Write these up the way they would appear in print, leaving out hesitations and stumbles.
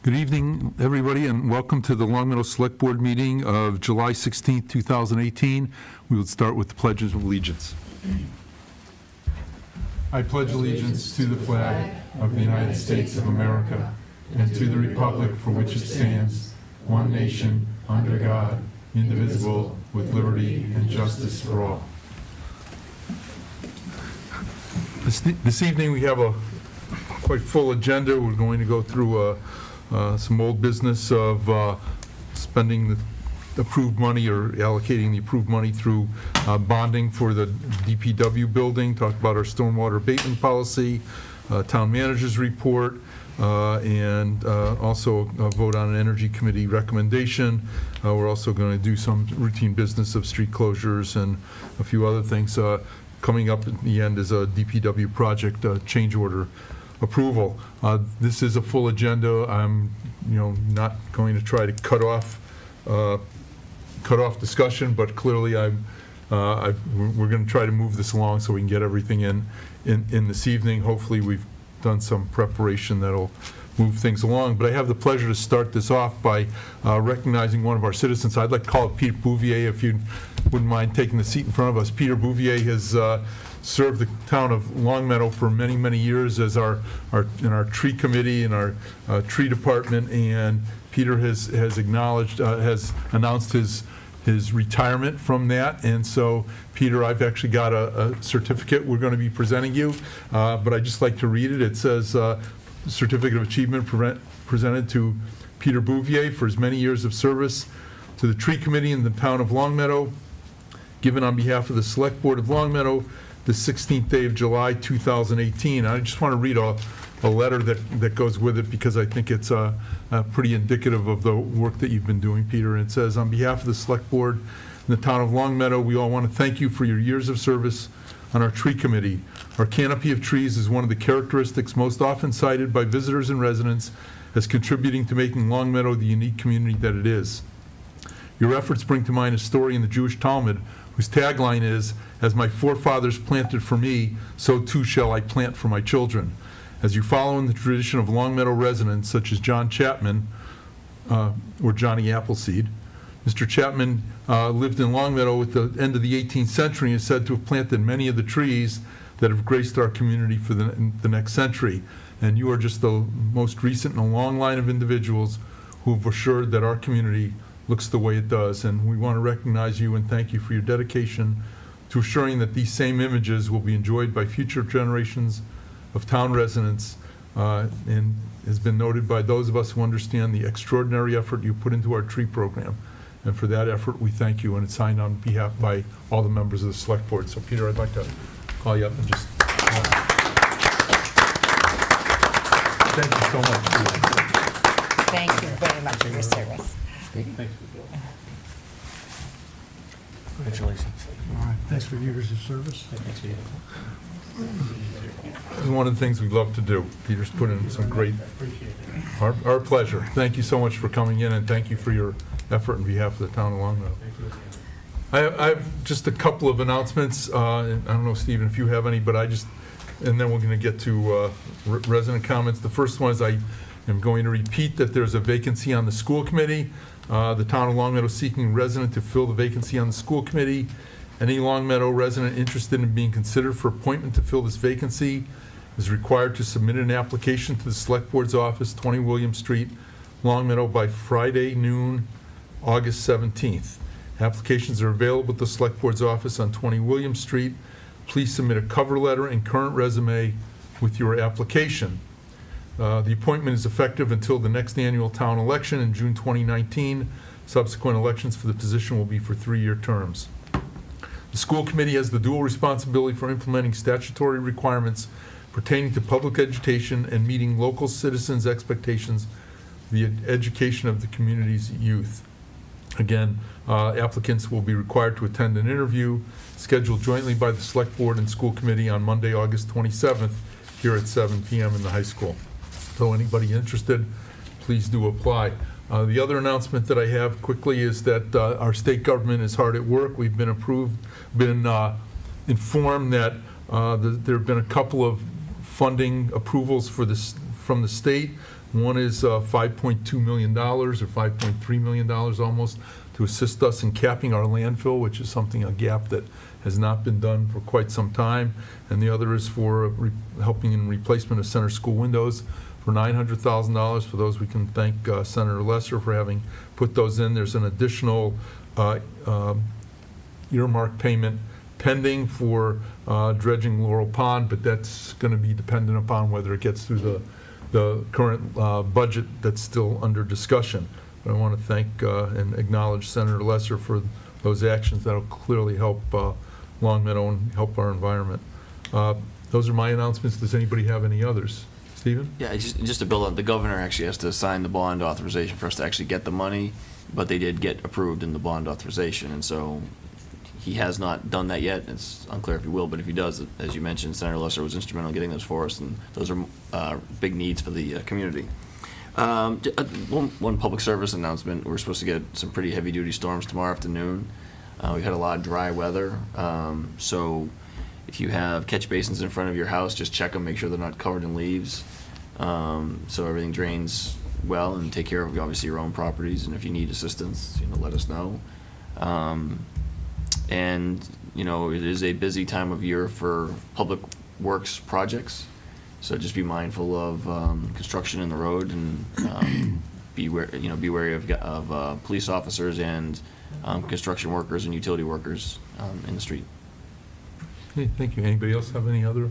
Good evening, everybody, and welcome to the Long Meadow Select Board meeting of July 16th, 2018. We will start with the Pledge of Allegiance. I pledge allegiance to the flag of the United States of America and to the republic for which it stands, one nation, under God, indivisible, with liberty and justice for all. This evening we have a quite full agenda. We're going to go through some old business of spending the approved money or allocating the approved money through bonding for the Dpw Building, talk about our stormwater abatement policy, town manager's report, and also vote on an energy committee recommendation. We're also going to do some routine business of street closures and a few other things. Coming up at the end is a DPW project change order approval. This is a full agenda. I'm, not going to try to cut off discussion, but clearly we're going to try to move this along so we can get everything in this evening. Hopefully, we've done some preparation that'll move things along. But I have the pleasure to start this off by recognizing one of our citizens. I'd like to call it Peter Bouvier, if you wouldn't mind taking the seat in front of us. Peter Bouvier has served the town of Longmeadow for many, many years as in our tree committee and our tree department. And Peter has announced his retirement from that. And so, Peter, I've actually got a certificate we're going to be presenting you, but I'd just like to read it. It says, Certificate of Achievement presented to Peter Bouvier for his many years of service to the tree committee in the town of Longmeadow, given on behalf of the Select Board of Longmeadow, the 16th day of July, 2018. I just want to read a letter that goes with it because I think it's pretty indicative of the work that you've been doing, Peter. And it says, on behalf of the Select Board in the town of Longmeadow, we all want to thank you for your years of service on our tree committee. Our canopy of trees is one of the characteristics most often cited by visitors and residents as contributing to making Longmeadow the unique community that it is. Your efforts bring to mind a story in the Jewish Talmud whose tagline is, as my forefathers planted for me, so too shall I plant for my children. As you follow in the tradition of Longmeadow residents such as John Chapman, or Johnny Appleseed, Mr. Chapman lived in Longmeadow at the end of the 18th century and is said to have planted many of the trees that have graced our community for the next century. And you are just the most recent in a long line of individuals who have assured that our community looks the way it does. And we want to recognize you and thank you for your dedication to assuring that these same images will be enjoyed by future generations of town residents, and has been noted by those of us who understand the extraordinary effort you put into our tree program. And for that effort, we thank you, and it's signed on behalf by all the members of the Select Board. So, Peter, I'd like to call you up and just thank you so much, Peter. Thank you very much for your service. Thanks. Congratulations. All right, thanks for years of service. Thanks for you. This is one of the things we love to do. Peter's put in some great, our pleasure. Thank you so much for coming in, and thank you for your effort on behalf of the town of Longmeadow. I have just a couple of announcements. I don't know, Stephen, if you have any, but and then we're going to get to resident comments. The first one is I am going to repeat that there's a vacancy on the school committee. The town of Longmeadow is seeking a resident to fill the vacancy on the school committee. Any Longmeadow resident interested in being considered for appointment to fill this vacancy is required to submit an application to the Select Board's office, 20 William Street, Longmeadow, by Friday noon, August 17th. Applications are available at the Select Board's office on 20 William Street. Please submit a cover letter and current resume with your application. The appointment is effective until the next annual town election in June 2019. Subsequent elections for the position will be for 3-year terms. The school committee has the dual responsibility for implementing statutory requirements pertaining to public education and meeting local citizens' expectations for the education of the community's youth. Again, applicants will be required to attend an interview scheduled jointly by the Select Board and School Committee on Monday, August 27th, here at 7 p.m. in the high school. So anybody interested, please do apply. The other announcement that I have quickly is that our state government is hard at work. We've been informed that there have been a couple of funding approvals for from the state. One is $5.2 million, or $5.3 million almost, to assist us in capping our landfill, which is a gap that has not been done for quite some time. And the other is for helping in replacement of center school windows for $900,000. For those, we can thank Senator Lesser for having put those in. There's an additional earmark payment pending for dredging Laurel Pond, but that's going to be dependent upon whether it gets through the current budget that's still under discussion. But I want to thank and acknowledge Senator Lesser for those actions that will clearly help Long Meadow and help our environment. Those are my announcements. Does anybody have any others? Stephen? Yeah, just to build on, the governor actually has to sign the bond authorization for us to actually get the money, but they did get approved in the bond authorization, and so he has not done that yet. It's unclear if he will, but if he does, as you mentioned, Senator Lesser was instrumental in getting those for us, and those are big needs for the community. One public service announcement. We're supposed to get some pretty heavy-duty storms tomorrow afternoon. We've had a lot of dry weather, so if you have catch basins in front of your house, just check them, make sure they're not covered in leaves, so everything drains well, and take care of, obviously, your own properties. And if you need assistance, let us know. And, it is a busy time of year for public works projects, so just be mindful of construction in the road, and be wary of police officers and construction workers and utility workers in the street. Okay, thank you. Anybody else have any other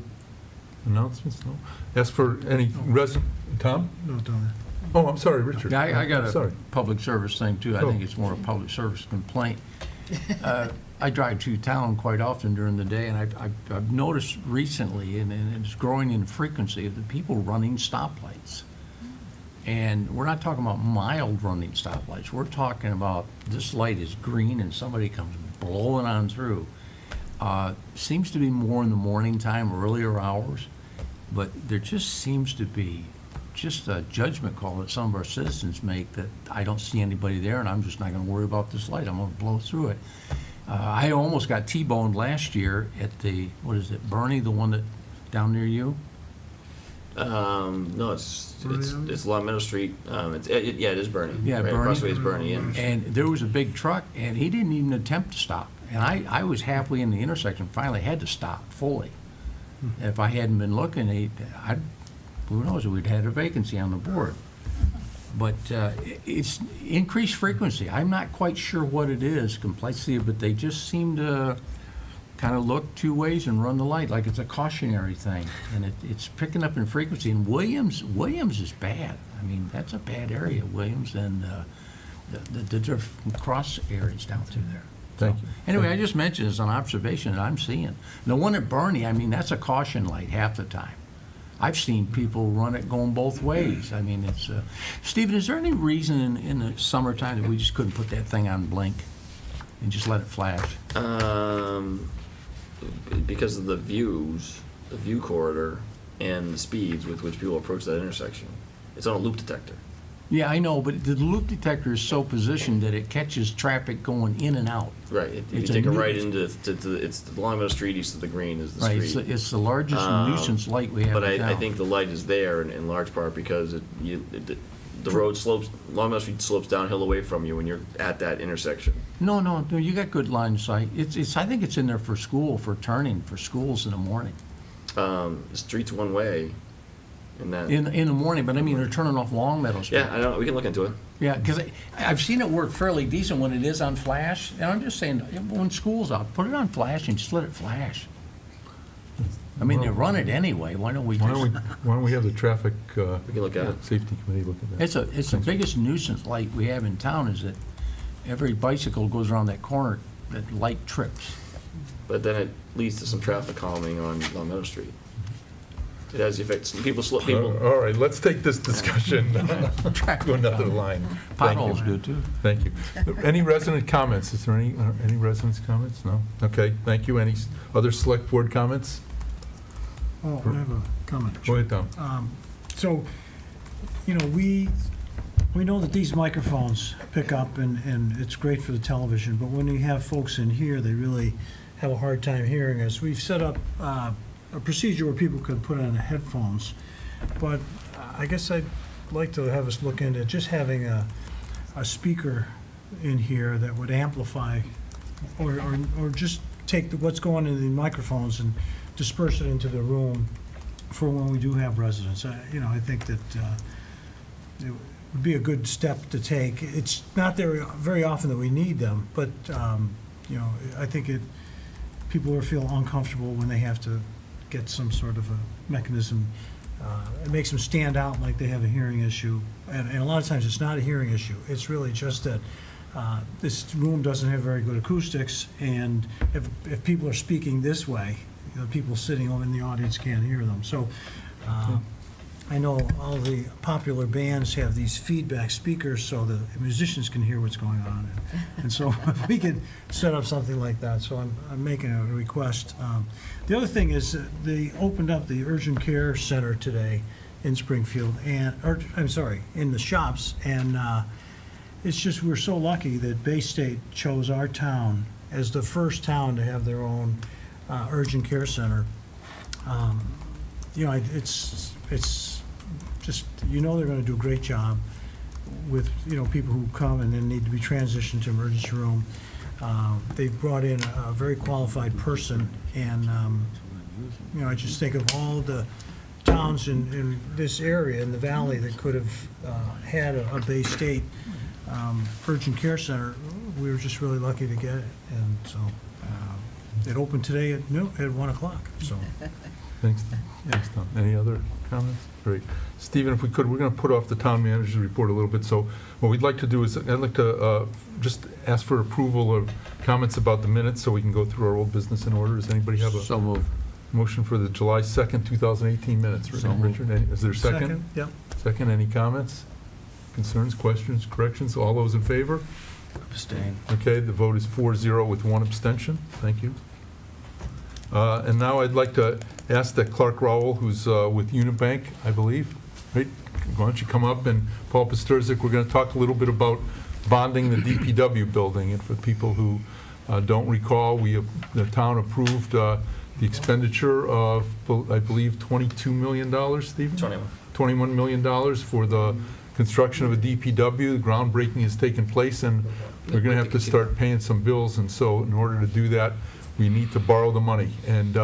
announcements? No? As for any resident, Tom? No, Don. Oh, I'm sorry, Richard. Yeah, I got Sorry. a public service thing, too. I Oh. think it's more a public service complaint. I drive through town quite often during the day, and I've noticed recently, and it's growing in frequency, of the people running stoplights. And we're not talking about mild running stoplights. We're talking about this light is green and somebody comes blowing on through. Seems to be more in the morning time, earlier hours, but there just seems to be just a judgment call that some of our citizens make that I don't see anybody there, and I'm just not going to worry about this light. I'm going to blow through it. I almost got T-boned last year at the, Bernie, the one that down near you? No, it's Long Meadow Street. It is Bernie. Yeah, right Bernie. across the way is Bernie. Yeah. And there was a big truck, and he didn't even attempt to stop. And I was halfway in the intersection, finally had to stop fully. And if I hadn't been looking, who knows, we'd had a vacancy on the board. But it's increased frequency. I'm not quite sure what it is, complexity, but they just seem to kind of look two ways and run the light like it's a cautionary thing. And it's picking up in frequency. And Williams is bad. I mean, that's a bad area, Williams, and the cross areas down through there. Thank you. Anyway, I just mentioned it's an observation that I'm seeing. The one at Bernie, I mean, that's a caution light half the time. I've seen people run it going both ways. I mean, it's, Stephen, is there any reason in the summertime that we just couldn't put that thing on blink and just let it flash? Because of the view corridor, and the speeds with which people approach that intersection. It's on a loop detector. Yeah, I know, but the loop detector is so positioned that it catches traffic going in and out. Right. If you It's take a a nu- right into it's the Long Meadow Street east of the green is the Right, street. it's the largest nuisance light we have But in town. I think the light is there in large part because the road slopes, Long Meadow Street slopes downhill away from you when you're at that intersection. No, you got good line of sight. I think it's in there for turning for schools in the morning. The street's one way, and that. In the morning, but I mean, they're turning off Long Meadow Street. Yeah, I don't know. We can look into it. Yeah, because I've seen it work fairly decent when it is on flash, and I'm just saying, when school's out, put it on flash and just let it flash. I mean, they run it anyway, why don't we Why just... don't we have the traffic We can look at it. safety committee look at that? It's the biggest nuisance light we have in town is that every bicycle goes around that corner, that light trips. But then it leads to some traffic calming on Long Meadow Street. It has the effect. People. All right, let's take this discussion, go another line. Thank Potholes you. good too. Thank you. Any resident comments? Is there any residents' comments? No? Okay, thank you. Any other select board comments? Oh, I have a comment. Go ahead, Tom. So, we know that these microphones pick up and it's great for the television, but when you have folks in here, they really have a hard time hearing us. We've set up a procedure where people can put on headphones. But I guess I'd like to have us look into just having a speaker in here that would amplify or just take what's going in the microphones and disperse it into the room for when we do have residents. I think that it would be a good step to take. It's not there very often that we need them, but, I think people will feel uncomfortable when they have to get some sort of a mechanism. It makes them stand out like they have a hearing issue. And a lot of times, it's not a hearing issue. It's really just that this room doesn't have very good acoustics, and if people are speaking this way, people sitting over in the audience can't hear them. So I know all the popular bands have these feedback speakers so the musicians can hear what's going on. And so if we could set up something like that, so I'm making a request. The other thing is they opened up the urgent care center today in Springfield, in the shops, and it's just, we're so lucky that Bay State chose our town as the first town to have their own urgent care center. It's just, they're going to do a great job with, people who come and then need to be transitioned to emergency room. They've brought in a very qualified person, and, I just think of all the towns in this area, in the valley, that could have had a Bay State urgent care center. We were just really lucky to get it, and so it opened today at 1 o'clock, so. Thanks, Tom. Any other comments? Great. Stephen, if we could, we're going to put off the town manager's report a little bit, so what we'd like to do is, I'd like to just ask for approval of comments about the minutes so we can go through our old business in order. Does anybody have a So moved. motion for the July 2nd, 2018 minutes? So moved. Richard, is there a second? Yep. Second, any comments, concerns, questions, corrections? All those in favor? Abstain. Okay, the vote is 4-0 with one abstention. Thank you. And now I'd like to ask that Clark Rowell, who's with Unibank, I believe, right? Why don't you come up, and Paul Pasturzik, we're going to talk a little bit about bonding the DPW building. And for people who don't recall, the town approved the expenditure of, I believe, $22 million, Stephen? 21 million for the construction of a DPW. The groundbreaking has taken place, and we're going to have to start paying some bills. And so in order to do that, we need to borrow the money. And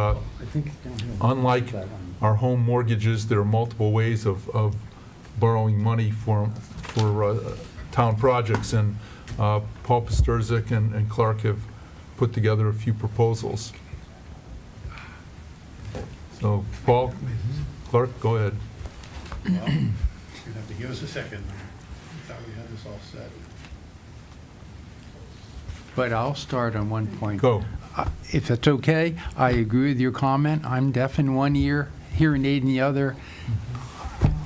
unlike our home mortgages, there are multiple ways of borrowing money for town projects. And Paul Pasturzik and Clark have put together a few proposals. So, Paul, Clark, go ahead. Well, you're going to have to give us a second. I thought we had this all set. But I'll start on one point. Go. If that's okay, I agree with your comment. I'm deaf in one ear, hearing aid in the other.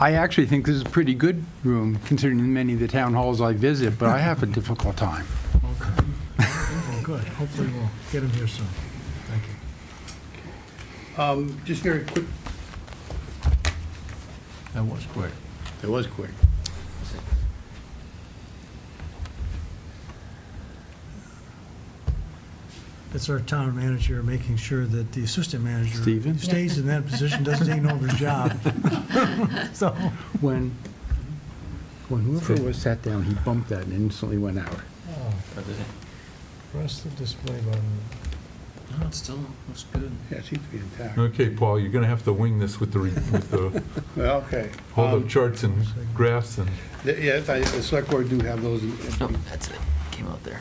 I actually think this is a pretty good room, considering many of the town halls I visit, but I have a difficult time. Well, good. Hopefully we'll get him here soon. Thank you. Just very quick. That was quick. It was quick. That's our town manager making sure that the assistant manager Stephen? stays in that position, doesn't take over his job. So, When whoever was sat down, he bumped that and instantly went out. press the display button. No, it still looks good. Yeah, it seems to be intact. Okay, Paul, you're going to have to wing this with the Well, okay. all the charts and graphs and. Yeah, the select board do have those. No, that's it. Came out there.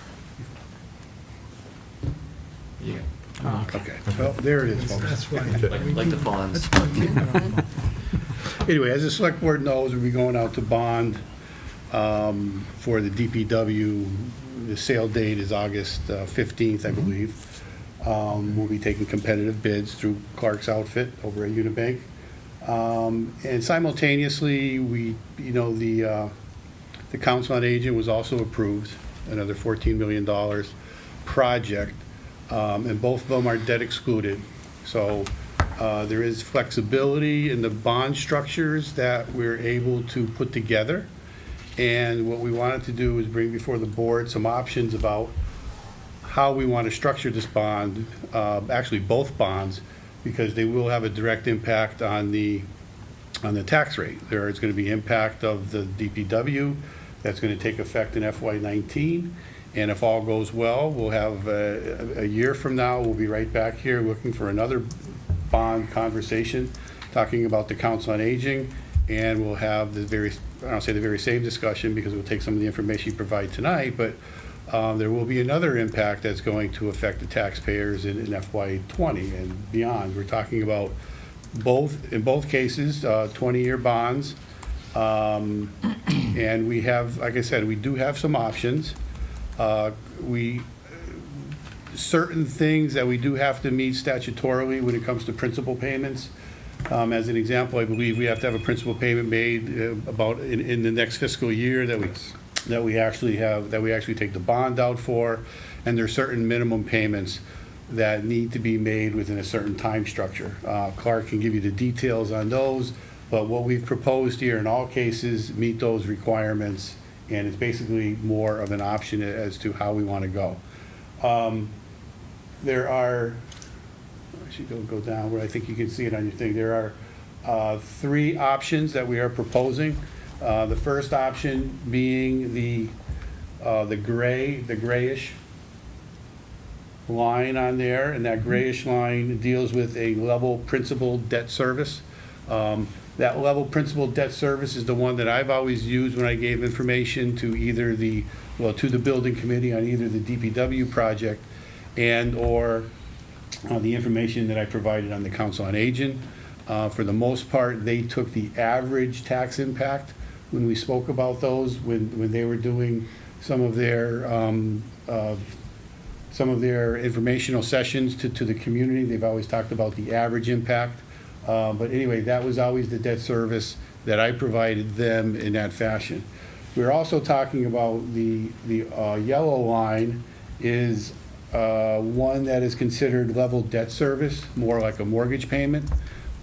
Yeah. Okay, well, there it is, folks. That's why. Like the fawns. That's why we keep it on. Anyway, as the select board knows, we'll be going out to bond for the DPW. The sale date is August 15th, I believe. We'll be taking competitive bids through Clark's outfit over at Unibank. And simultaneously, the Council on Aging was also approved, another $14 million project. And both of them are debt excluded. So there is flexibility in the bond structures that we're able to put together. And what we wanted to do is bring before the board some options about how we want to structure this bond, actually both bonds, because they will have a direct impact on the on the tax rate. There is going to be impact of the DPW that's going to take effect in FY19. And if all goes well, we'll have, a year from now, we'll be right back here looking for another bond conversation, talking about the Council on Aging, and we'll have the very, I don't say the very same discussion because we'll take some of the information you provide tonight, but there will be another impact that's going to affect the taxpayers in FY20 and beyond. We're talking about in both cases, 20-year bonds. And we have, like I said, we do have some options. Certain things that we do have to meet statutorily when it comes to principal payments. As an example, I believe we have to have a principal payment made about in the next fiscal year that we actually take the bond out for, and there are certain minimum payments that need to be made within a certain time structure. Clark can give you the details on those, but what we've proposed here in all cases meet those requirements, and it's basically more of an option as to how we want to go. There are, I should go down where I think you can see it on your thing. There are 3 options that we are proposing. The first option being the grayish line on there, and that grayish line deals with a level principal debt service. That level principal debt service is the one that I've always used when I gave information to either to the building committee on either the DPW project and or the information that I provided on the Council on Aging. For the most part, they took the average tax impact when we spoke about those, when they were doing some of their informational sessions to the community. They've always talked about the average impact. But anyway, that was always the debt service that I provided them in that fashion. We're also talking about the yellow line is one that is considered level debt service, more like a mortgage payment,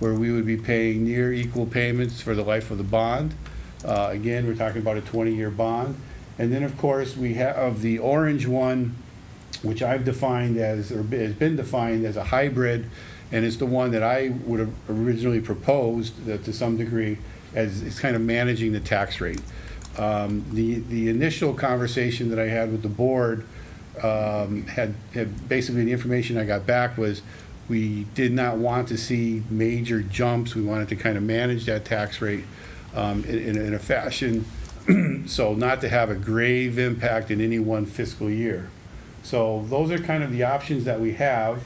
where we would be paying near equal payments for the life of the bond. Again, we're talking about a 20-year bond. And then, of course, we have the orange one, which I've defined as, or has been defined as a hybrid, and it's the one that I would have originally proposed that to some degree as it's kind of managing the tax rate. The initial conversation that I had with the board had basically the information I got back was we did not want to see major jumps. We wanted to kind of manage that tax rate in a fashion so not to have a grave impact in any one fiscal year. So those are kind of the options that we have.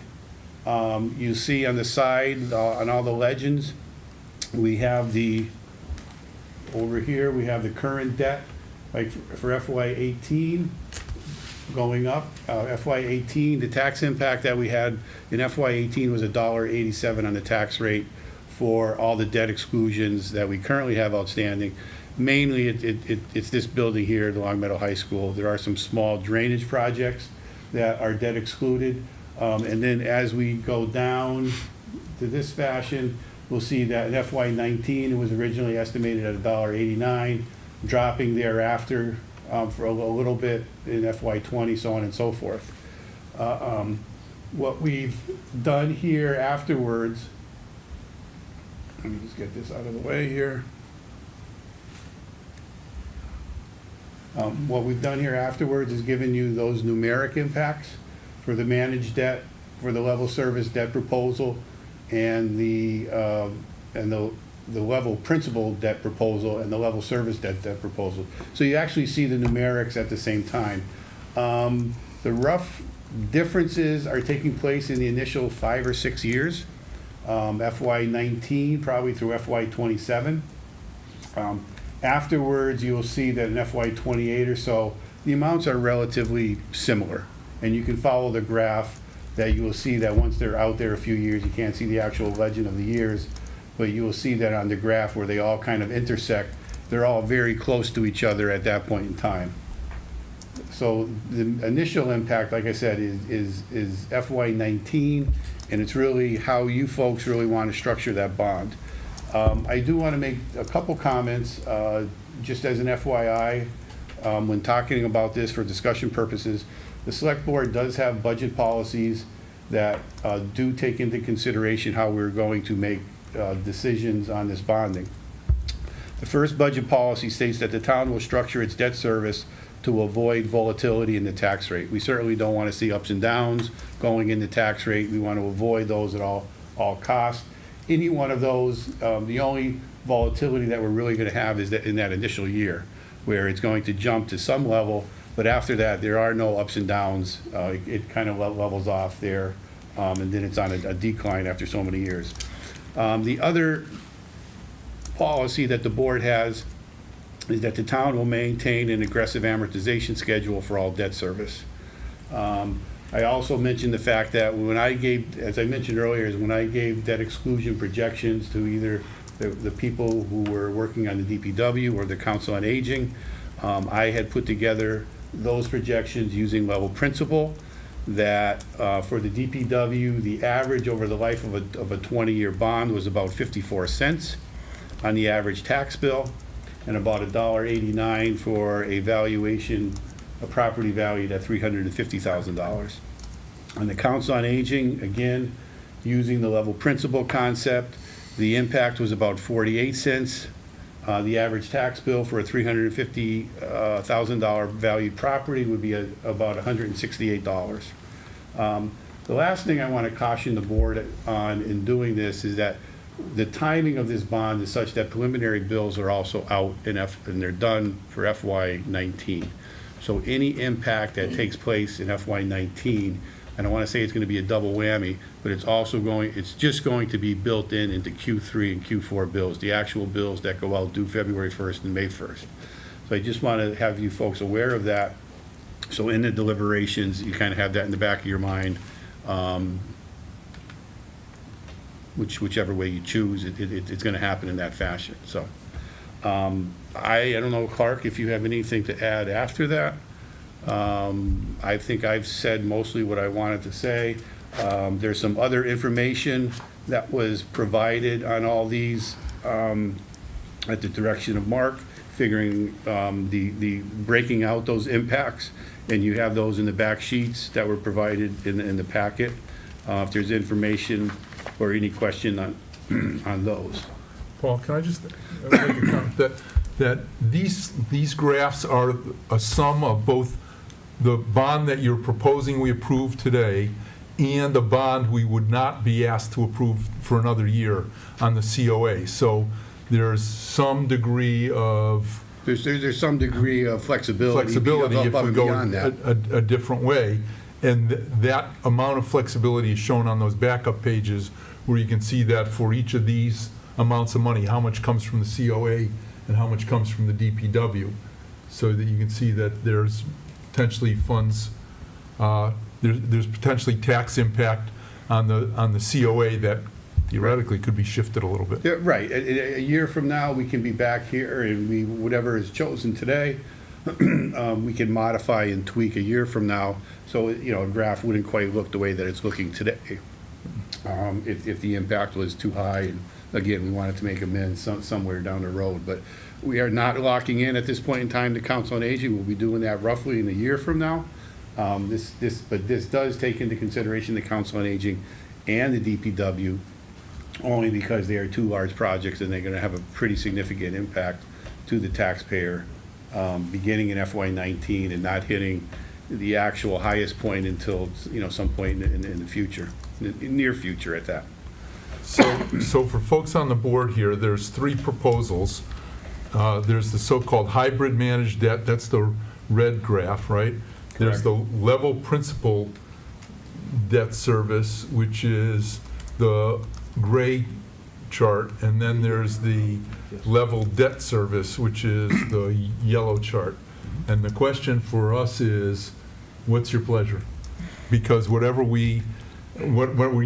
You see on the side, on all the legends, we have over here, we have the current debt, like for FY18 going up. FY18, the tax impact that we had in FY18 was $1.87 on the tax rate for all the debt exclusions that we currently have outstanding. Mainly, it's this building here, the Long Meadow High School. There are some small drainage projects that are debt excluded. And then as we go down to this fashion, we'll see that in FY19, it was originally estimated at $1.89, dropping thereafter for a little bit in FY20, so on and so forth. What we've done here afterwards, let me just get this out of the way here. What we've done here afterwards is given you those numeric impacts for the managed debt, for the level service debt proposal, and the level principal debt proposal and the level service debt proposal. So you actually see the numerics at the same time. The rough differences are taking place in the initial 5 or 6 years, FY19 probably through FY27. Afterwards, you'll see that in FY28 or so, the amounts are relatively similar. And you can follow the graph that you will see that once they're out there a few years, you can't see the actual legend of the years, but you will see that on the graph where they all kind of intersect, they're all very close to each other at that point in time. So the initial impact, like I said, is FY19, and it's really how you folks really want to structure that bond. I do want to make a couple comments, just as an FYI, when talking about this for discussion purposes. The Select Board does have budget policies that do take into consideration how we're going to make decisions on this bonding. The first budget policy states that the town will structure its debt service to avoid volatility in the tax rate. We certainly don't want to see ups and downs going in the tax rate. We want to avoid those at all costs. Any one of those, the only volatility that we're really going to have is that in that initial year, where it's going to jump to some level, but after that, there are no ups and downs. It kind of levels off there, and then it's on a decline after so many years. The other policy that the board has is that the town will maintain an aggressive amortization schedule for all debt service. I also mentioned the fact that when I gave, as I mentioned earlier, is when I gave debt exclusion projections to either the people who were working on the DPW or the Council on Aging, I had put together those projections using level principle, that for the DPW, the average over the life of a 20-year bond was about 54 cents on the average tax bill, and about $1.89 for a valuation, a property valued at $350,000. On the Council on Aging, again, using the level principle concept, the impact was about 48 cents. The average tax bill for a $350,000 valued property would be about $168. The last thing I want to caution the board on in doing this is that the timing of this bond is such that preliminary bills are also out and they're done for FY19. So any impact that takes place in FY19, I don't want to say it's going to be a double whammy, but it's just going to be built into Q3 and Q4 bills, the actual bills that go out due February 1st and May 1st. So I just want to have you folks aware of that. So in the deliberations, you kind of have that in the back of your mind, whichever way you choose, it's going to happen in that fashion. So I don't know, Clark, if you have anything to add after that. I think I've said mostly what I wanted to say. There's some other information that was provided on all these at the direction of Mark, figuring the breaking out those impacts, and you have those in the back sheets that were provided in the packet. If there's information or any question on those. Paul, can I just make a comment that these graphs are a sum of both the bond that you're proposing we approve today and the bond we would not be asked to approve for another year on the COA. So there's some degree of There's some degree of flexibility if above we and go beyond that. a different way. And that amount of flexibility is shown on those backup pages where you can see that for each of these amounts of money, how much comes from the COA and how much comes from the DPW, so that you can see that there's potentially funds, there's potentially tax impact on the COA that theoretically could be shifted a little bit. Yeah, right. A year from now, we can be back here, and whatever is chosen today, we can modify and tweak a year from now. So, a graph wouldn't quite look the way that it's looking today. If the impact was too high, and again, we wanted to make amends somewhere down the road. But we are not locking in at this point in time the Council on Aging. We'll be doing that roughly in a year from now. But this does take into consideration the Council on Aging and the DPW, only because they are two large projects and they're going to have a pretty significant impact to the taxpayer beginning in FY19 and not hitting the actual highest point until some point in the future, in the near future at that. So for folks on the board here, there's three proposals. There's the so-called hybrid managed debt, that's the red graph, right? There's the level principal debt service, which is the gray chart, and then there's the level debt service, which is the yellow chart. And the question for us is, what's your pleasure? Because what we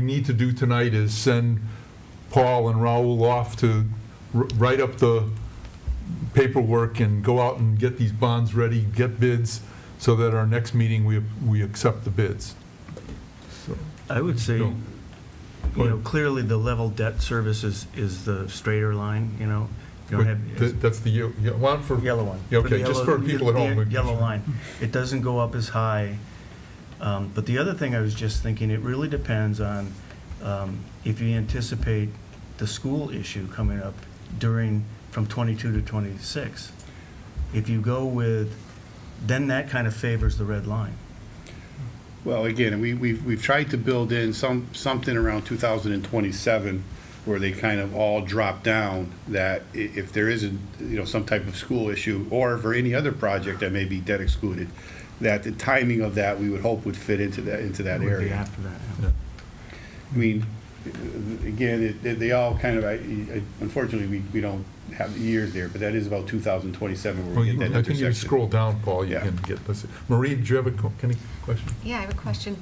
need to do tonight is send Paul and Raul off to write up the paperwork and go out and get these bonds ready, get bids, so that our next meeting we accept the bids. So, I would say, Go. clearly the level debt service is the straighter line, You don't have, that's the one for yellow one. Yeah, okay, The just yellow- for people at home. the Yellow line. It doesn't go up as high. But the other thing I was just thinking, it really depends on if you anticipate the school issue coming up from 22 to 26. If you go with, then that kind of favors the red line. Well, again, we've tried to build in something around 2027 where they kind of all drop down, that if there is some type of school issue or for any other project that may be debt excluded, that the timing of that we would hope would fit into that It would be area. after that, Yeah. I mean, again, they all kind of, unfortunately, we don't have years there, but that is about 2027 where Well, we get that I think you intersection. scroll down, Paul, you Yeah. can get this. Marie, do you have any question? Yeah, I have a question.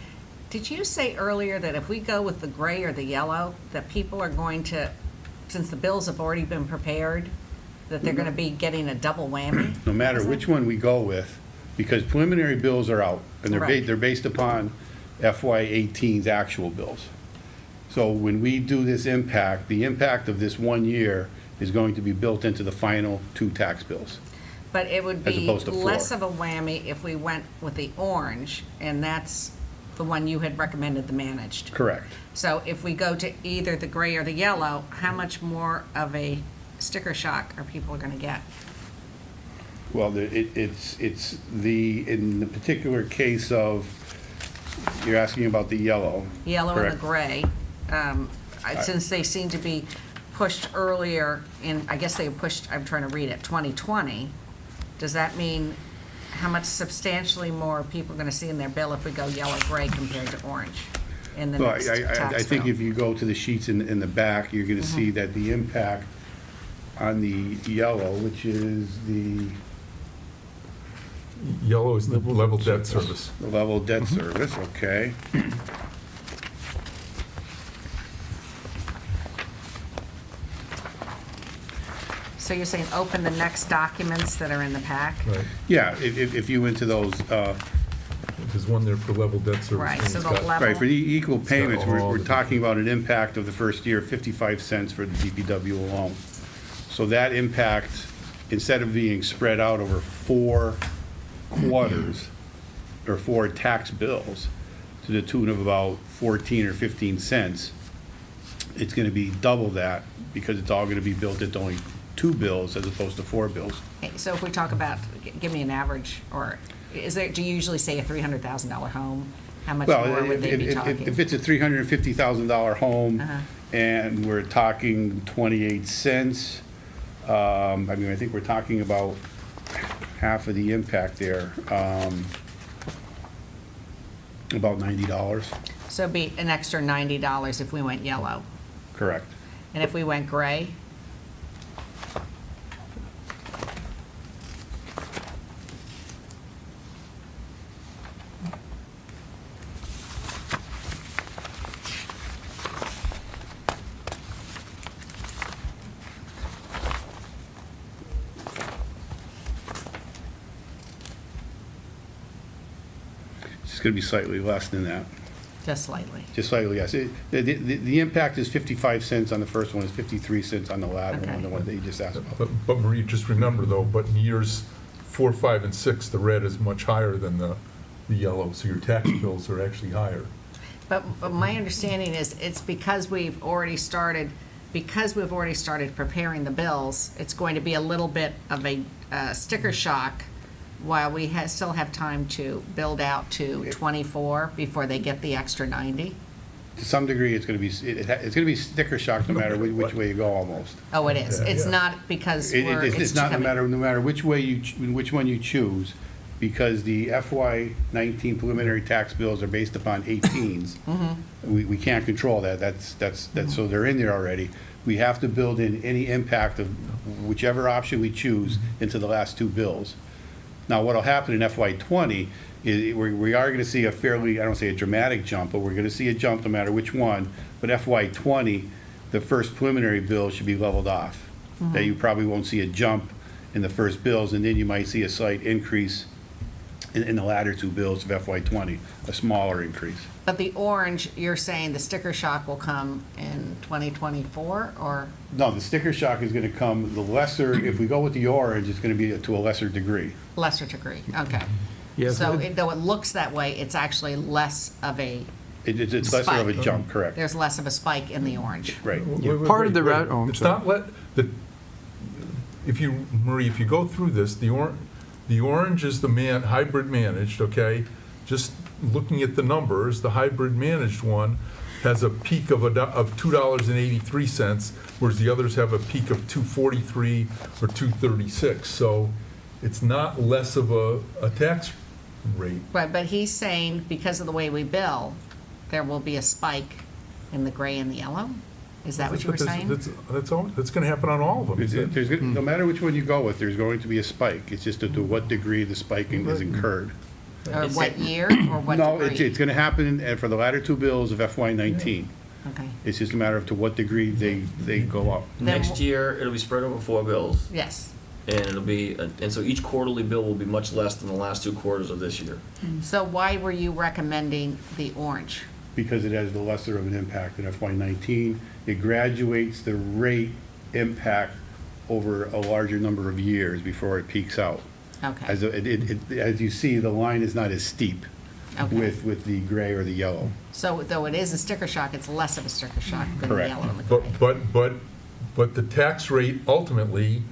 Did you say earlier that if we go with the gray or the yellow, that people are going to, since the bills have already been prepared, that they're going to be getting a double whammy? No matter which one we go with, because preliminary bills are out, and Right. they're based upon FY 18's actual bills. So when we do this impact, the impact of this 1 year is going to be built into the final 2 tax bills. But it would As be opposed to less four. of a whammy if we went with the orange, and that's the one you had recommended, the managed. Correct. So if we go to either the gray or the yellow, how much more of a sticker shock are people going to get? Well, it's in the particular case of, you're asking about the yellow. Yellow and the Correct. gray, since they seem to be pushed earlier in, I guess they were pushed, I'm trying to read it, 2020, does that mean how much substantially more are people going to see in their bill if we go yellow-gray compared to orange in the Well, next I tax think bill? if you go to the sheets in the back, you're gonna see that the impact on the yellow, which is the Yellow is the level debt service. level debt service, okay? So you're saying open the next documents that are in the pack? Right. Yeah, if you went to those, There's one there for level debt service. Right, and so it's the got- level- right, for the equal got payments, all we're the- talking about an impact of the first year, 55 cents for the DPW alone. So that impact, instead of being spread out over 4 quarters, or 4 tax bills, to the tune of about 14 or 15 cents, it's gonna be double that, because it's all gonna be built into only 2 bills as opposed to 4 bills. Okay, so if we talk about, give me an average, or is there, do you usually say a $300,000 home? How much more Well, would they be talking? if it's a $350,000 home, Uh-huh. and we're talking 28 cents, I mean, I think we're talking about half of the impact there, about $90, So it'd be an extra $90 if we went yellow. correct. And if we went gray? It's gonna be slightly less than that, Just slightly. just slightly, yes. The impact is 55 cents on the first one, is 53 cents on the latter one, Okay. the one that you just asked about. But Marie, just remember though, but in years 4, 5, and 6, the red is much higher than the yellow, so your tax bills are actually higher. But my understanding is it's because we've already started preparing the bills, it's going to be a little bit of a sticker shock while we still have time to build out to 24 before they get the extra 90. To some degree, it's gonna be, it's gonna be sticker shock no matter which way you go, almost. Oh, it is. Yeah, It's yeah. not because It's not no coming. matter which way which one you choose, because the FY 19 preliminary tax bills are based upon 18s. We can't control that, that's, so they're in there already. We have to build in any impact of whichever option we choose into the last 2 bills. Now, what'll happen in FY 20 is we are gonna see a fairly, I don't say a dramatic jump, but we're gonna see a jump no matter which one. But FY 20, the first preliminary bill should be leveled off. That you probably won't see a jump in the first bills, and then you might see a slight increase in the latter 2 bills of FY 20, a smaller increase. But the orange, you're saying the sticker shock will come in 2024, or? No, the sticker shock is gonna come, the lesser, if we go with the orange, it's gonna be to a lesser degree. Lesser degree, okay. Yes, So it- though it looks that way, it's actually less of a, It's lesser of a Spike. jump, correct, there's less of a spike in the orange. right. Part of the Wait, oh, I'm It's sorry. not Marie, if you go through this, the orange is the hybrid managed, okay? Just looking at the numbers, the hybrid managed one has a peak of $2.83, whereas the others have a peak of $2.43 or $2.36. So it's not less of a tax rate. Right, but he's saying because of the way we bill, there will be a spike in the gray and the yellow? Is that what you were saying? That's going to happen on all of them. No matter which one you go with, there's going to be a spike. It's just to what degree the spiking is incurred. Or what year, or what No, degree? it's going to happen for the latter two bills of FY19. Okay, It's just a matter of to what degree they go up. Next year, it'll be spread over 4 bills, yes. and it'll be, and so each quarterly bill will be much less than the last 2 quarters of this year. So why were you recommending the orange? Because it has the lesser of an impact in FY19. It graduates the rate impact over a larger number of years before it peaks out. Okay, As you see, the line is not as steep okay. with the gray or the yellow. So though it is a sticker shock, it's less of a sticker shock than the Correct. yellow and the gray. But the tax rate ultimately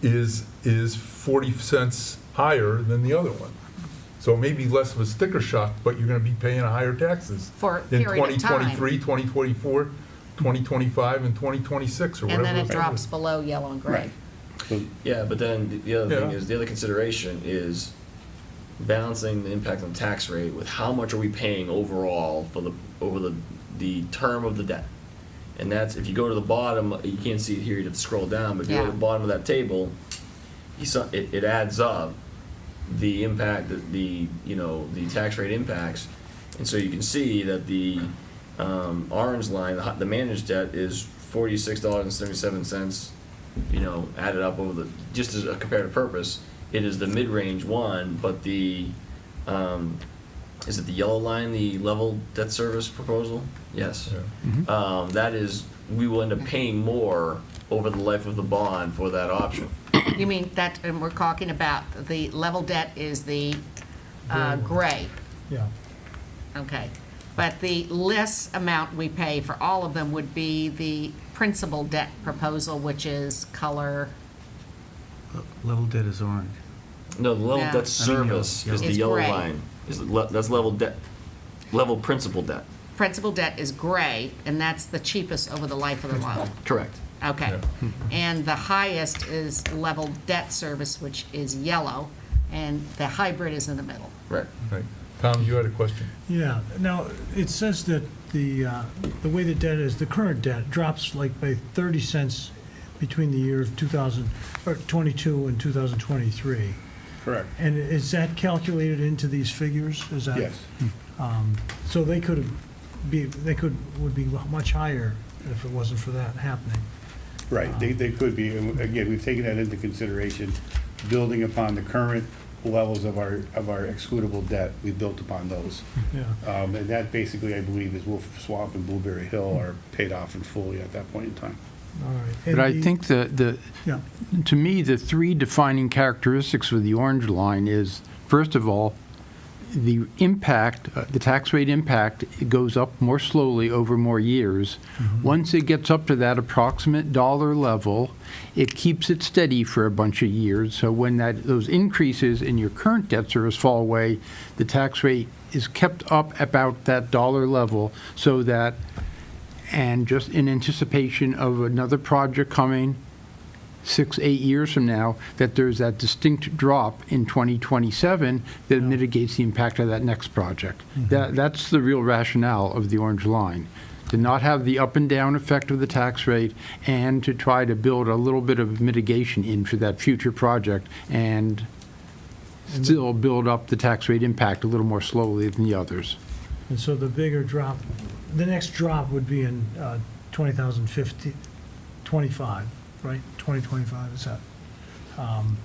is 40 cents higher than the other one. So it may be less of a sticker shock, but you're going to be paying higher taxes. For a in period of time. 2023, 2024, 2025, and 2026, or whatever. And then it the- drops below yellow and gray. Right. So Yeah, but then the other thing Yeah. is, the other consideration is balancing the impact on the tax rate with how much are we paying overall over the term of the debt. And that's, if you go to the bottom, you can't see it here, you have to scroll down, but if you go to the Yeah. bottom of that table, it adds up the impact, the tax rate impacts. And so you can see that the orange line, the managed debt is $46.77, added up over just as a comparative purpose. It is the mid-range one, but is it the yellow line, the level debt service proposal? Yes. Yeah. That is, we will end up paying more over the life of the bond for that option. You mean that, and we're talking about the level debt is the gray, Yeah. okay. But the less amount we pay for all of them would be the principal debt proposal, which is color, Level debt is orange. No, the level Yeah. debt service yellow. is the It's yellow gray. line. That's level debt, level principal debt. principal debt is gray, and that's the cheapest over the life of the loan. Correct. Okay. And the highest is level debt service, which is yellow, and the hybrid is in the middle. Right. Right. Tom, you had a question? Yeah, now, it says that the way the debt is, the current debt drops like by 30 cents between the year of 2022 and 2023. correct. And is that calculated into these figures? Is that? Yes. So would be much higher if it wasn't for that happening. Right, they could be. And again, we've taken that into consideration, building upon the current levels of our excludable debt. We built upon those. Yeah. And that basically, I believe, is Wolf Swamp and Blueberry Hill are paid off in fully at that point in time. All right. But I think Yeah. to me, the 3 defining characteristics of the orange line is, first of all, the impact, the tax rate impact, it goes up more slowly over more years. Once it gets up to that approximate dollar level, it keeps it steady for a bunch of years. So when those increases in your current debt service fall away, the tax rate is kept up about that dollar level, so that, and just in anticipation of another project coming 6, 8 years from now, that there's that distinct drop in 2027 that mitigates the impact of that next project. That's the real rationale of the orange line, to not have the up and down effect of the tax rate, and to try to build a little bit of mitigation in for that future project, and still build up the tax rate impact a little more slowly than the others. And so the bigger drop, the next drop would be in 2025, right? 2025 is that?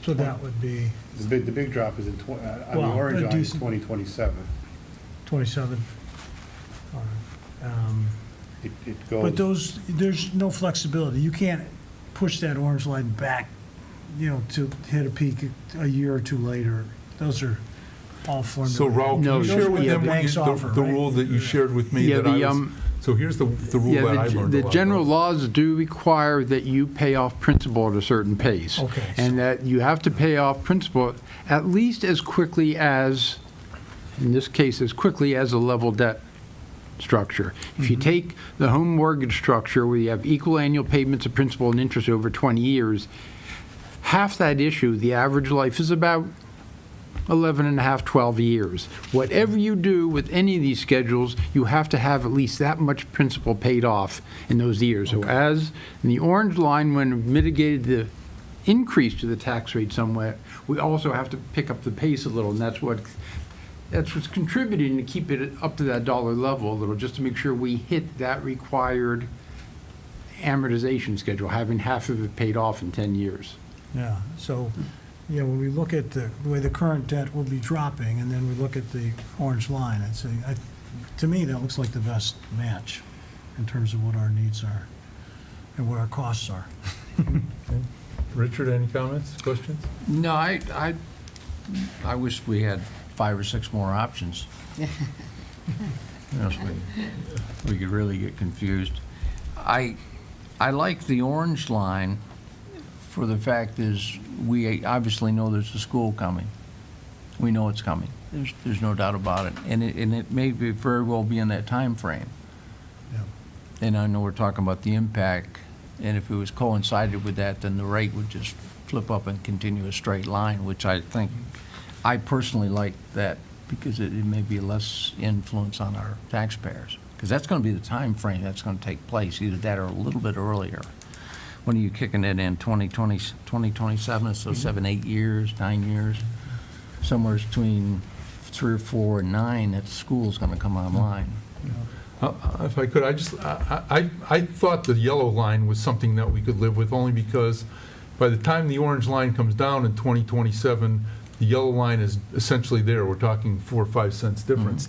So that would be The big drop is on the Well, orange a line is decent- 2027. 27. All right. It But goes, there's no flexibility. You can't push that orange line back, to hit a peak a year or two later. Those are all formulated. So Raul, can No, you share with yeah, them what banks offer, the right? rule that you shared with me Yeah, that I the, was So here's the rule that I learned a The lot general about. laws do require that you pay off principal at a certain pace. Okay. And that you have to pay off principal at least as quickly as, in this case, as quickly as a level debt structure. If you take the home mortgage structure where you have equal annual payments of principal and interest over 20 years, half that issue, the average life is about 11 and a half, 12 years. Whatever you do with any of these schedules, you have to have at least that much principal paid off in those years. So as in the orange line, when mitigated the increase to the tax rate somewhat, we also have to pick up the pace a little, and that's what's contributing to keep it up to that dollar level a little, just to make sure we hit that required amortization schedule, having half of it paid off in 10 years. Yeah, so, when we look at the way the current debt will be dropping, and then we look at the orange line, I'd say, to me, that looks like the best match in terms of what our needs are and what our costs are. Richard, any comments, questions? No, I wish we had 5 or 6 more options. You know, so we could really get confused. I like the orange line for the fact is we obviously know there's a school coming. We know it's coming. There's no doubt about it. And it may very well be in that time frame. Yeah. And I know we're talking about the impact, and if it was coincided with that, then the rate would just flip up and continue a straight line, which I think, I personally like that because it may be less influence on our taxpayers. Because that's going to be the time frame that's going to take place, either that or a little bit earlier. When are you kicking it in, 2020, 2027, so 7, 8 years, 9 years? Somewhere between 3 or 4 and 9, that school's going to come online. If I could, I thought the yellow line was something that we could live with, only because by the time the orange line comes down in 2027, the yellow line is essentially there. We're talking 4 or 5 cents difference.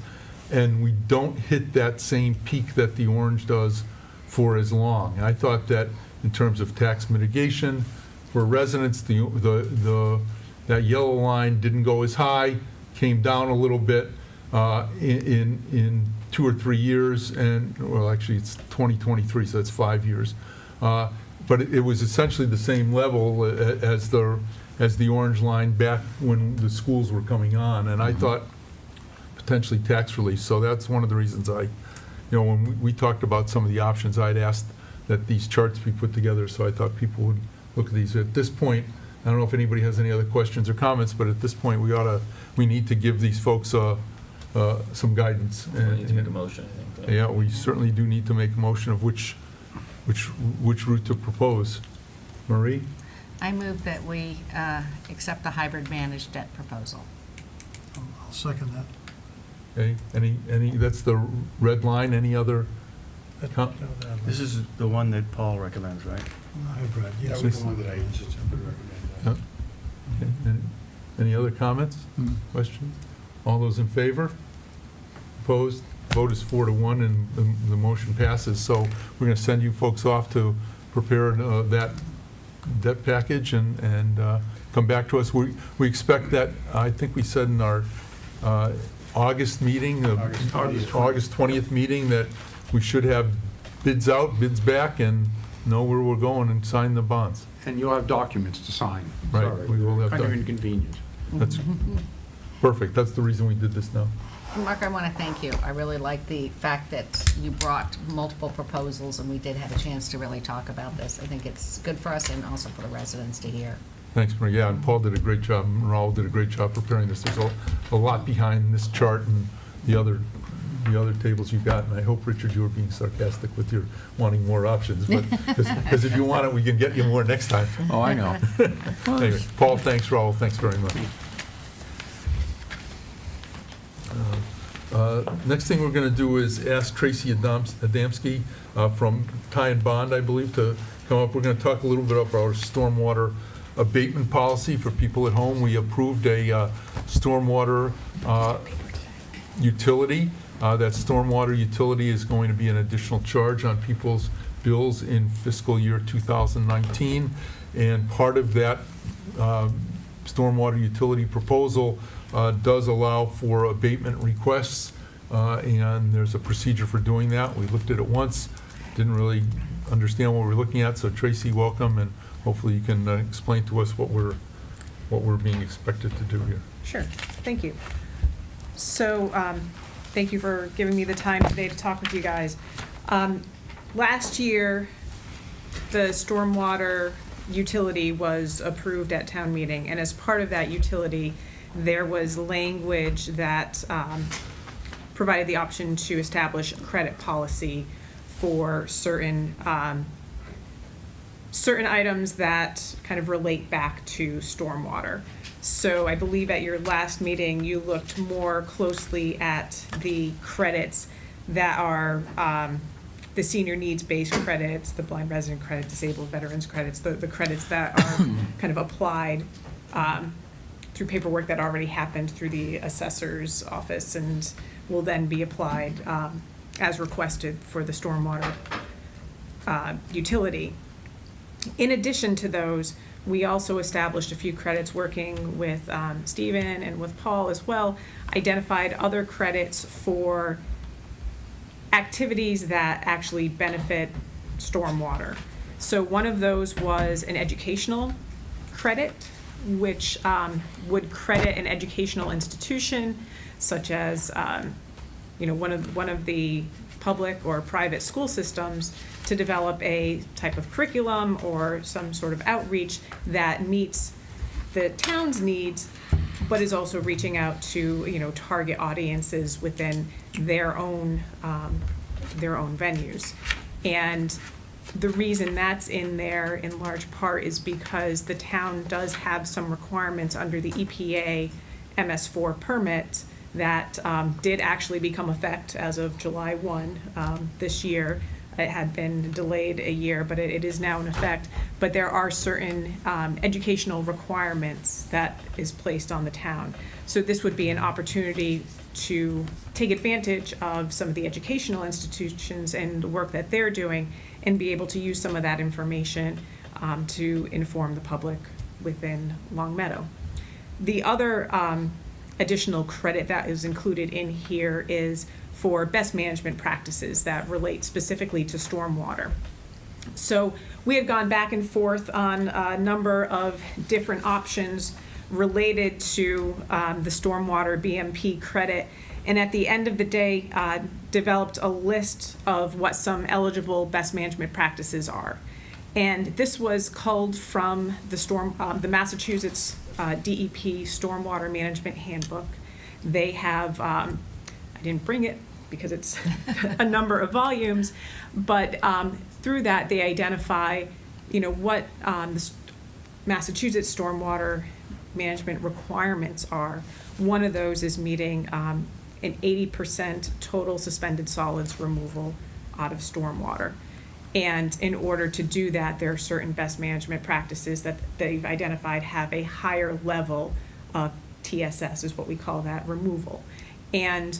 And we don't hit that same peak that the orange does for as long. And I thought that in terms of tax mitigation for residents, that yellow line didn't go as high, came down a little bit in 2 or 3 years, and, well, actually, it's 2023, so it's 5 years. But it was essentially the same level as the orange line back when the schools were coming on, and I thought potentially tax relief. So that's one of the reasons when we talked about some of the options, I'd asked that these charts be put together, so I thought people would look at these. At this point, I don't know if anybody has any other questions or comments, but at this point, we need to give these folks some guidance. We need to make a motion, I think. Yeah, we certainly do need to make a motion of which route to propose. Marie? I move that we accept the hybrid managed debt proposal. I'll second that. Okay, that's the red line, any other? This is the one that Paul recommends, right? Hybrid, That yes. was the one that I just would recommend. Yeah. Okay, any other comments, questions? All those in favor? Opposed? Vote is 4-1, and the motion passes. So we're going to send you folks off to prepare that debt package and come back to us. We expect that, I think we said in our August meeting, August 20th meeting, that we should have bids out, bids back, and know where we're going and sign the bonds. And you'll have documents to sign. Right, Sorry, we will have kind of doc- inconvenient. That's perfect. That's the reason we did this now. Mark, I want to thank you. I really like the fact that you brought multiple proposals, and we did have a chance to really talk about this. I think it's good for us and also for the residents to hear. Thanks, Maria. Yeah, and Paul did a great job, and Raul did a great job preparing this. There's a lot behind this chart and the other tables you got, and I hope, Richard, you were being sarcastic with your wanting more options, but, because if you want it, we can get you more next time. Oh, I know. Anyway, Paul, thanks, Raul, thanks very much. Next thing we're going to do is ask Tracy Adamski from Ty and Bond, I believe, to come up. We're going to talk a little bit about our stormwater abatement policy for people at home. We approved a stormwater utility. That stormwater utility is going to be an additional charge on people's bills in fiscal year 2019. And part of that stormwater utility proposal does allow for abatement requests and there's a procedure for doing that. We looked at it once, didn't really understand what we're looking at, so Tracy, welcome, and hopefully you can explain to us what we're being expected to do here. Sure, thank you. So, thank you for giving me the time today to talk with you guys. Last year, the stormwater utility was approved at town meeting, and as part of that utility, there was language that provided the option to establish a credit policy for certain items that kind of relate back to stormwater. So I believe at your last meeting, you looked more closely at the credits that are the senior needs-based credits, the blind resident credit, disabled veterans credits, the credits that are kind of applied through paperwork that already happened through the assessor's office and will then be applied as requested for the stormwater utility. In addition to those, we also established a few credits working with Stephen and with Paul as well, identified other credits for activities that actually benefit stormwater. So one of those was an educational credit, which would credit an educational institution such as one of the public or private school systems to develop a type of curriculum or some sort of outreach that meets the town's needs, but is also reaching out to target audiences within their own venues. And the reason that's in there in large part is because the town does have some requirements under the EPA MS4 permit that did actually become effect as of July 1 this year. It had been delayed a year, but it is now in effect. But there are certain educational requirements that is placed on the town. So this would be an opportunity to take advantage of some of the educational institutions and the work that they're doing and be able to use some of that information to inform the public within Long Meadow. The other additional credit that is included in here is for best management practices that relate specifically to stormwater. So we had gone back and forth on a number of different options related to the stormwater BMP credit, and at the end of the day developed a list of what some eligible best management practices are. And this was culled from the Massachusetts DEP Stormwater Management Handbook. They have, I didn't bring it because it's a number of volumes, but through that they identify, what the Massachusetts stormwater management requirements are. One of those is meeting an 80% total suspended solids removal out of stormwater. And in order to do that, there are certain best management practices that they've identified have a higher level of TSS, is what we call that, removal. And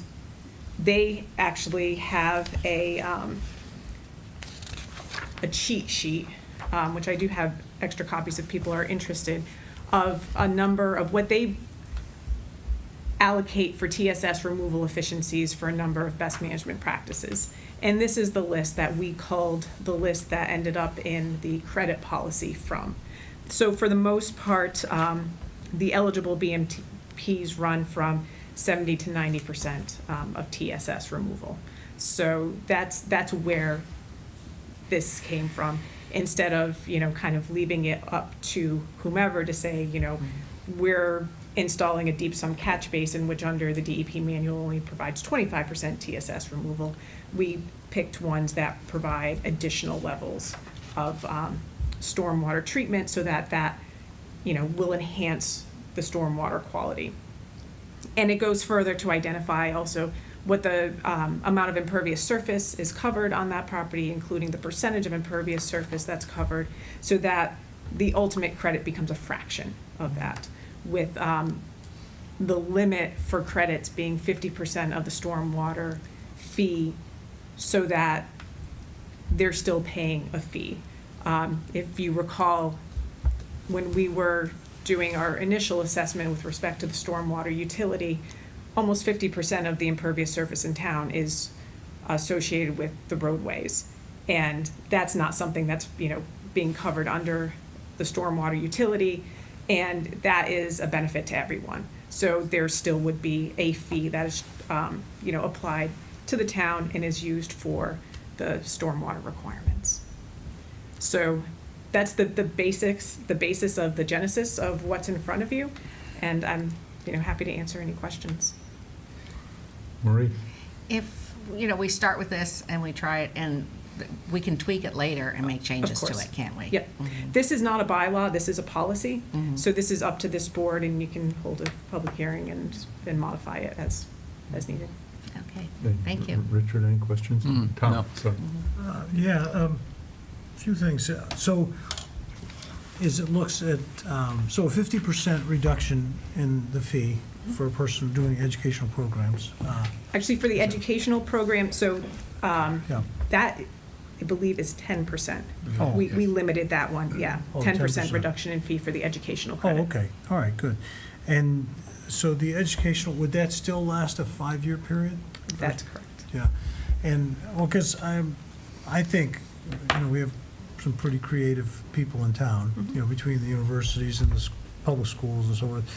they actually have a cheat sheet, which I do have extra copies if people are interested, of a number of what they allocate for TSS removal efficiencies for a number of best management practices. And this is the list that we culled, the list that ended up in the credit policy from. So for the most part, the eligible BMPs run from 70 to 90% of TSS removal. So that's where this came from, instead of, kind of leaving it up to whomever to say, we're installing a deep sump catch basin, which under the DEP manual only provides 25% TSS removal. We picked ones that provide additional levels of stormwater treatment so that will enhance the stormwater quality. And it goes further to identify also what the amount of impervious surface is covered on that property, including the percentage of impervious surface that's covered, so that the ultimate credit becomes a fraction of that, with the limit for credits being 50% of the stormwater fee, so that they're still paying a fee. If you recall, when we were doing our initial assessment with respect to the stormwater utility, almost 50% of the impervious surface in town is associated with the roadways. And that's not something that's, being covered under the stormwater utility, and that is a benefit to everyone. So there still would be a fee that is, applied to the town and is used for the stormwater requirements. So that's the basics, the basis of the genesis of what's in front of you, and I'm, happy to answer any questions. Marie? If, we start with this and we try it, and we can tweak it later and make changes to course. it, can't we? Yep. This is not a bylaw, this is a policy. So this is up to this board, and you can hold a public hearing and modify it as needed. Okay, thank you. Richard, any questions? Tom, no. sorry. Yeah, a few things. So is it looks at, so a 50% reduction in the fee for a person doing educational programs. Actually, for the educational program, so Yeah. that, I believe, is 10%. Oh, We okay. limited that one, yeah. Oh, 10% 10%. reduction in fee for the educational Oh, credit. okay, all right, good. And so the educational, would that still last a 5-year period? That's correct. Yeah, and, well, because I think, we have some pretty creative people in town, between the universities and the public schools and so forth.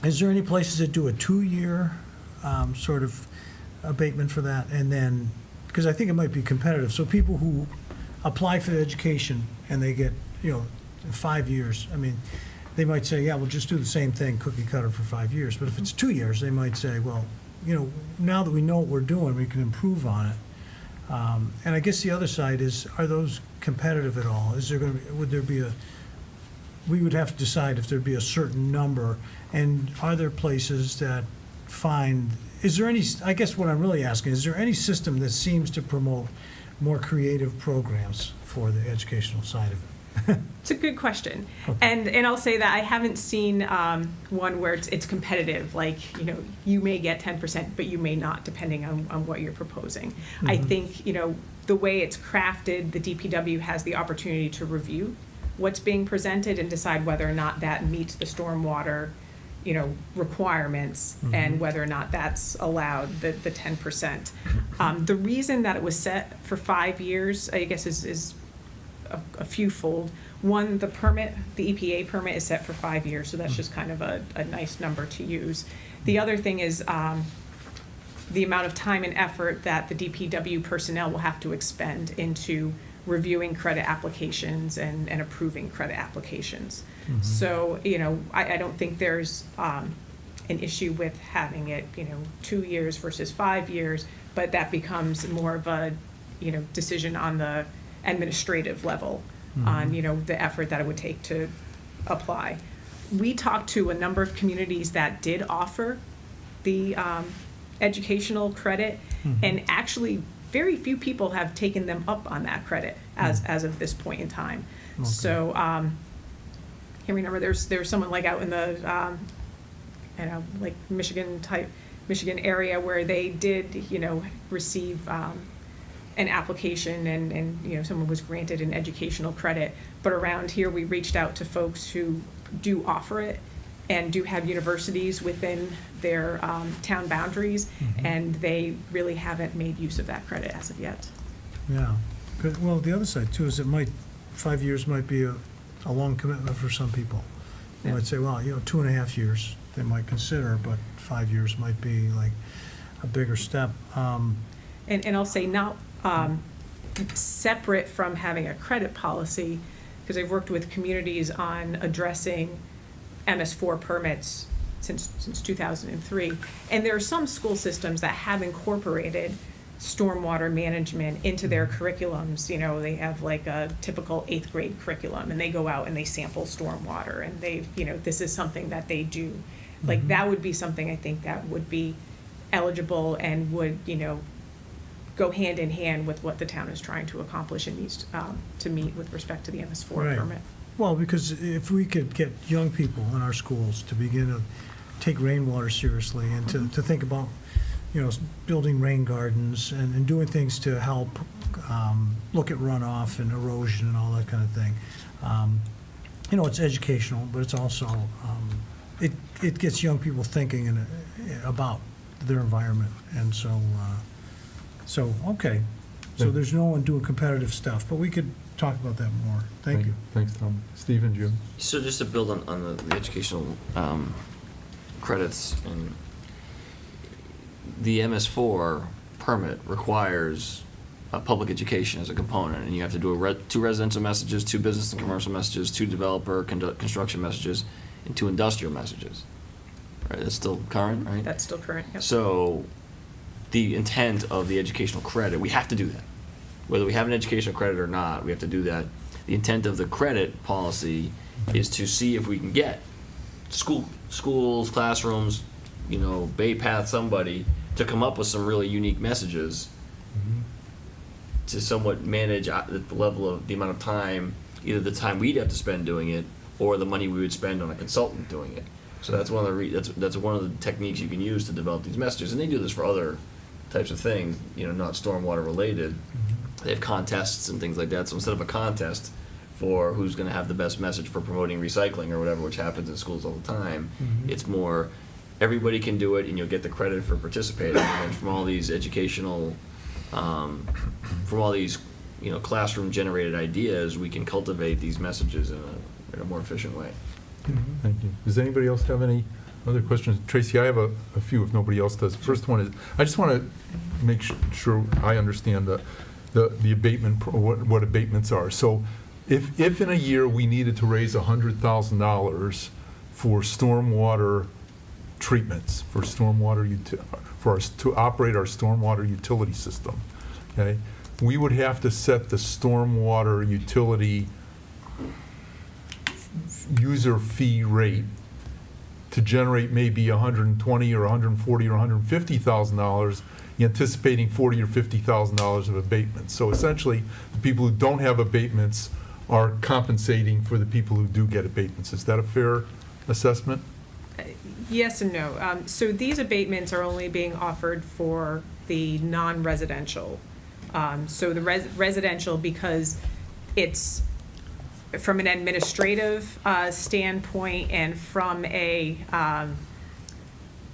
Is there any places that do a 2-year sort of abatement for that? And then, because I think it might be competitive, so people who apply for the education and they get, 5 years, I mean, they might say, yeah, we'll just do the same thing, cookie cutter for 5 years. But if it's 2 years, they might say, well, now that we know what we're doing, we can improve on it. And I guess the other side is, are those competitive at all? Is there going to be, would there be we would have to decide if there'd be a certain number, and are there places that is there any, I guess what I'm really asking, is there any system that seems to promote more creative programs for the educational side of it? It's a good question. Okay. And I'll say that I haven't seen one where it's competitive, like, you may get 10%, but you may not, depending on what you're proposing. I think, the way it's crafted, the DPW has the opportunity to review what's being presented and decide whether or not that meets the stormwater, requirements, and whether or not that's allowed, the 10%. The reason that it was set for 5 years, I guess, is a few-fold. One, the EPA permit is set for 5 years, so that's just kind of a nice number to use. The other thing is the amount of time and effort that the DPW personnel will have to expend into reviewing credit applications and approving credit applications. So, I don't think there's an issue with having it, 2 years versus 5 years, but that becomes more of a, decision on the administrative level, on, the effort that it would take to apply. We talked to a number of communities that did offer the educational credit, and actually very few people have taken them up on that credit as of this point in time. Okay. So, I can't remember, there's someone like out in the, like Michigan area where they did, receive an application and someone was granted an educational credit. But around here, we reached out to folks who do offer it and do have universities within their town boundaries, and they really haven't made use of that credit as of yet. Yeah, good. Well, the other side too is 5 years might be a long commitment for some people. They Yeah. might say, well, 2.5 years they might consider, but 5 years might be like a bigger step. And I'll say not separate from having a credit policy, because I've worked with communities on addressing MS4 permits since 2003. And there are some school systems that have incorporated stormwater management into their curriculums. They have like a typical 8th grade curriculum, and they go out and they sample stormwater, and this is something that they do. Like, that would be something I think that would be eligible and would, go hand in hand with what the town is trying to accomplish and needs to meet with respect to the MS4 Right. permit. Well, because if we could get young people in our schools to begin to take rainwater seriously and to think about, building rain gardens and doing things to help look at runoff and erosion and all that kind of thing. It's educational, but it's also it gets young people thinking about their environment, and so, okay. So there's no one doing competitive stuff, but we could talk about that more. Thank you. Thanks, Tom. Steve and Jim? So just to build on the educational credits, and the MS4 permit requires public education as a component, and you have to do 2 residential messages, 2 business and commercial messages, 2 developer construction messages, and 2 industrial messages. Right, that's still current, right? That's still current, yep. So the intent of the educational credit, we have to do that. Whether we have an educational credit or not, we have to do that. The intent of the credit policy is to see if we can get schools, classrooms, Bay Path, somebody, to come up with some really unique messages to somewhat manage the level of the amount of time, either the time we'd have to spend doing it or the money we would spend on a consultant doing it. So that's one of the that's one of the techniques you can use to develop these messages, and they do this for other types of things, not stormwater related. They have contests and things like that. So instead of a contest for who's going to have the best message for promoting recycling or whatever, which happens in schools all the time, it's more everybody can do it, and you'll get the credit for participating. And from all these educational, from all these classroom generated ideas, we can cultivate these messages in a more efficient way. Thank you. Does anybody else have any other questions? Tracy, I have a few if nobody else does. First one is, I just want to make sure I understand the abatement, what abatements are. So if in a year we needed to raise $100,000 for stormwater treatments, for to operate our stormwater utility system, okay, we would have to set the stormwater utility user fee rate to generate maybe $120,000 or $140,000 or $150,000, anticipating $40,000 or $50,000 of abatements. So essentially, the people who don't have abatements are compensating for the people who do get abatements. Is that a fair assessment? Yes and no. So these abatements are only being offered for the non-residential. So the residential, because it's from an administrative standpoint and from a,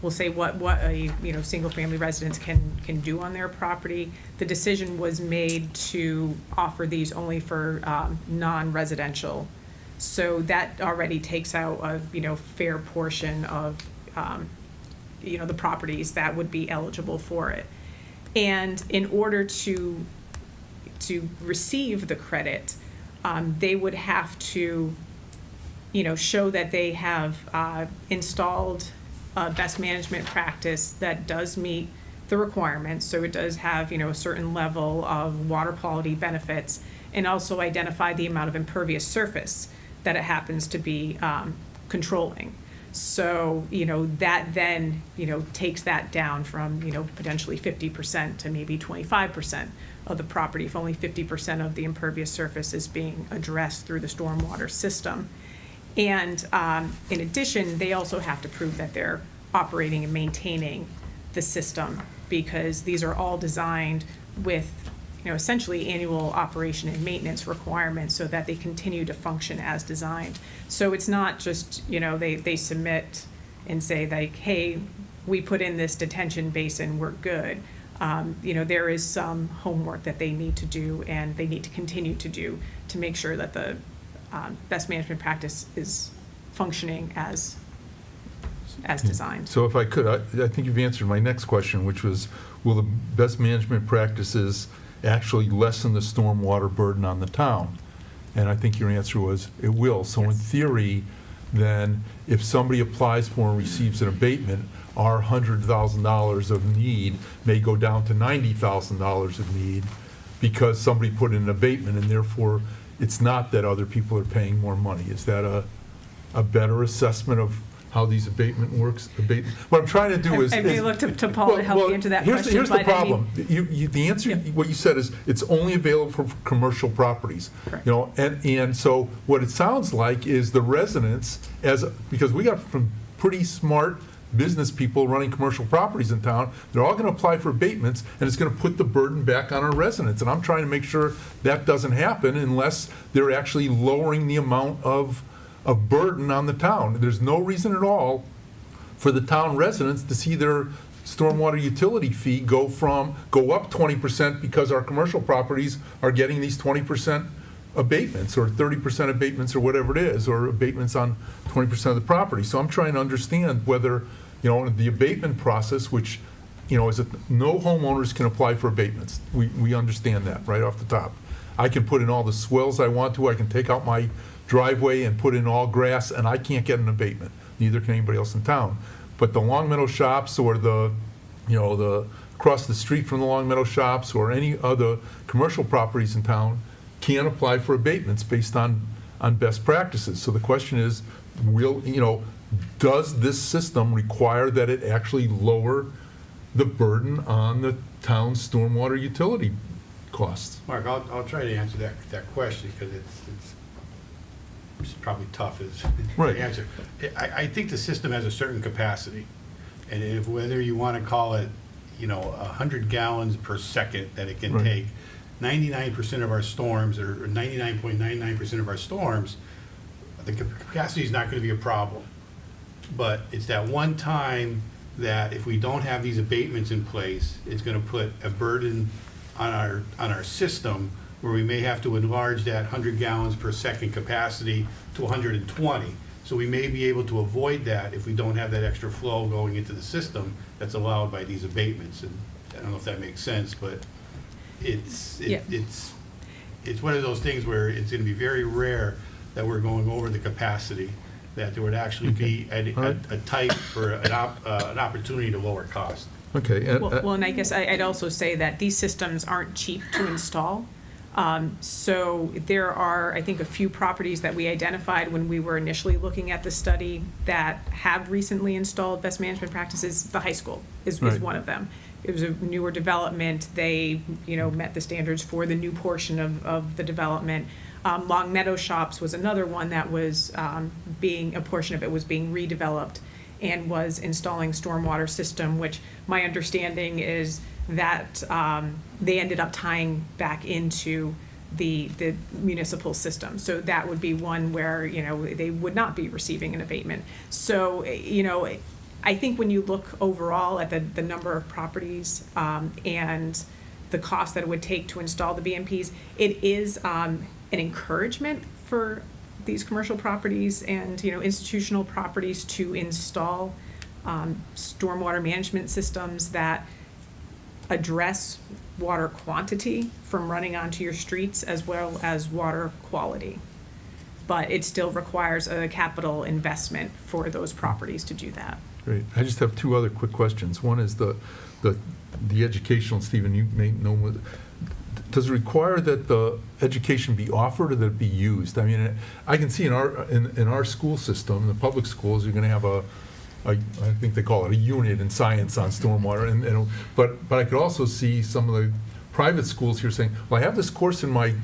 we'll say what a single-family residents can do on their property, the decision was made to offer these only for non-residential. So that already takes out a fair portion of the properties that would be eligible for it. And in order to receive the credit, they would have to, show that they have installed a best management practice that does meet the requirements. So it does have, a certain level of water quality benefits, and also identify the amount of impervious surface that it happens to be controlling. So, that then, takes that down from, potentially 50% to maybe 25% of the property, if only 50% of the impervious surface is being addressed through the stormwater system. And in addition, they also have to prove that they're operating and maintaining the system, because these are all designed with, essentially annual operation and maintenance requirements so that they continue to function as designed. So it's not just, they submit and say like, hey, we put in this detention basin, we're good. There is some homework that they need to do, and they need to continue to do to make sure that the best management practice is functioning as designed. So if I could, I think you've answered my next question, which was, will the best management practices actually lessen the stormwater burden on the town? And I think your answer was, it will. So in Yes. theory, then, if somebody applies for and receives an abatement, our $100,000 of need may go down to $90,000 of need because somebody put in an abatement, and therefore, it's not that other people are paying more money. Is that a better assessment of how these abatement works? What I'm trying to do is... I may look to Paul to help you answer that question. Here's the but I mean- problem. The answer, what you said is, it's only available for commercial properties. Correct. And so what it sounds like is the residents, because we got some pretty smart business people running commercial properties in town, they're all going to apply for abatements, and it's going to put the burden back on our residents. And I'm trying to make sure that doesn't happen unless they're actually lowering the amount of of burden on the town. There's no reason at all for the town residents to see their stormwater utility fee go up 20% because our commercial properties are getting these 20% abatements, or 30% abatements, or whatever it is, or abatements on 20% of the property. So I'm trying to understand whether, the abatement process, which, is that no homeowners can apply for abatements. We understand that right off the top. I can put in all the swells I want to, I can take out my driveway and put in all grass, and I can't get an abatement. Neither can anybody else in town. But the Long Meadow shops, or the across the street from the Long Meadow shops, or any other commercial properties in town can apply for abatements based on best practices. So the question is, does this system require that it actually lower the burden on the town's stormwater utility costs? Mark, I'll try to answer that question, because it's probably tough is Right. the answer. I think the system has a certain capacity, and if whether you want to call it, 100 gallons per second that it can Right. take, 99% of our storms, or 99.99% of our storms, the capacity is not going to be a problem. But it's that one time that if we don't have these abatements in place, it's going to put a burden on our system, where we may have to enlarge that 100 gallons per second capacity to 120. So we may be able to avoid that if we don't have that extra flow going into the system that's allowed by these abatements. And I don't know if that makes sense, but it's one of those things where it's going to be very rare that we're going over the capacity, that there would actually be a type or an opportunity to lower cost. Okay. Well, and I guess I'd also say that these systems aren't cheap to install. So there are, I think, a few properties that we identified when we were initially looking at the study that have recently installed best management practices. The high school is Right. one of them. It was a newer development. They, met the standards for the new portion of the development. Long Meadow Shops was another one that was a portion of it was being redeveloped and was installing stormwater system, which my understanding is that they ended up tying back into the municipal system. So that would be one where, they would not be receiving an abatement. So, I think when you look overall at the number of properties and the cost that it would take to install the BMPs, it is an encouragement for these commercial properties and, institutional properties to install stormwater management systems that address water quantity from running onto your streets as well as water quality. But it still requires a capital investment for those properties to do that. Great. I just have two other quick questions. One is the educational, Stephen, you may know, does it require that the education be offered or that it be used? I mean, I can see in our school system, the public schools, you're going to have I think they call it a unit in science on stormwater, but I could also see some of the private schools here saying, well, I have this course in my,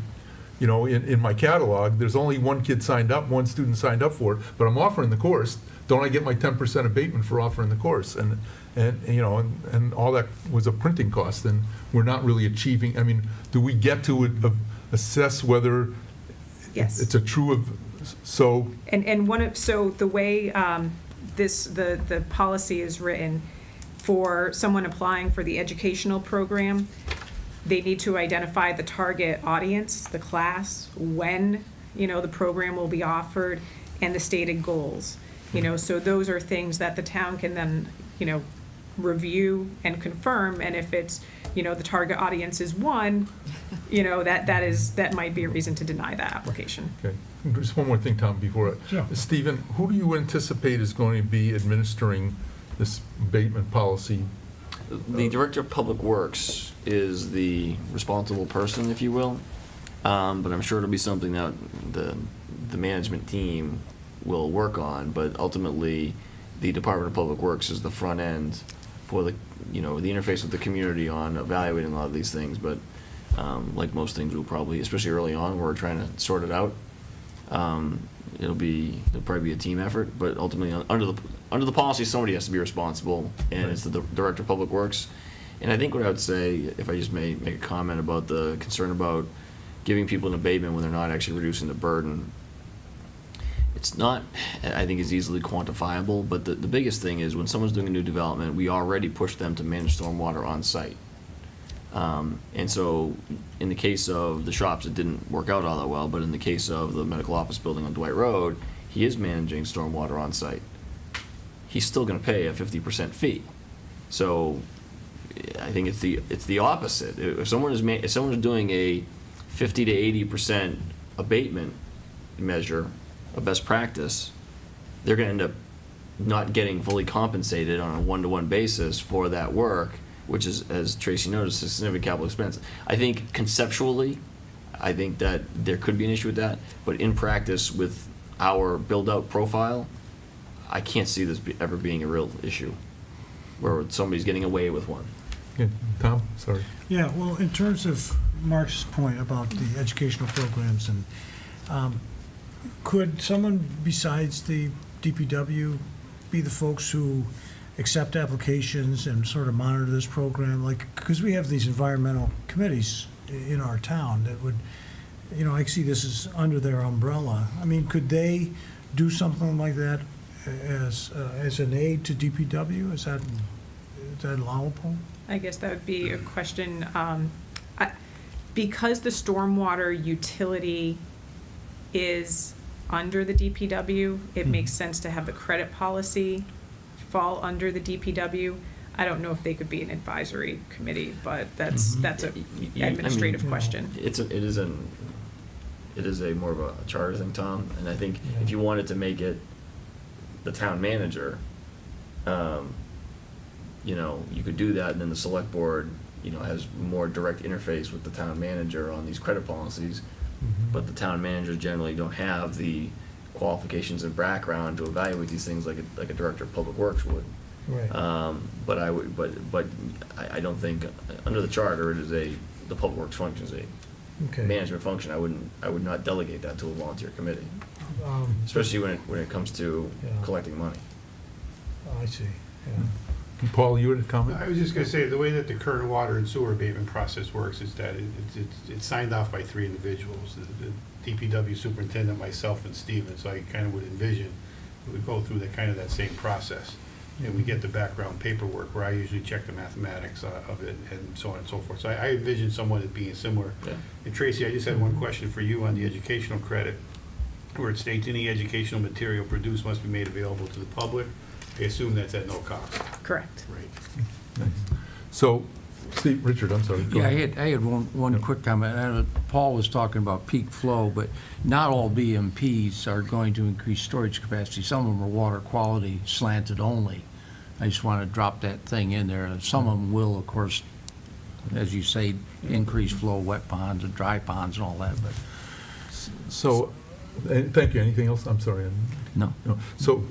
in my catalog. There's only one student signed up for it, but I'm offering the course. Don't I get my 10% abatement for offering the course? And all that was a printing cost, and we're not really achieving. I mean, do we get to assess whether Yes. it's a true so? So the way the policy is written, for someone applying for the educational program, they need to identify the target audience, the class, when, the program will be offered, and the stated goals. So those are things that the town can then, review and confirm, and if it's, the target audience is one, that might be a reason to deny that application. Okay. Just one more thing, Tom, before. Sure. Stephen, who do you anticipate is going to be administering this abatement policy? The Director of Public Works is the responsible person, if you will, but I'm sure it'll be something that the management team will work on, but ultimately, the Department of Public Works is the front end for the interface with the community on evaluating a lot of these things, but like most things, we'll probably, especially early on, we're trying to sort it out. It'll probably be a team effort, but ultimately, under the policy, somebody has to be responsible, and it's the Director of Public Works. And I think what I would say, if I just may make a comment about the concern about giving people an abatement when they're not actually reducing the burden, it's not, I think, is easily quantifiable, but the biggest thing is when someone's doing a new development, we already push them to manage stormwater on site. And so, in the case of the shops, it didn't work out all that well, but in the case of the medical office building on Dwight Road, he is managing stormwater on site. He's still gonna pay a 50% fee. So, I think it's the opposite. If someone is doing a 50 to 80% abatement measure, a best practice, they're gonna end up not getting fully compensated on a one-to-one basis for that work, which is, as Tracy noticed, a significant capital expense. I think conceptually, I think that there could be an issue with that, but in practice, with our build-out profile, I can't see this ever being a real issue, where somebody's getting away with one. Yeah, Tom, sorry. Yeah, well, in terms of Mark's point about the educational programs, and could someone besides the DPW be the folks who accept applications and sort of monitor this program? Like, because we have these environmental committees in our town that would, I see this as under their umbrella. I mean, could they do something like that as an aid to DPW? Is that allowable? I guess that would be a question, because the stormwater utility is under the DPW, it makes sense to have the credit policy fall under the DPW. I don't know if they could be an advisory committee, but that's a administrative question. It is a more of a charter thing, Tom, and I think if you wanted to make it the town manager, you could do that, and then the select board, has more direct interface with the town manager on these credit policies. But the town managers generally don't have the qualifications and background to evaluate these things like a director of public works would. Right. But I don't think under the charter the public works function is a Okay. management function. I would not delegate that to a volunteer committee, especially when it comes to Yeah. collecting money. I see, yeah. Paul, you had a comment? I was just gonna say, the way that the current water and sewer abatement process works is that it's signed off by 3 individuals, the DPW superintendent, myself, and Steven, so I kind of would envision we would go through that same process. And we get the background paperwork where I usually check the mathematics of it and so on and so forth. So I envision someone as being similar. Yeah. And Tracy, I just had one question for you on the educational credit, where it states any educational material produced must be made available to the public. I assume that's at no cost. Correct. Right. Nice. So, Steve, Richard, I'm sorry. Go Yeah, ahead. I had one quick comment. I know Paul was talking about peak flow, but not all BMPs are going to increase storage capacity. Some of them are water quality slanted only. I just want to drop that thing in there. And some of them will, of course, as you say, increase flow, wet ponds and dry ponds and all that, but So, thank you. Anything else? I'm sorry. no. No. So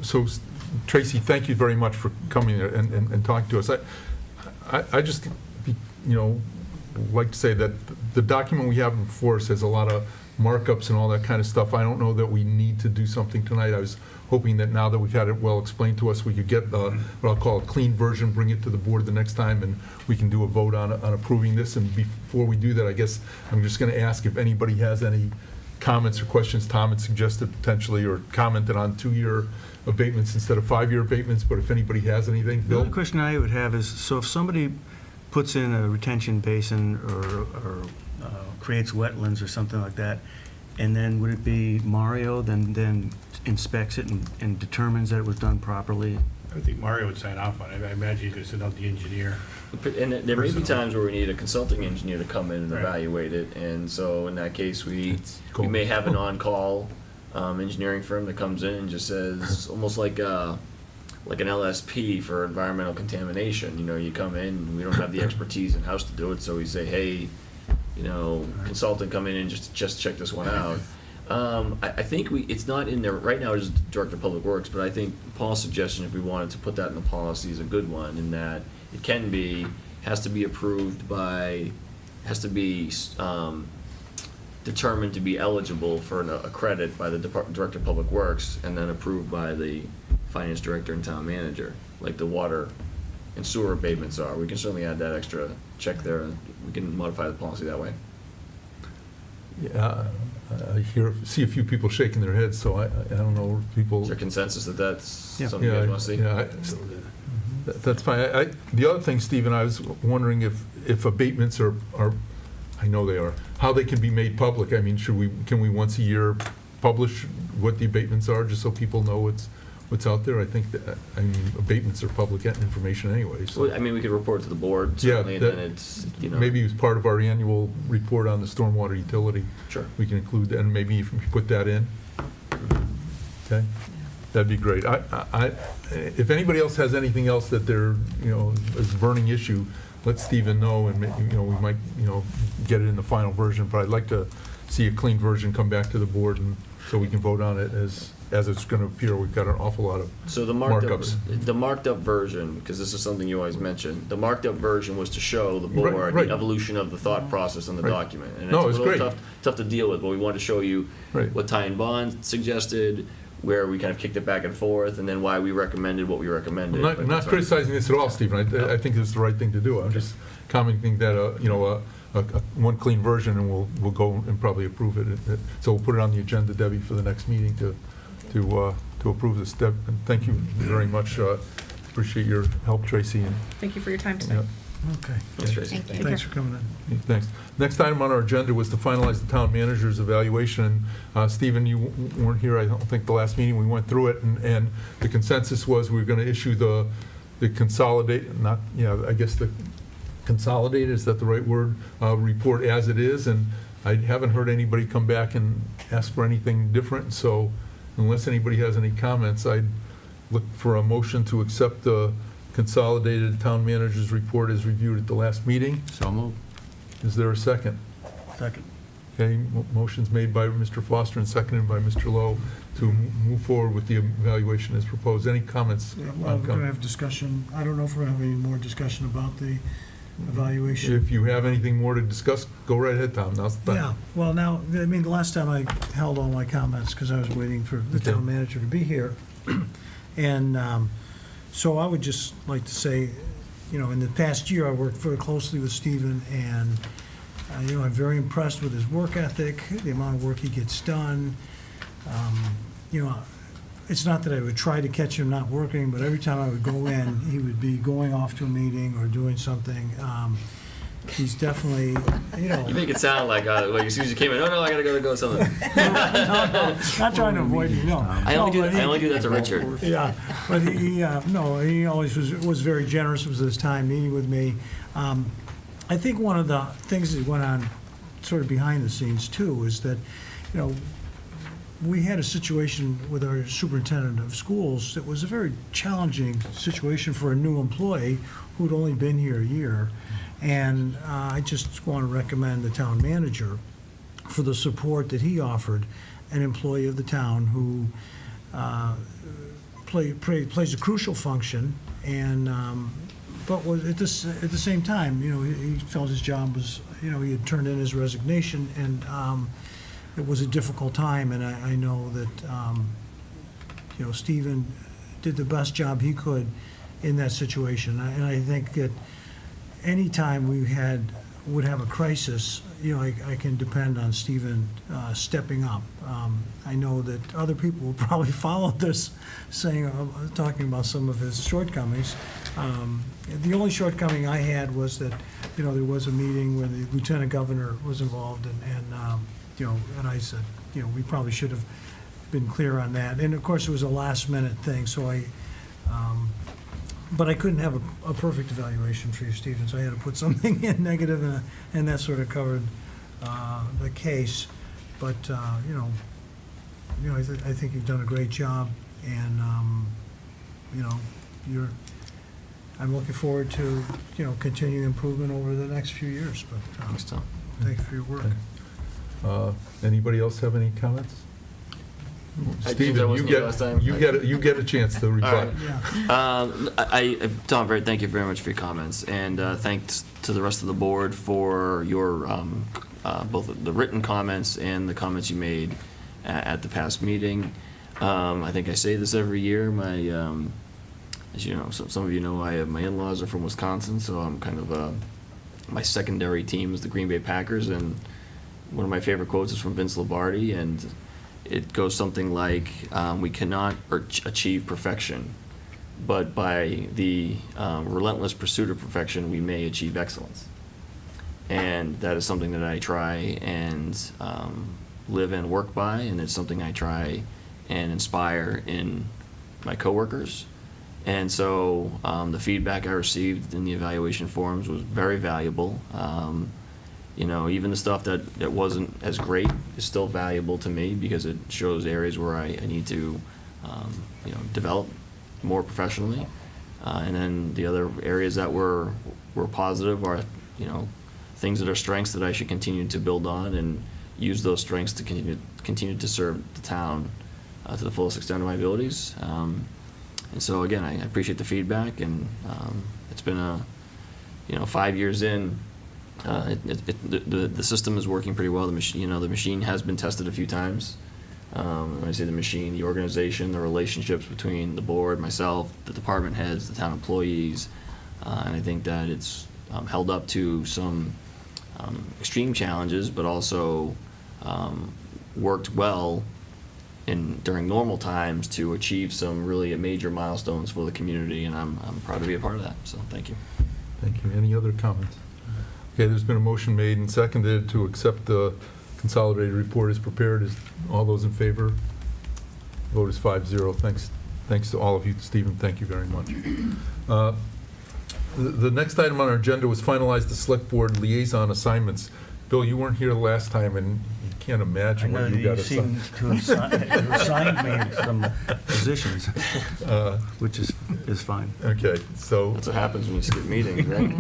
Tracy, thank you very much for coming there and talking to us. I just, like to say that the document we have before us has a lot of markups and all that kind of stuff. I don't know that we need to do something tonight. I was hoping that now that we've had it well explained to us, we could get what I'll call a clean version, bring it to the board the next time, and we can do a vote on approving this. And before we do that, I guess I'm just going to ask if anybody has any comments or questions. Tom had suggested potentially, or commented on 2-year abatements instead of 5-year abatements, but if anybody has anything, The Bill? only question I would have is, so if somebody puts in a retention basin or creates wetlands or something like that, and then would it be Mario then inspects it and determines that it was done properly? I think Mario would sign off on it. I imagine he's gonna send out the engineer. And there may be Personal. times where we need a consulting engineer to come in and Right. evaluate it, and so in that case, we It's cool. may have an on-call engineering firm that comes in and just says, almost like an LSP for environmental contamination. You come in, we don't have the expertise in-house to do it, so we say, hey, consultant, come in and just check this one out. I think it's not in there, right now it's Director of Public Works, but I think Paul's suggestion, if we wanted to put that in the policy, is a good one, in that it has to be approved by, determined to be eligible for a credit by the Director of Public Works, and then approved by the Finance Director and Town Manager, like the water and sewer abatements are. We can certainly add that extra check there, and we can modify the policy that way. Yeah, see a few people shaking their heads, so I don't know, people. Is there consensus that that's Yeah. something you guys want to see? Yeah, that's fine. The other thing, Stephen, I was wondering if abatements are, I know they are, how they can be made public. I mean, can we once a year publish what the abatements are, just so people know what's out there? I think that, I mean, abatements are public information anyway, so. Well, I mean, we could report to the board, Yeah, certainly, and that- then it's, you know. Maybe as part of our annual report on the stormwater utility, Sure. we can include that, and maybe if we put that in. Okay? That'd be great. If anybody else has anything else that they're, is a burning issue, let Stephen know, and, we might, get it in the final version, but I'd like to see a clean version come back to the board, and so we can vote on it as it's gonna appear. We've got an awful lot of So the marked up, markups. the marked up version, because this is something you always mention, the marked up version was to show the Right, board right. the evolution of the thought process in the Right. document. And No, it's it's a little great. tough to deal with, but we wanted to show you Right. what Ty and Bond suggested, where we kind of kicked it back and forth, and then why we recommended what we recommended. I'm but not that's all right. criticizing this at all, Stephen. I think it's the right thing to do. I'm just commenting that, one clean version, and we'll go and probably approve it. So we'll put it on the agenda, Debbie, for the next meeting to approve this. Deb, and thank you very much. Appreciate your help, Tracy. And Thank you for your time yeah, tonight. Okay, Thanks, Tracy. Thank you. thanks for coming in. thanks. Next item on our agenda was to finalize the town manager's evaluation. Stephen, you weren't here, I don't think, the last meeting. We went through it, and the consensus was we were going to issue the consolidated, I guess the consolidated, is that the right word, report as it is, and I haven't heard anybody come back and ask for anything different, so unless anybody has any comments, I'd look for a motion to accept the consolidated town manager's report as reviewed at the last meeting. So moved. Is there a second? Second. Okay, motion's made by Mr. Foster and seconded by Mr. Lowe to move forward with the evaluation as proposed. Any comments? Yeah, well, we're going to have discussion. I don't know if we're going to have any more discussion about the evaluation. If you have anything more to discuss, go right ahead, Tom. Now's the Yeah, time. well, now, I mean, the last time I held all my comments because I was waiting for the Okay. town manager to be here. And so I would just like to say, in the past year, I worked very closely with Stephen, and, I'm very impressed with his work ethic, the amount of work he gets done. It's not that I would try to catch him not working, but every time I would go in, he would be going off to a meeting or doing something. He's definitely, You make it sound like as soon as you came in, no, I gotta go something. not trying to avoid you, no. I only No, do that to Richard. Yeah, but he always was very generous with his time meeting with me. I think one of the things that went on sort of behind the scenes too is that, we had a situation with our superintendent of schools that was a very challenging situation for a new employee who'd only been here a year. And I just want to recommend the town manager for the support that he offered an employee of the town who plays a crucial function, and but was at the same time, he felt his job was, he had turned in his resignation, and it was a difficult time, and I know that Stephen did the best job he could in that situation, and I think that any time we would have a crisis, I can depend on Stephen stepping up. I know that other people will probably follow this, talking about some of his shortcomings. The only shortcoming I had was that, there was a meeting where the lieutenant governor was involved, and I said, we probably should have been clear on that. And of course, it was a last-minute thing, so but I couldn't have a perfect evaluation for you, Stephen, so I had to put something in negative, and that sort of covered the case. But, I think you've done a great job, and, I'm looking forward to, continuing improvement over the next few years, but Thanks, Tom. thank you for your work. Anybody else have any comments? I think that Stephen, wasn't the last time. you get a chance to reply. right. Yeah. Tom, thank you very much for your comments, and thanks to the rest of the board for your both the written comments and the comments you made at the past meeting. I think I say this every year. As you know, some of you know, my in-laws are from Wisconsin, so I'm kind of my secondary team is the Green Bay Packers, and one of my favorite quotes is from Vince Lombardi, and it goes something like, we cannot achieve perfection, but by the relentless pursuit of perfection, we may achieve excellence. And that is something that I try and live and work by, and it's something I try and inspire in my coworkers. And so the feedback I received in the evaluation forums was very valuable. Even the stuff that wasn't as great is still valuable to me because it shows areas where I need to, develop more professionally. And then the other areas that were positive are, things that are strengths that I should continue to build on and use those strengths to continue to serve the town to the fullest extent of my abilities. And so again, I appreciate the feedback, and it's been 5 years in. The system is working pretty well. The machine has been tested a few times. When I say the machine, the organization, the relationships between the board, myself, the department heads, the town employees, and I think that it's held up to some extreme challenges, but also worked well during normal times to achieve some really major milestones for the community, and I'm proud to be a part of that. So thank you. Thank you. Any other comments? Okay, there's been a motion made and seconded to accept the consolidated report as prepared. Is all those in favor? Vote is 5-0. Thanks to all of you. Stephen, thank you very much. The next item on our agenda was finalize the select board liaison assignments. Bill, you weren't here last time, and you can't imagine what you got assigned. You seem to have assigned me some positions, which is fine. Okay, so That's what happens when you skip meetings, right?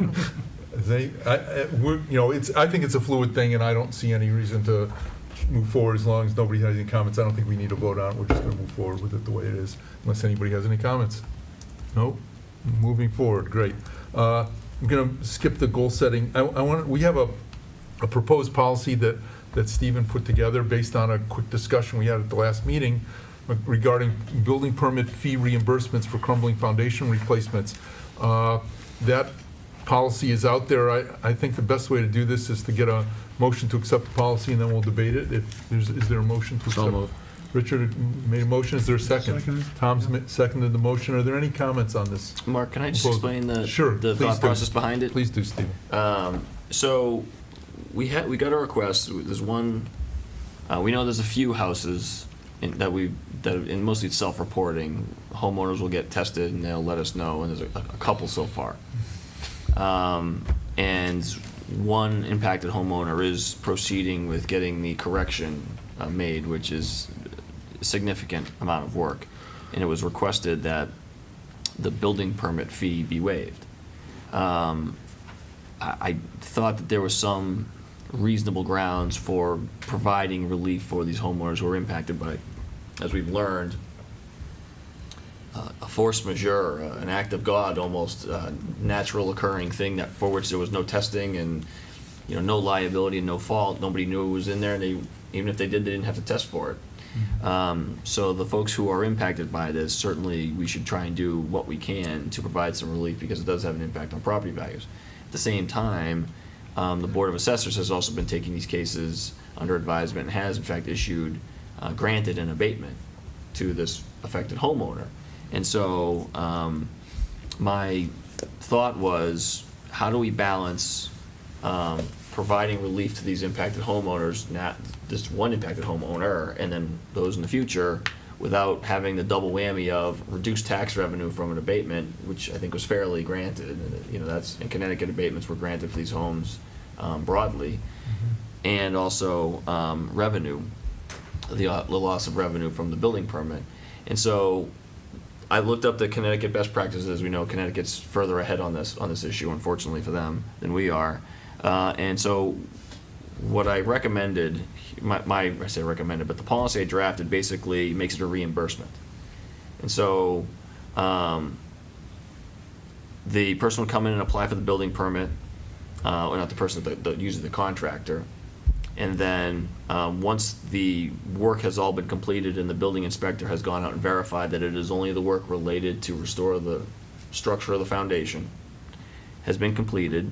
I think it's a fluid thing, and I don't see any reason to move forward as long as nobody has any comments. I don't think we need to vote on it. We're just going to move forward with it the way it is, unless anybody has any comments. Nope. Moving forward, great. I'm going to skip the goal setting. We have a proposed policy that Stephen put together based on a quick discussion we had at the last meeting regarding building permit fee reimbursements for crumbling foundation replacements. That policy is out there. I think the best way to do this is to get a motion to accept the policy, and then we'll debate it. Is there a motion to accept? So moved. Richard made a motion. Is there a second? Second. Tom's seconded the motion. Are there any comments on this? Mark, can I just explain the Sure, the please thought do. process behind it? Please do, Stephen. So we got a request. There's one. We know there's a few houses and mostly it's self-reporting. Homeowners will get tested and they'll let us know. And there's a couple so far. And one impacted homeowner is proceeding with getting the correction made, which is a significant amount of work. And it was requested that the building permit fee be waived. I thought that there was some reasonable grounds for providing relief for these homeowners who are impacted by, as we've learned, a force majeure, an act of God, almost natural occurring thing that for which there was no testing and no liability and no fault. Nobody knew it was in there, and even if they did, they didn't have to test for it. So the folks who are impacted by this, certainly we should try and do what we can to provide some relief because it does have an impact on property values. At the same time, the Board of Assessors has also been taking these cases under advisement and has in fact granted an abatement to this affected homeowner. And so my thought was, how do we balance providing relief to these impacted homeowners, not this one impacted homeowner, and then those in the future, without having the double whammy of reduced tax revenue from an abatement, which I think was fairly granted. And, that's in Connecticut, abatements were granted for these homes broadly, and also revenue, the loss of revenue from the building permit. And so I looked up the Connecticut best practices. As we know, Connecticut's further ahead on this issue, unfortunately for them, than we are. And so what I recommended, I say recommended, but the policy I drafted basically makes it a reimbursement. And so the person would come in and apply for the building permit, or not the person, usually the contractor. And then once the work has all been completed and the building inspector has gone out and verified that it is only the work related to restore the structure of the foundation has been completed,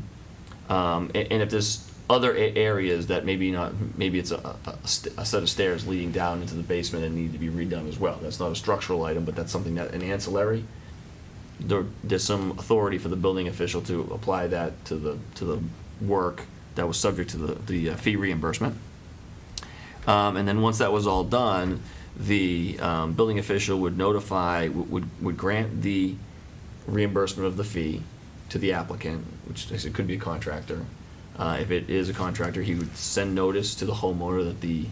and if this other areas that maybe it's a set of stairs leading down into the basement and need to be redone as well. That's not a structural item, but that's something that, an ancillary, there's some authority for the building official to apply that to the work that was subject to the fee reimbursement. And then once that was all done, the building official would would grant the reimbursement of the fee to the applicant, which it could be a contractor. If it is a contractor, he would send notice to the homeowner that the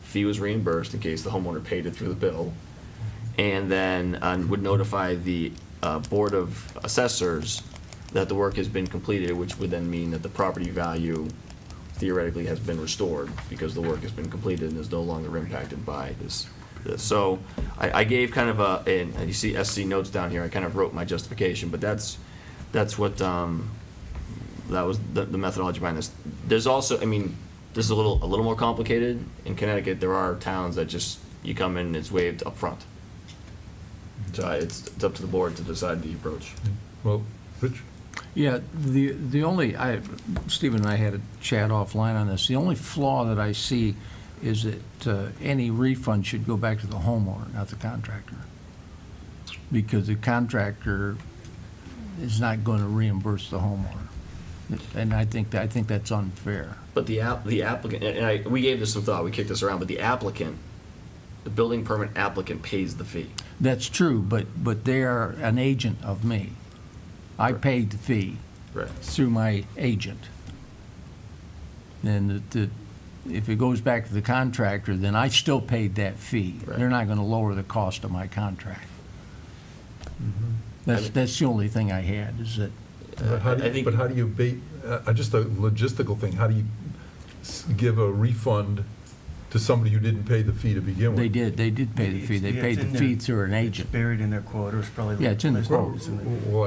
fee was reimbursed in case the homeowner paid it through the bill, and then would notify the Board of Assessors that the work has been completed, which would then mean that the property value theoretically has been restored because the work has been completed and is no longer impacted by this. So I gave kind of and you see SC notes down here, I kind of wrote my justification, but that's what, that was the methodology behind this. There's also, I mean, this is a little more complicated. In Connecticut, there are towns that just, you come in and it's waived up front. So it's up to the board to decide the approach. Well, Rich? Yeah, the only, Stephen and I had a chat offline on this. The only flaw that I see is that any refund should go back to the homeowner, not the contractor. Because the contractor is not going to reimburse the homeowner. And I think that's unfair. But the applicant, and we gave this some thought, we kicked this around, but the applicant, the building permit applicant pays the fee. That's true, but they are an agent of me. I paid the fee Right. through my agent. And if it goes back to the contractor, then I still paid that fee. Right. They're not going to lower the cost of my contract. That's the only thing I had, is that, But how do I you, think- but how do you just a logistical thing, how do you give a refund to somebody who didn't pay the fee to begin with? they did pay the fee. They paid the fee through an agent. It's buried in their quotas, probably. Yeah, it's in the Well, quotes.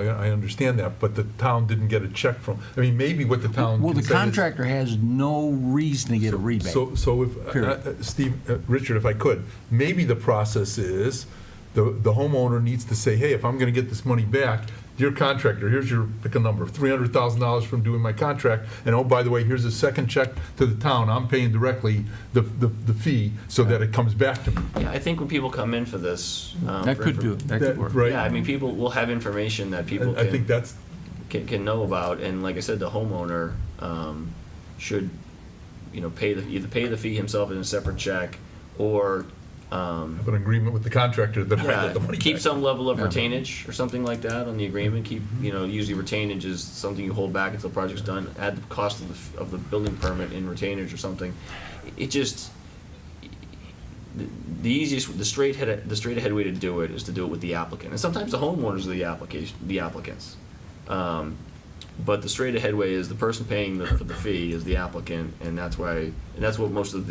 I understand that, but the town didn't get a check from, I mean, maybe what the town Well, can the say is- contractor has no reason to get a rebate. So if, Period. Richard, if I could, maybe the process is, the homeowner needs to say, hey, if I'm gonna get this money back, dear contractor, here's your, pick a number, $300,000 from doing my contract, and oh, by the way, here's a second check to the town, I'm paying directly the fee, so that it comes back to me. Yeah, I think when people come in for this. That could do it. That could work. Right. Yeah, I mean, people will have information that people I think that's, can know about, and like I said, the homeowner should, either pay the fee himself in a separate check, or have an agreement with the contractor that I get the money back. keep some level of retainage or something like that on the agreement. Keep, usually retainage is something you hold back until the project's done. Add the cost of the building permit in retainage or something. It just, the easiest, the straight ahead way to do it is to do it with the applicant. And sometimes the homeowners are the applicants. But the straight ahead way is the person paying for the fee is the applicant, and that's what most of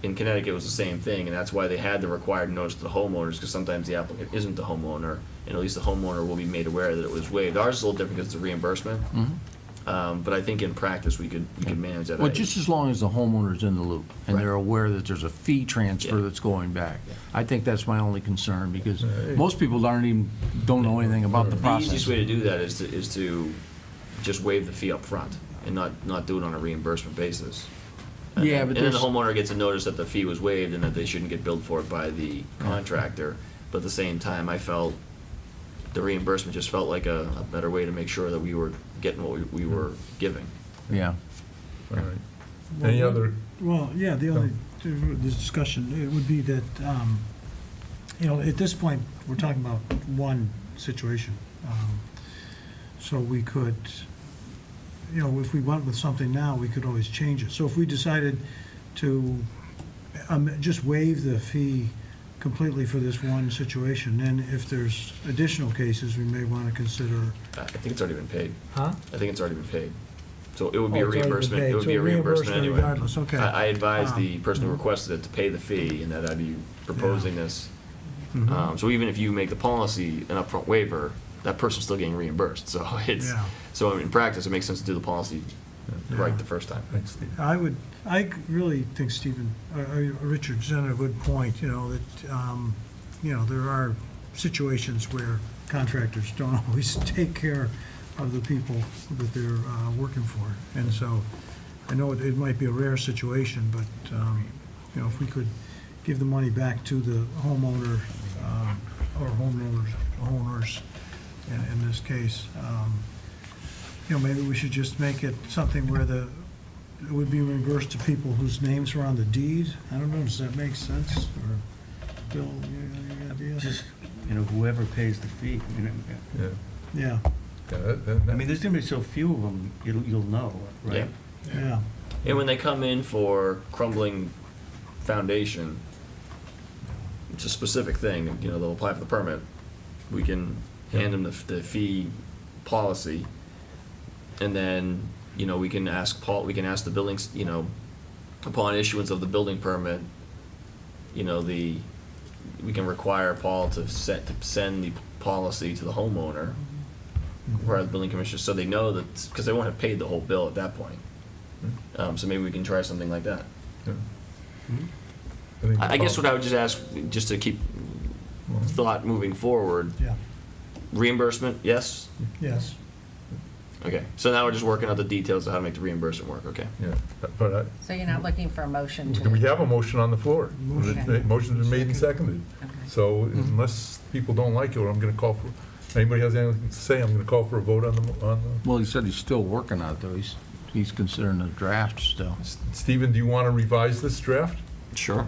in Connecticut it was the same thing, and that's why they had the required notice to the homeowners, because sometimes the applicant isn't the homeowner, and at least the homeowner will be made aware that it was waived. Ours is a little different because it's a reimbursement, but I think in practice we could manage that. Well, just as long as the homeowner's in the loop and Right. they're aware that there's a fee transfer Yeah. that's going back. I think that's my only concern, because most people don't know anything about the The process. easiest way to do that is to just waive the fee up front and not do it on a reimbursement basis. Yeah, but And then the there's- homeowner gets a notice that the fee was waived and that they shouldn't get billed for it by the contractor. But at the same time, I felt the reimbursement just felt like a better way to make sure that we were getting what we were giving. Yeah. All right. Any other, Well, yeah, the only, this discussion, it would be that, at this point, we're talking about one situation. So we could, if we went with something now, we could always change it. So if we decided to just waive the fee completely for this one situation, then if there's additional cases, we may want to consider. I think it's already been paid. Huh? I think it's already been paid. So it would be Oh, a it's already been reimbursement, paid. it would So be a reimbursement anyway. regardless, okay. I advised the Ah. person who requested it to pay the fee and that I'd be proposing this. Mhm. So even if you make the policy an upfront waiver, that person's still getting reimbursed. So Yeah. so in practice, it makes sense to do the policy right Yeah. the first time. thanks, Steve. I really think Stephen, Richard's done a good point, that, there are situations where contractors don't always take care of the people that they're working for. And so I know it might be a rare situation, but, you know, if we could give the money back to the homeowner, or owners in this case, you know, maybe we should just make it something where it would be reimbursed to people whose names are on the deed. I don't know, does that make sense? Or, Bill, you got any idea? Just, whoever pays the fee, Yeah. Yeah, I mean, there's gonna be so few of them, you'll know, right? yeah. And when they come in for crumbling foundation, it's a specific thing, they'll apply for the permit. We can hand them the fee policy, and then, we can ask the buildings, upon issuance of the building permit, we can require Paul to send the policy to the homeowner, require the building commissioner, so they know that, because they won't have paid the whole bill at that point. So maybe we can try something like that. Yeah. Mm-hmm. I guess what I would just ask, just to keep thought moving forward, Yeah, reimbursement, yes? yes. Okay, so now we're just working out the details of how to make the reimbursement work, okay? Yeah, but So you're not looking for a motion to? we have a motion on the floor. Okay. Motion's been made and seconded. Okay. So unless people don't like it, I'm going to call for, anybody has anything to say, I'm going to call for a vote on the, Well, he said he's still working on it, though. He's considering a draft still. Stephen, do you want to revise this draft? Sure.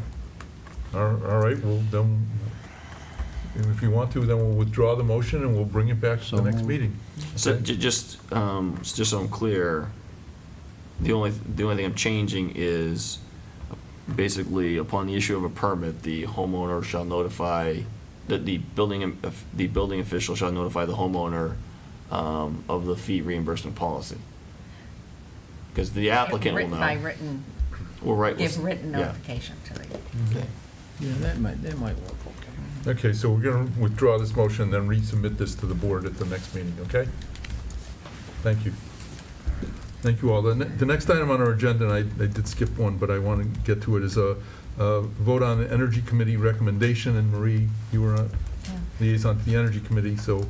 All right, well, then, if you want to, then we'll withdraw the motion and we'll bring it back to So the next moved. meeting. So Okay? just so I'm clear, the only thing I'm changing is basically upon the issue of a permit, the homeowner shall notify, that the building official shall notify the homeowner of the fee reimbursement policy. Because the applicant will know. By written, Will write. give written yeah. notification to the. Yeah, that might work okay. Okay, so we're going to withdraw this motion, then resubmit this to the board at the next meeting, okay? Thank you. Thank you all. The next item on our agenda, and I did skip one, but I want to get to it, is a vote on the Energy Committee recommendation. And Marie, you were a liaison to the Energy Committee, so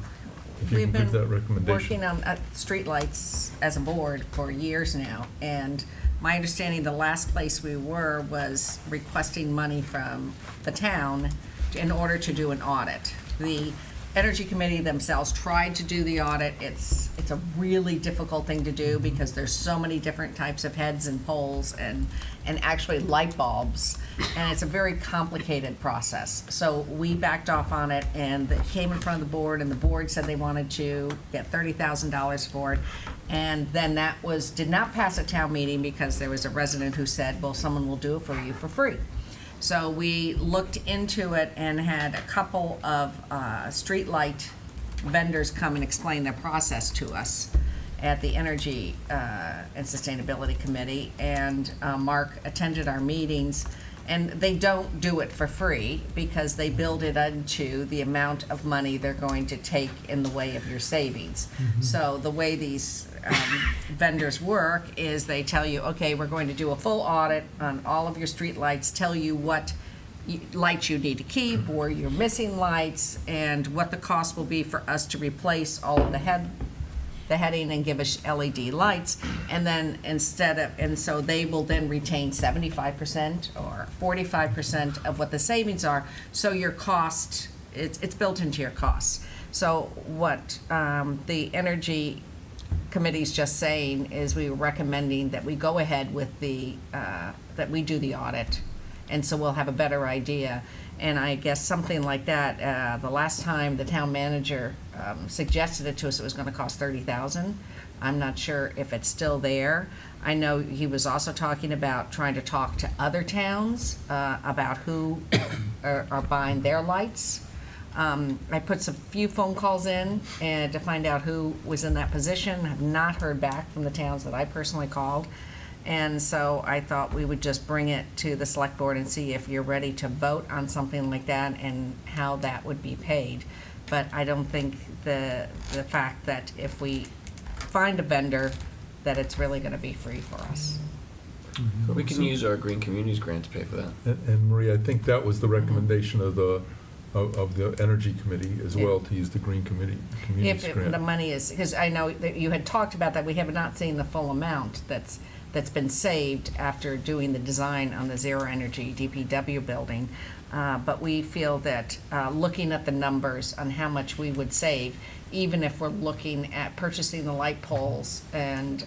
if you We've can give that been recommendation. working on streetlights as a board for years now, and my understanding, the last place we were was requesting money from the town in order to do an audit. The Energy Committee themselves tried to do the audit. It's a really difficult thing to do because there's so many different types of heads and poles and actually light bulbs, and it's a very complicated process. So we backed off on it, and it came in front of the board, and the board said they wanted to get $30,000 for it. And then that did not pass at town meeting because there was a resident who said, well, someone will do it for you for free. So we looked into it and had a couple of streetlight vendors come and explain their process to us at the Energy and Sustainability Committee, and Mark attended our meetings. And they don't do it for free because they build it into the amount of money they're going to take in the way of your savings. So the way these vendors work is they tell you, okay, we're going to do a full audit on all of your street lights, tell you what lights you need to keep, or you're missing lights, and what the cost will be for us to replace all of the heading and give us LED lights, and then and so they will then retain 75% or 45% of what the savings are, so your cost, it's built into your costs. So what the Energy Committee's just saying is we were recommending that we go ahead with that we do the audit, and so we'll have a better idea. And I guess something like that, the last time the town manager suggested it to us, it was gonna cost $30,000. I'm not sure if it's still there. I know he was also talking about trying to talk to other towns about who are buying their lights. I put some few phone calls in and to find out who was in that position. Have not heard back from the towns that I personally called. And so I thought we would just bring it to the select board and see if you're ready to vote on something like that and how that would be paid. But I don't think the fact that if we find a vendor, that it's really gonna be free for us. We can use our Green Communities grant to pay for that. And Marie, I think that was the recommendation of the Energy Committee as well, to use the Green Communities If the grant. money is, because I know that you had talked about that, we have not seen the full amount that's that's been saved after doing the design on the zero energy DPW building. But we feel that looking at the numbers on how much we would save, even if we're looking at purchasing the light poles and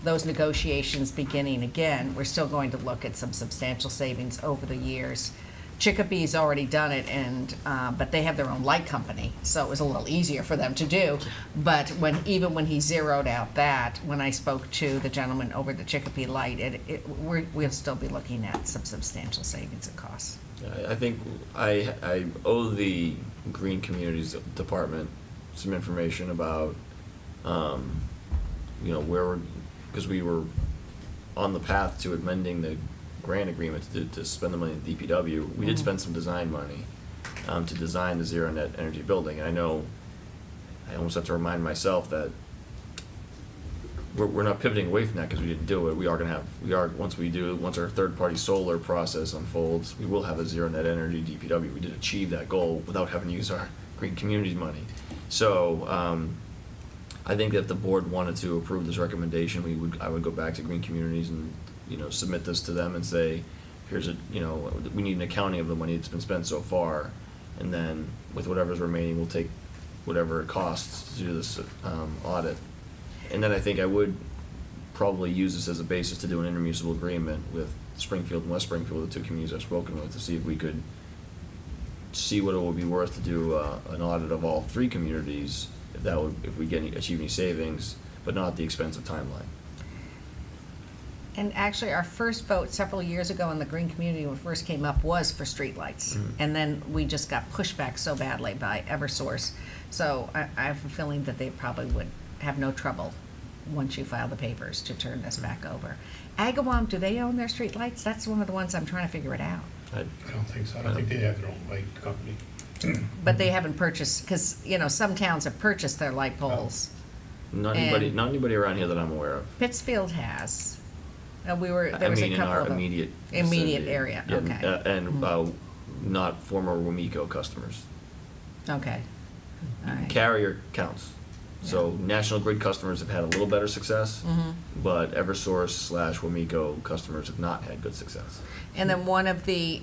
those negotiations beginning again, we're still going to look at some substantial savings over the years. Chicopee's already done it, and but they have their own light company, so it was a little easier for them to do. But even when he zeroed out that, when I spoke to the gentleman over the Chicopee Light, we'll still be looking at some substantial savings in costs. I think I owe the Green Communities Department some information about, where because we were on the path to amending the grant agreement to spend the money in DPW. We did spend some design money to design the zero net energy building. And I know I almost have to remind myself that we're not pivoting away from that because we didn't do it. Once our third-party solar process unfolds, we will have a zero net energy DPW. We did achieve that goal without having to use our Green Communities money. So I think that if the board wanted to approve this recommendation, I would go back to Green Communities and submit this to them and say, here's we need an accounting of the money that's been spent so far, and then with whatever's remaining, we'll take whatever it costs to do this audit. And then I think I would probably use this as a basis to do an intermunicipal agreement with Springfield and West Springfield, the two communities I've spoken with, to see if we could see what it would be worth to do an audit of all three communities, if we achieve any savings, but not at the expense of timeline. And actually, our first vote several years ago in the Green Community, when it first came up, was for streetlights. And then we just got pushed back so badly by Eversource. So I have a feeling that they probably would have no trouble once you file the papers to turn this back over. Agawam, do they own their streetlights? That's one of the ones I'm trying to figure it out. I don't think so. I don't think they have their own light company. But they haven't purchased, because, some towns have purchased their light poles. Not anybody around here that I'm aware of. Pittsfield has. There was a in couple our of them. immediate area, Yeah, okay. and not former Wamiko customers. Okay. All right. Carrier counts. So National Grid customers have had a little better success, but Eversource/Wamiko customers have not had good success. And then one of the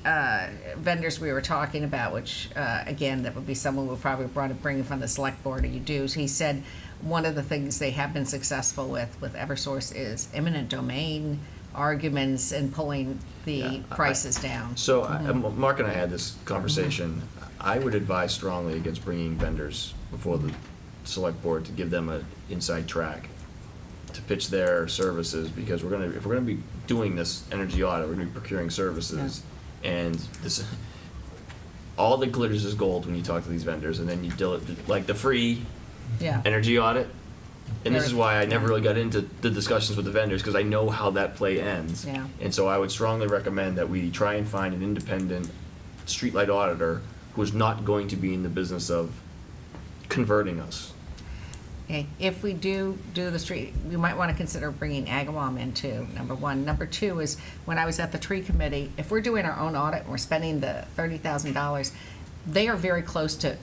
vendors we were talking about, which, again, that would be someone we'll probably bring from the select board, or you do, he said one of the things they have been successful with Eversource is eminent domain arguments and pulling the prices down. So Mark and I had this conversation. I would advise strongly against bringing vendors before the select board to give them an inside track to pitch their services, because if we're gonna be doing this energy audit, we're gonna be procuring services, and this all that glitters is gold when you talk to these vendors, and then you like the free energy audit. And this is why I never really got into the discussions with the vendors, because I know how that play ends. Yeah. And so I would strongly recommend that we try and find an independent streetlight auditor who is not going to be in the business of converting us. Okay, if we do the street, we might want to consider bringing Agawam in too, number one. Number two is, when I was at the tree committee, if we're doing our own audit and we're spending the $30,000, they are very close to,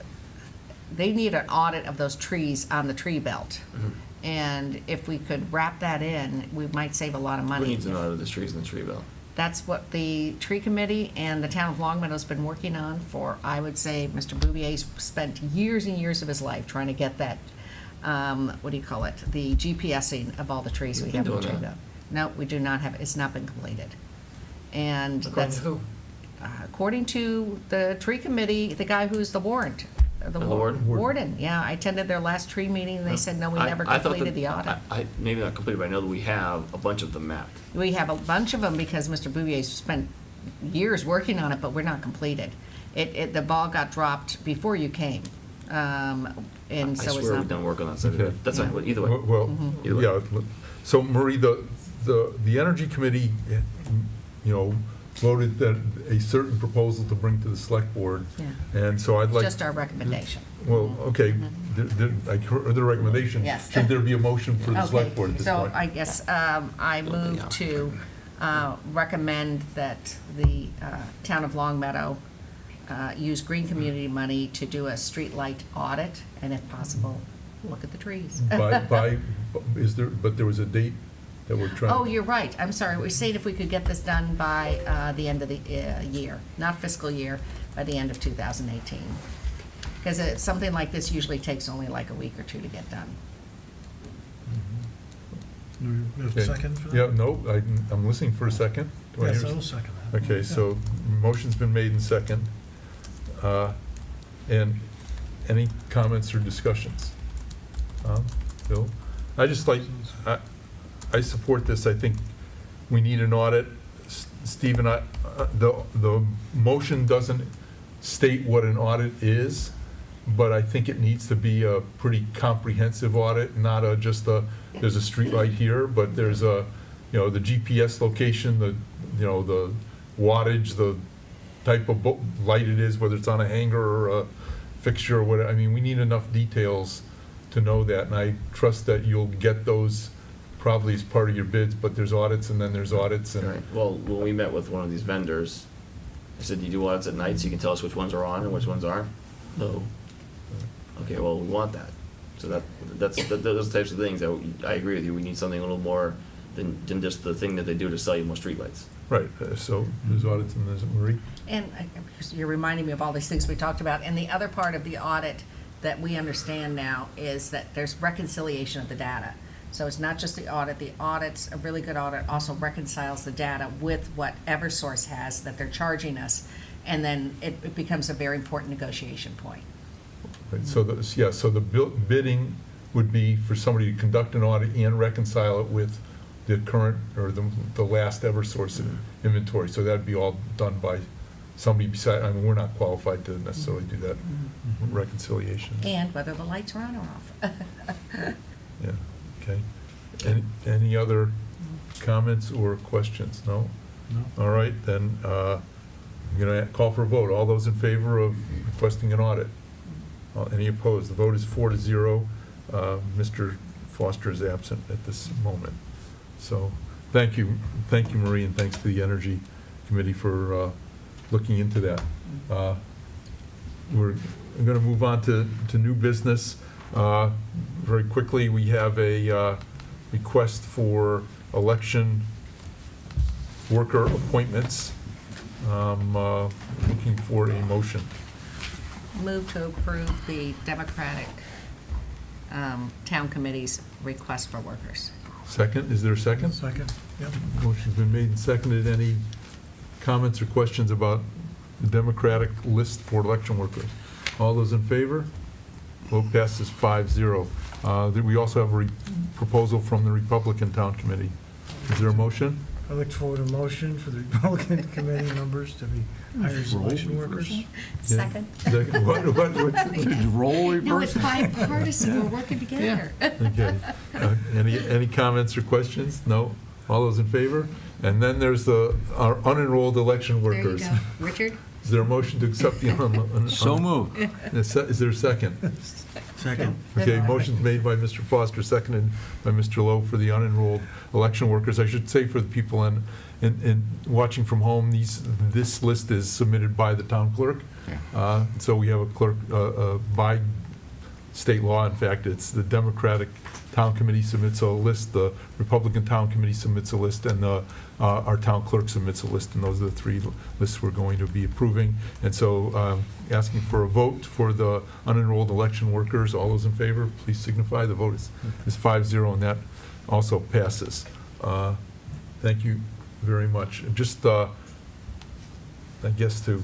they need an audit of those trees on the tree belt. And if we could wrap that in, we might save a lot of money. Who needs an audit of the trees in the tree belt? That's what the tree committee and the town of Longmeadow's been working on for, I would say, Mr. Bouvier's spent years and years of his life trying to get that, the GPSing of all the trees we have in the tree belt. No, we do not have, it's not been completed. And that's. According to who? According to the tree committee, the guy who's the warrant. The warden? Warden, yeah. I attended their last tree meeting, and they said, no, we never I thought completed the audit. Maybe not completed, but I know that we have a bunch of them mapped. We have a bunch of them because Mr. Bouvier spent years working on it, but we're not completed. The ball got dropped before you came, and so I it's swear not. we've done work on that subject. Okay. That's not, either way. Well, Either way. yeah, so Marie, the Energy Committee, voted that a certain proposal to bring to the select board. Yeah. And so I'd like. Just our recommendation. Well, okay, I heard the recommendation. Yes. Should there be a motion for the select board at this point? So I guess I move to recommend that the town of Longmeadow use green community money to do a streetlight audit, and if possible, look at the trees. But there was a date that we're trying. Oh, you're right, I'm sorry, we're saying if we could get this done by the end of the year, not fiscal year, by the end of 2018. Because something like this usually takes only like a week or two to get done. We have a Okay. second for that? Yeah, no, I'm listening for a second. Do I Yes, hear I will s- second that. Okay, so motion's been made and second. And any comments or discussions? Bill? I just like, I support this. I think we need an audit. Steve and the motion doesn't state what an audit is, but I think it needs to be a pretty comprehensive audit, not there's a street light here, but there's the GPS location, the wattage, the type of light it is, whether it's on a hanger or a fixture or whatever. I mean, we need enough details to know that, and I trust that you'll get those probably as part of your bids, but there's audits and then there's audits and. Right. Well, when we met with one of these vendors, I said, "You do audits at night, so you can tell us which ones are on and which ones aren't?" No. Okay, well, we want that. So those types of things, I agree with you, we need something a little more than just the thing that they do to sell you more streetlights. Right, so there's audits and there's, Marie? And you're reminding me of all these things we talked about. And the other part of the audit that we understand now is that there's reconciliation of the data. So it's not just the audit. The audit's, a really good audit also reconciles the data with what Eversource has that they're charging us. And then it becomes a very important negotiation point. Right, so the bidding would be for somebody to conduct an audit and reconcile it with the current, or the last Eversource inventory. So that'd be all done by somebody beside, I mean, we're not qualified to necessarily do that reconciliation. And whether the lights are on or off. Yeah, okay. Any other comments or questions? No? No. All right, then, I'm going to call for a vote. All those in favor of requesting an audit? Any opposed? The vote is 4-0. Mr. Foster is absent at this moment. So, thank you, Marie, and thanks to the Energy Committee for looking into that. We're going to move on to new business. Very quickly, we have a request for election worker appointments. Looking for a motion. Move to approve the Democratic Town Committee's request for workers. Second, is there a second? Second, yep. Motion's been made and seconded. Any comments or questions about the Democratic list for election workers? All those in favor? Vote passes 5-0. We also have a proposal from the Republican Town Committee. Is there a motion? I look forward to a motion for the Republican Committee members to be hired as election workers. Second. Second. Did you roll No, it's reverse? bipartisan, we're working together. Okay. Any comments or questions? No? All those in favor? And then there's our unenrolled election There you workers. go. Richard? Is there a motion to accept the So moved. Is there a second? Second. Okay, motion's made by Mr. Foster, seconded by Mr. Lowe for the unenrolled election workers. I should say for the people in watching from home, this list is submitted by the town clerk. So we have a clerk, by state law, in fact, it's the Democratic Town Committee submits a list, the Republican Town Committee submits a list, and our town clerk submits a list, and those are the three lists we're going to be approving. And so asking for a vote for the unenrolled election workers. All those in favor, please signify. The vote is 5-0, and that also passes. Thank you very much. Just, I guess, to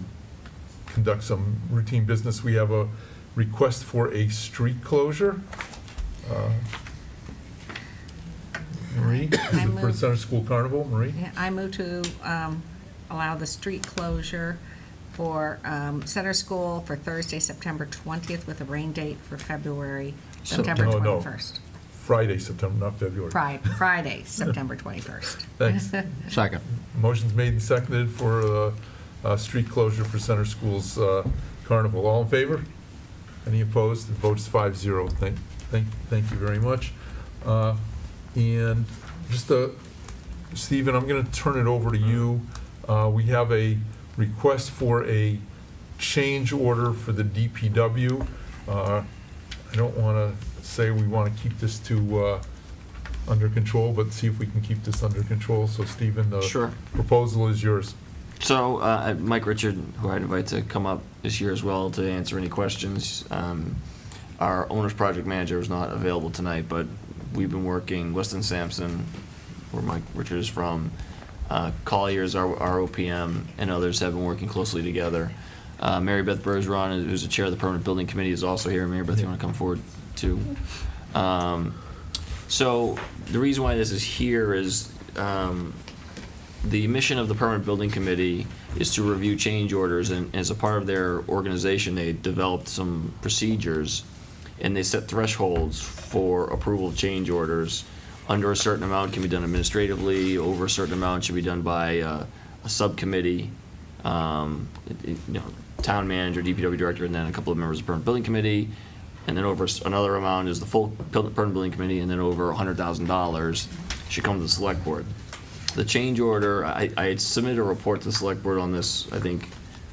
conduct some routine business, we have a request for a street closure. Marie, is I it for move- Center School Carnival? Marie? Yeah, I move to allow the street closure for Center School for Thursday, September 20th, with a rain date for September No, no. 21st. Friday, September, not February. Friday, September 21st. Thanks. Second. Motion's made and seconded for street closure for Center School's Carnival. All in favor? Any opposed? The vote's 5-0. Thank you very much. And just, Stephen, I'm going to turn it over to you. We have a request for a change order for the DPW. I don't want to say we want to keep this to under control, but see if we can keep this under control. So Stephen, the Sure. proposal is yours. So, Mike Richard, who I'd invite to come up this year as well to answer any questions. Our owner's project manager is not available tonight, but we've been working, Weston Sampson, where Mike Richard is from, Collier's, our OPM, and others have been working closely together. Mary Beth Bergeron, who's the chair of the Permanent Building Committee, is also here. Mary Beth, you want to come forward too? So the reason why this is here is the mission of the Permanent Building Committee is to review change orders, and as a part of their organization, they developed some procedures, and they set thresholds for approval of change orders. Under a certain amount can be done administratively, over a certain amount should be done by a subcommittee, town manager, DPW director, and then a couple of members of the Permanent Building Committee. And then over another amount is the full Permanent Building Committee, and then over $100,000 should come to the Select Board. The change order, I had submitted a report to the Select Board on this, I think,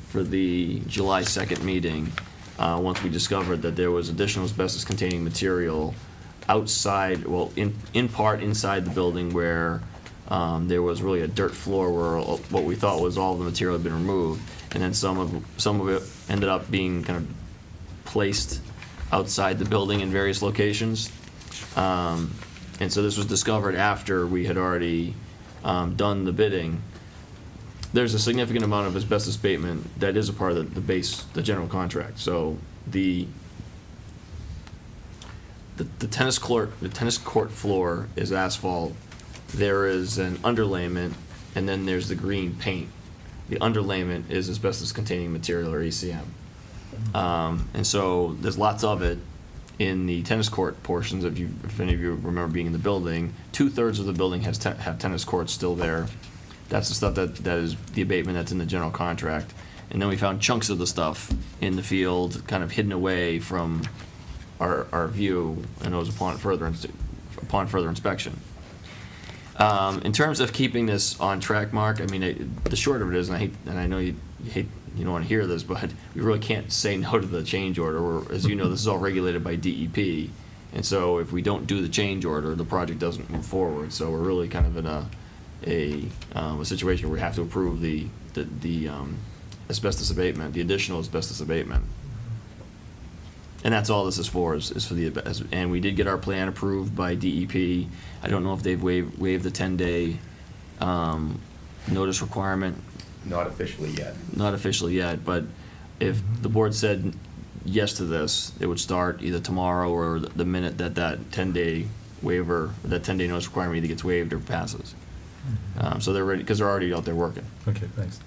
for the July 2nd meeting, once we discovered that there was additional asbestos-containing material outside, well, in part inside the building where there was really a dirt floor where what we thought was all the material had been removed, and then some of it ended up being kind of placed outside the building in various locations. And so this was discovered after we had already done the bidding. There's a significant amount of asbestos abatement that is a part of the general contract. So the tennis court floor is asphalt. There is an underlayment, and then there's the green paint. The underlayment is asbestos-containing material, or ACM. And so there's lots of it in the tennis court portions. If any of you remember being in the building, 2/3 of the building have tennis courts still there. That's the stuff that is the abatement that's in the general contract. And then we found chunks of the stuff in the field, kind of hidden away from our view, and it was upon further inspection. In terms of keeping this on track, Mark, I mean, the short of it is, and I know you don't want to hear this, but we really can't say no to the change order. As you know, this is all regulated by DEP, and so if we don't do the change order, the project doesn't move forward. So we're really kind of in a situation where we have to approve the asbestos abatement, the additional asbestos abatement. And that's all this is for, is for the, and we did get our plan approved by DEP. I don't know if they've waived the 10-day notice requirement. Not officially yet. Not officially yet, but if the board said yes to this, it would start either tomorrow or the minute that 10-day waiver, that 10-day notice requirement either gets waived or passes. So they're ready, because they're already out there working. Okay, thanks.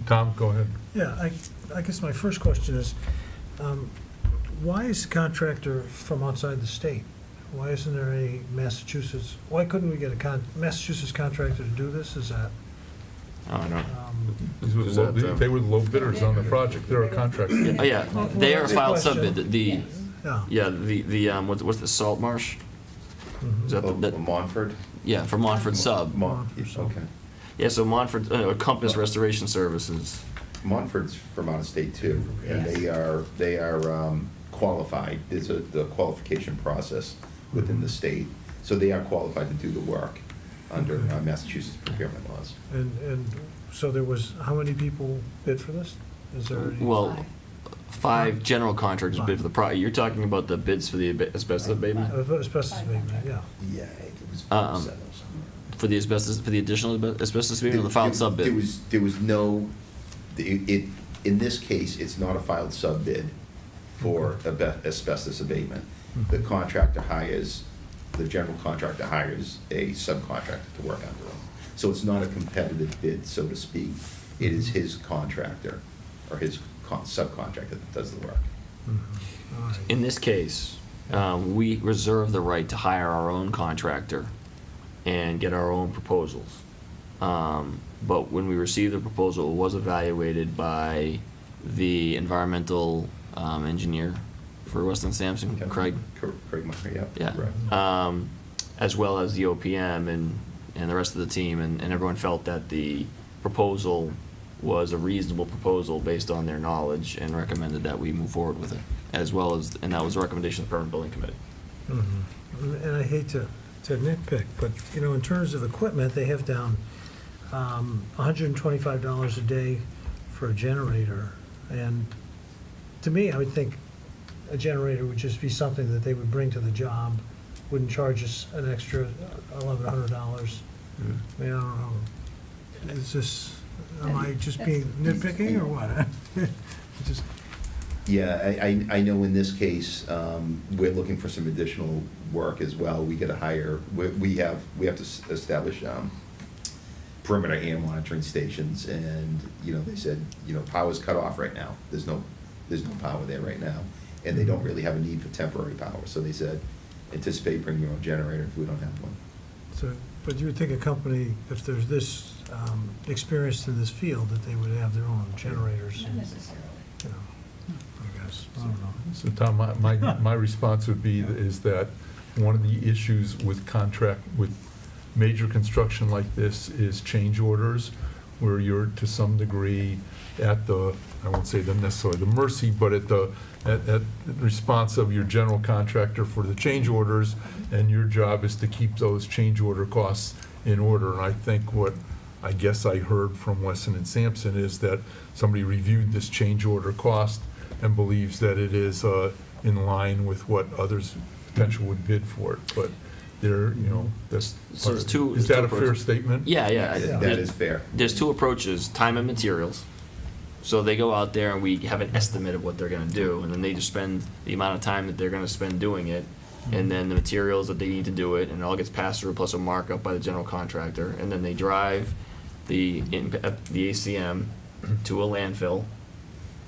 Tom, go ahead. Yeah, I guess my first question is, why is the contractor from outside the state? Why isn't there any Massachusetts, why couldn't we get a Massachusetts contractor to do this? Is that? Oh, I don't. These were the low- They were the low bidders on the project. They're a contractor. Oh, yeah, they are a filed Question. subbid. Yeah. What's the Salt Marsh? Is that the, Montford? yeah, for Montford sub. Okay. Yeah, so Montford, Compass Restoration Services. Montford's from out of state too, and they are qualified. There's the qualification process within the state, so they are qualified to do the work under Massachusetts procurement laws. And so there was, how many people bid for this? Is there any? Well, 5 general contractors bid for the project. You're talking about the bids for the asbestos abatement? Asbestos abatement, yeah. Yeah, it was For the additional asbestos abatement, or the filed sub bid? There was no, in this case, it's not a filed sub bid for asbestos abatement. The contractor hires, the general contractor hires a subcontractor to work under them. So it's not a competitive bid, so to speak. It is his contractor or his subcontractor that does the work. All right. In this case, we reserve the right to hire our own contractor and get our own proposals. But when we received the proposal, it was evaluated by the environmental engineer for Weston Sampson, Yeah. Craig. Craig Meyer, yeah. Yeah. Right. As well as the OPM and the rest of the team, and everyone felt that the proposal was a reasonable proposal based on their knowledge and recommended that we move forward with it, as well as, and that was a recommendation of the Permanent Building Committee. And I hate to to nitpick, but, you know, in terms of equipment, they have down $125 a day for a generator. And to me, I would think a generator would just be something that they would bring to the job, wouldn't charge us an extra $1,100. I mean, I don't know. Is this, am I just being nitpicking or what? Just, Yeah, I know in this case, we're looking for some additional work as well. We gotta hire, we have to establish perimeter air monitoring stations, and, you know, they said, you know, power's cut off right now. There's no power there right now, and they don't really have a need for temporary power. So they said, anticipate bringing your own generator if we don't have one. so, but you would think a company, if there's this experienced in this field, that they would have their own generators. Not necessarily. You know, I guess, I don't know. So Tom, my response would be is that one of the issues with major construction like this is change orders, where you're to some degree at the, I won't say necessarily the mercy, but at the response of your general contractor for the change orders, and your job is to keep those change order costs in order. And I think what I guess I heard from Wesson and Sampson is that somebody reviewed this change order cost and believes that it is in line with what others potentially would bid for it. But there, you know, that's, So there's two- is that a two fair approaches. statement? Yeah, That is fair. There's two approaches, time and materials. So they go out there and we have an estimate of what they're gonna do, and then they just spend the amount of time that they're gonna spend doing it, and then the materials that they need to do it, and it all gets passed through plus a markup by the general contractor, and then they drive the ACM to a landfill,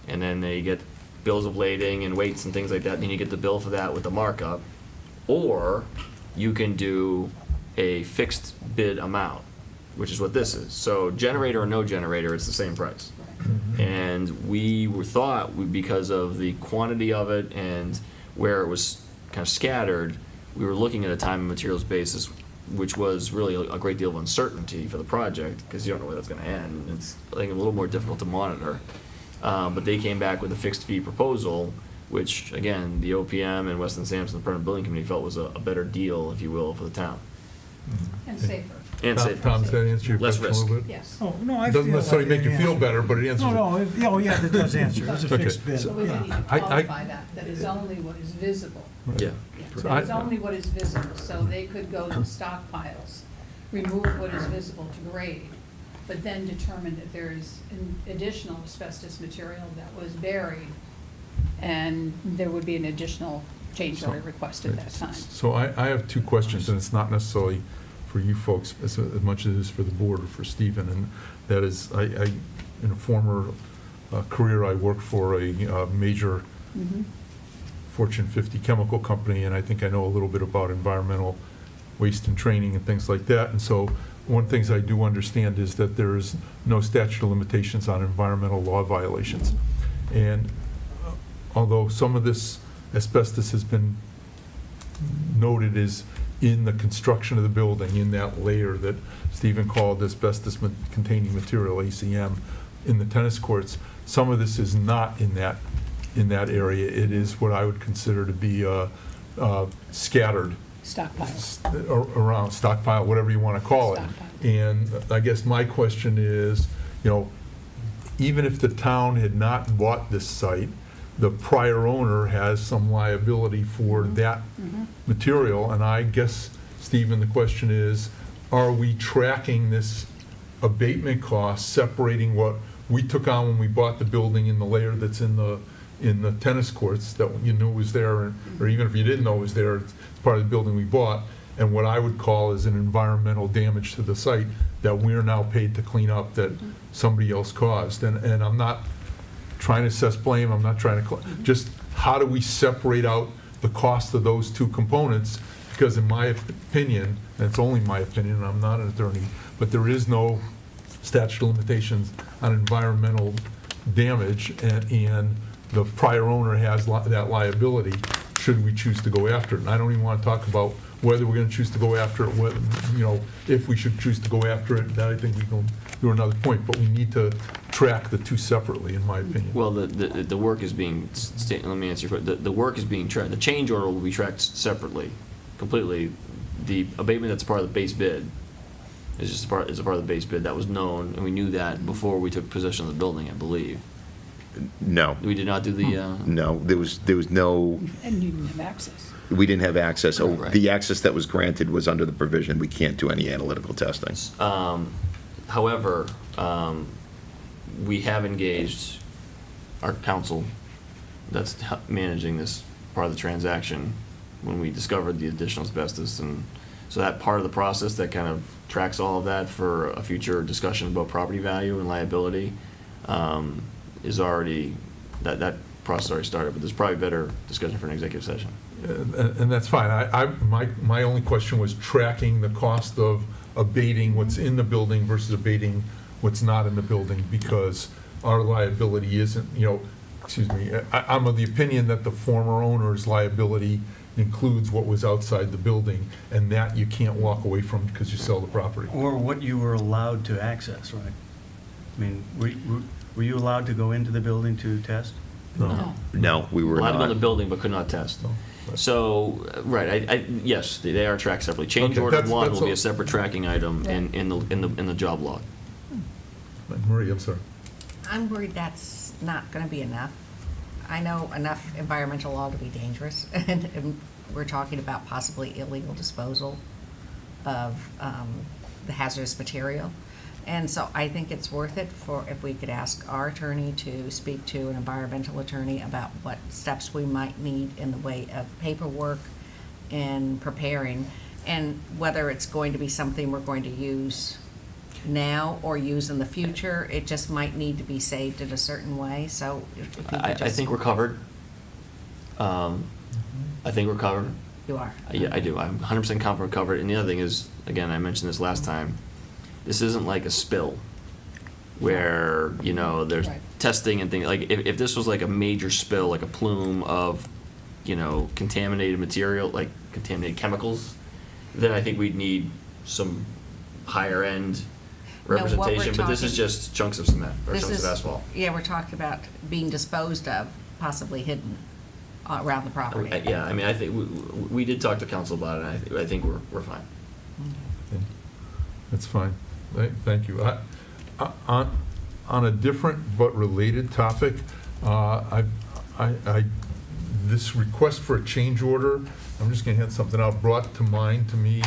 and then they get bills of lading and weights and things like that, and then you get the bill for that with the markup. Or you can do a fixed bid amount, which is what this is. So generator or no generator, it's the same price. And we thought, because of the quantity of it and where it was kind of scattered, we were looking at a time and materials basis, which was really a great deal of uncertainty for the project, because you don't know where that's gonna end. It's, I think, a little more difficult to monitor. But they came back with a fixed fee proposal, which, again, the OPM and Weston Sampson, the Permanent Building Committee, felt was a better deal, if you will, for the town. And safer, And safer. Tom, does that answer your Less question a little bit? yes. Oh, no, I It feel doesn't like necessarily make you the feel answer- better, but it answers it. No, oh, yeah, that does answer. It's a Okay, fixed bid, so- So we yeah. need to I- qualify that it's only what is visible. Right. Yeah. Yeah, So that it's I- only what is visible, so they could go to stockpiles, remove what is visible to grade, but then determine that there is an additional asbestos material that was buried, and there would be an additional change order request at that time. So I have two questions, and it's not necessarily for you folks as much as it is for the board or for Stephen, and that is, in a former career, I worked for a major Mhm. Fortune 50 chemical company, and I think I know a little bit about environmental waste and training and things like that. And so one of the things I do understand is that there is no statute of limitations on environmental law violations. And although some of this asbestos has been noted as in the construction of the building, in that layer that Stephen called asbestos-containing material, ACM, in the tennis courts, some of this is not in that area. It is what I would consider to be scattered Stockpiles. around, stockpile, whatever you want to call it. Stockpile. And I guess my question is, you know, even if the town had not bought this site, the prior owner has some liability for that material. And I guess, Stephen, the question is, are we tracking this abatement cost, separating what we took on when we bought the building in the layer that's in the tennis courts that you knew was there, or even if you didn't know it was there, it's part of the building we bought, and what I would call is an environmental damage to the site that we're now paid to clean up that somebody else caused. And I'm not trying to assess blame, I'm not trying to, just how do we separate out the cost of those two components? Because in my opinion, and it's only my opinion, and I'm not an attorney, but there is no statute of limitations on environmental damage, and the prior owner has that liability, should we choose to go after it. And I don't even want to talk about whether we're going to choose to go after it, whether, you know, if we should choose to go after it, that I think we can do another point, but we need to track the two separately, in my opinion. Well, the work is being, let me answer your question. The work is being tracked, the change order will be tracked separately, completely. the abatement that's part of the base bid is a part of the base bid. That was known, and we knew that before we took possession of the building, I believe. No, We did not do the, no, there was no, And you didn't have access. we didn't have access. Oh, Right. the access that was granted was under the provision, we can't do any analytical testing. however, we have engaged our counsel that's managing this part of the transaction when we discovered the additional asbestos. And so that part of the process that kind of tracks all of that for a future discussion about property value and liability is already, that process already started, but there's probably better discussion for an executive session. And that's fine. My only question was tracking the cost of abating what's in the building versus abating what's not in the building, because our liability isn't, I'm of the opinion that the former owner's liability includes what was outside the building, and that you can't walk away from because you sell the property. Or what you were allowed to access, right? I mean, were you allowed to go into the building to test? No. No, we were Allowed to go in the not. building, but could not test. No, right. So, right, yes, they are tracked separately. Change Okay, order that's- one that's will be all. a separate tracking item Yeah. in the job log. Marie, I'm sorry. I'm worried that's not going to be enough. I know enough environmental law to be dangerous, and we're talking about possibly illegal disposal of the hazardous material. And so I think it's worth it if we could ask our attorney to speak to an environmental attorney about what steps we might need in the way of paperwork and preparing, and whether it's going to be something we're going to use now or use in the future. It just might need to be saved in a certain way, so if you could I just. think we're covered. I think we're covered. You are. Yeah, I do. I'm 100% confident we're covered. And the other thing is, again, I mentioned this last time, this isn't like a spill where, there's Right. testing and things. Like, if this was like a major spill, like a plume of, contaminated material, like contaminated chemicals, then I think we'd need some higher end No, what we're representation. But this is talking- just chunks of cement or This chunks is- of asphalt. Yeah, we're talking about being disposed of, possibly hidden around the property. Yeah, I mean, I think we did talk to council about it, and I think we're fine. Okay. That's fine. Thank you. On a different but related topic, this request for a change order, I'm just going to hand something out, brought to mind to me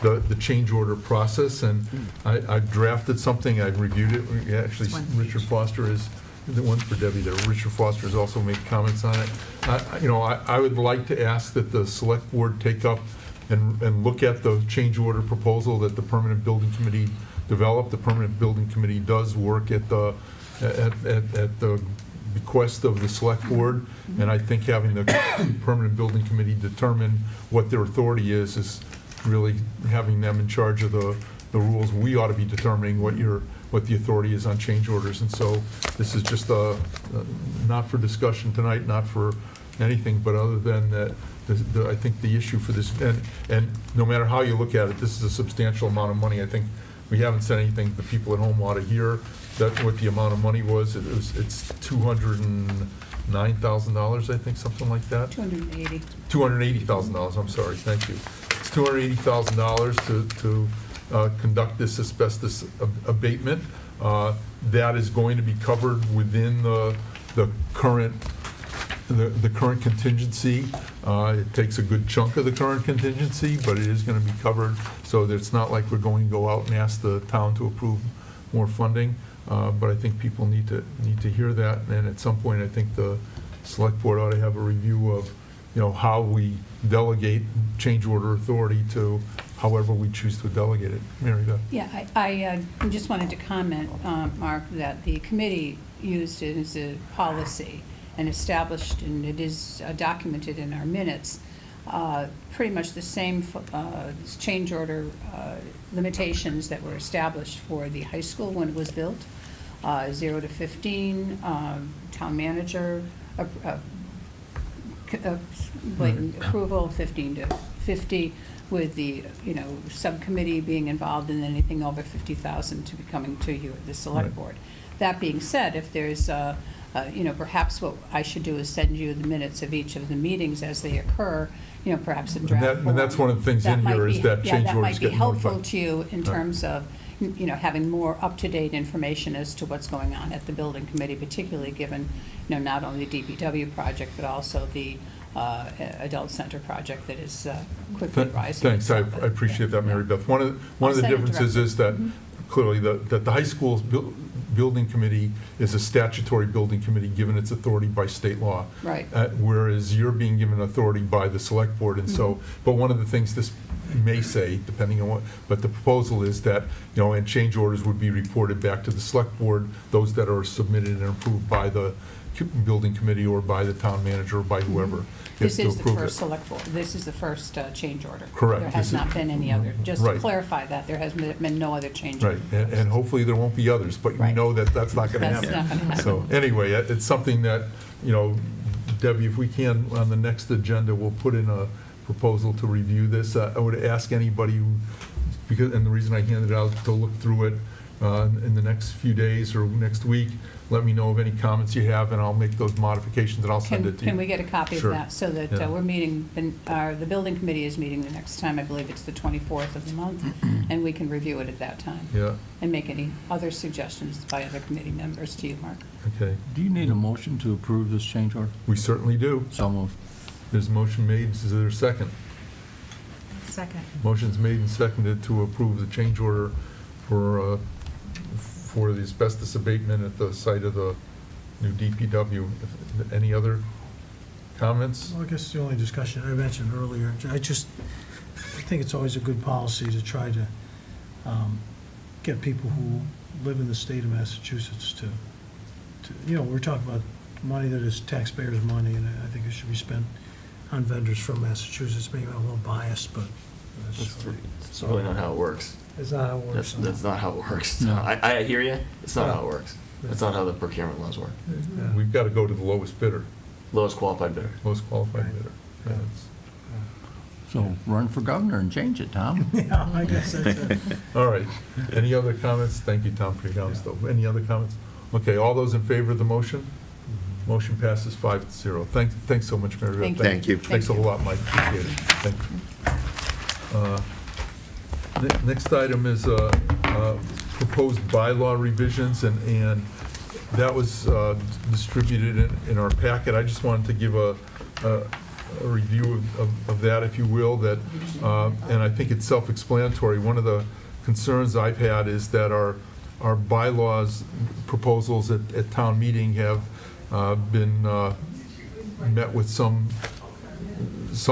the change order process, and I drafted something, I reviewed it. Actually, It's one Richard Foster is, the one for Debbie there, Richard Foster has also made comments on it. I would like to ask that the select board take up and look at the change order proposal that the Permanent Building Committee developed. The Permanent Building Committee does work at the bequest of the select board, and I think having the Permanent Building Committee determine what their authority is really having them in charge of the rules. We ought to be determining what the authority is on change orders, and so this is just not for discussion tonight, not for anything, but other than that, I think the issue for this, and no matter how you look at it, this is a substantial amount of money. I think we haven't said anything, the people at home ought to hear that what the amount of money was. It's $209,000, I think, something like that. 280. $280,000, I'm sorry, thank you. It's $280,000 to conduct this asbestos abatement. That is going to be covered within the current contingency. It takes a good chunk of the current contingency, but it is going to be covered, so that it's not like we're going to go out and ask the town to approve more funding. But I think people need to hear that, and at some point, I think the select board ought to have a review of, how we delegate change order authority to however we choose to delegate it. Mary Beth? Yeah, I just wanted to comment, Mark, that the committee used it as a policy and established, and it is documented in our minutes, pretty much the same change order limitations that were established for the high school when it was built, 0 to 15, town manager blatant approval, 15 to 50, with the, subcommittee being involved in anything over 50,000 to be coming to you at the select Right. board. That being said, if there's perhaps what I should do is send you the minutes of each of the meetings as they occur, perhaps in draft form. And that's one of the things in might here is be- that change Yeah, that orders might be get helpful notified. to you in Right. terms of, having more up-to-date information as to what's going on at the building committee, particularly given, not only the DPW project, but also the adult center project that is quickly rising. Thanks, I appreciate that, Mary Beth. One of I'll the send it differences directly. is that clearly that the high school's building committee is a statutory building committee given its authority by state law. Right. Whereas you're being given authority by the select board, and so, but one of the things this may say, depending on what, but the proposal is that, and change orders would be reported back to the select board, those that are submitted and approved by the building committee or by the town manager or by whoever gets This to is the approve first it. select board, this is the first change order. Correct. There This has is- not been any other, just to Right. clarify that, there has been no other change. Right, and hopefully there won't be others, but we Right. know that that's not going to That's happen. not gonna happen. So anyway, it's something that, Debbie, if we can, on the next agenda, we'll put in a proposal to review this. I would ask anybody who, because, and the reason I handed it out, to look through it in the next few days or next week. Let me know of any comments you have, and I'll make those modifications, and I'll send it to you. Can we get a copy of Sure. that, so that Yeah. we're meeting, the building committee is meeting the next time, I believe it's the 24th of the month, and we can review it at that time, Yeah, and make any other suggestions by other committee members to you, Mark. okay. Do you need a motion to approve this change order? We certainly do. So moved. There's a motion made, is there a second? Second. Motion's made and seconded to approve the change order for the asbestos abatement at the site of the new DPW. Any other comments? Well, I guess the only discussion I mentioned earlier, I think it's always a good policy to try to get people who live in the state of Massachusetts to, we're talking about money that is taxpayers' money, and I think it should be spent on vendors from Massachusetts. Maybe I'm a little biased, but It's really not how it works. it's not how it works. That's not how it works. No. I hear you. It's not Yeah. how it works. That's not how the procurement laws work. Yeah. We've got to go to the lowest bidder, Lowest qualified bidder. lowest qualified Right. bidder. Yeah, it's- So run for governor and change it, Tom. Yeah, I guess that's it. All right. Any other comments? Thank you, Tom, for your comments, though. Any other comments? Okay, all those in favor of the motion? Motion passes 5-0. Thanks so much, Mary Beth. Thank you. Thanks a whole lot, Mike. Appreciate it. Thank you. Next item is proposed bylaw revisions, and that was distributed in our packet. I just wanted to give a review of that, if you will, that, and I think it's self-explanatory. One of the concerns I've had is that our bylaws proposals at town meeting have been met with some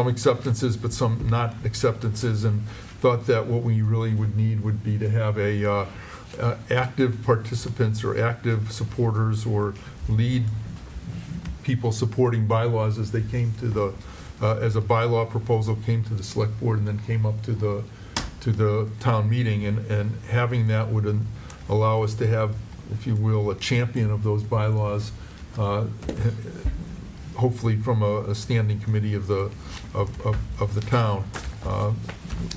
acceptances, but some not acceptances, and thought that what we really would need would be to have active participants or active supporters or lead people supporting bylaws as they came to the, as a bylaw proposal came to the select board and then came up to the town meeting, and having that would allow us to have, if you will, a champion of those bylaws, hopefully from a standing committee of the town.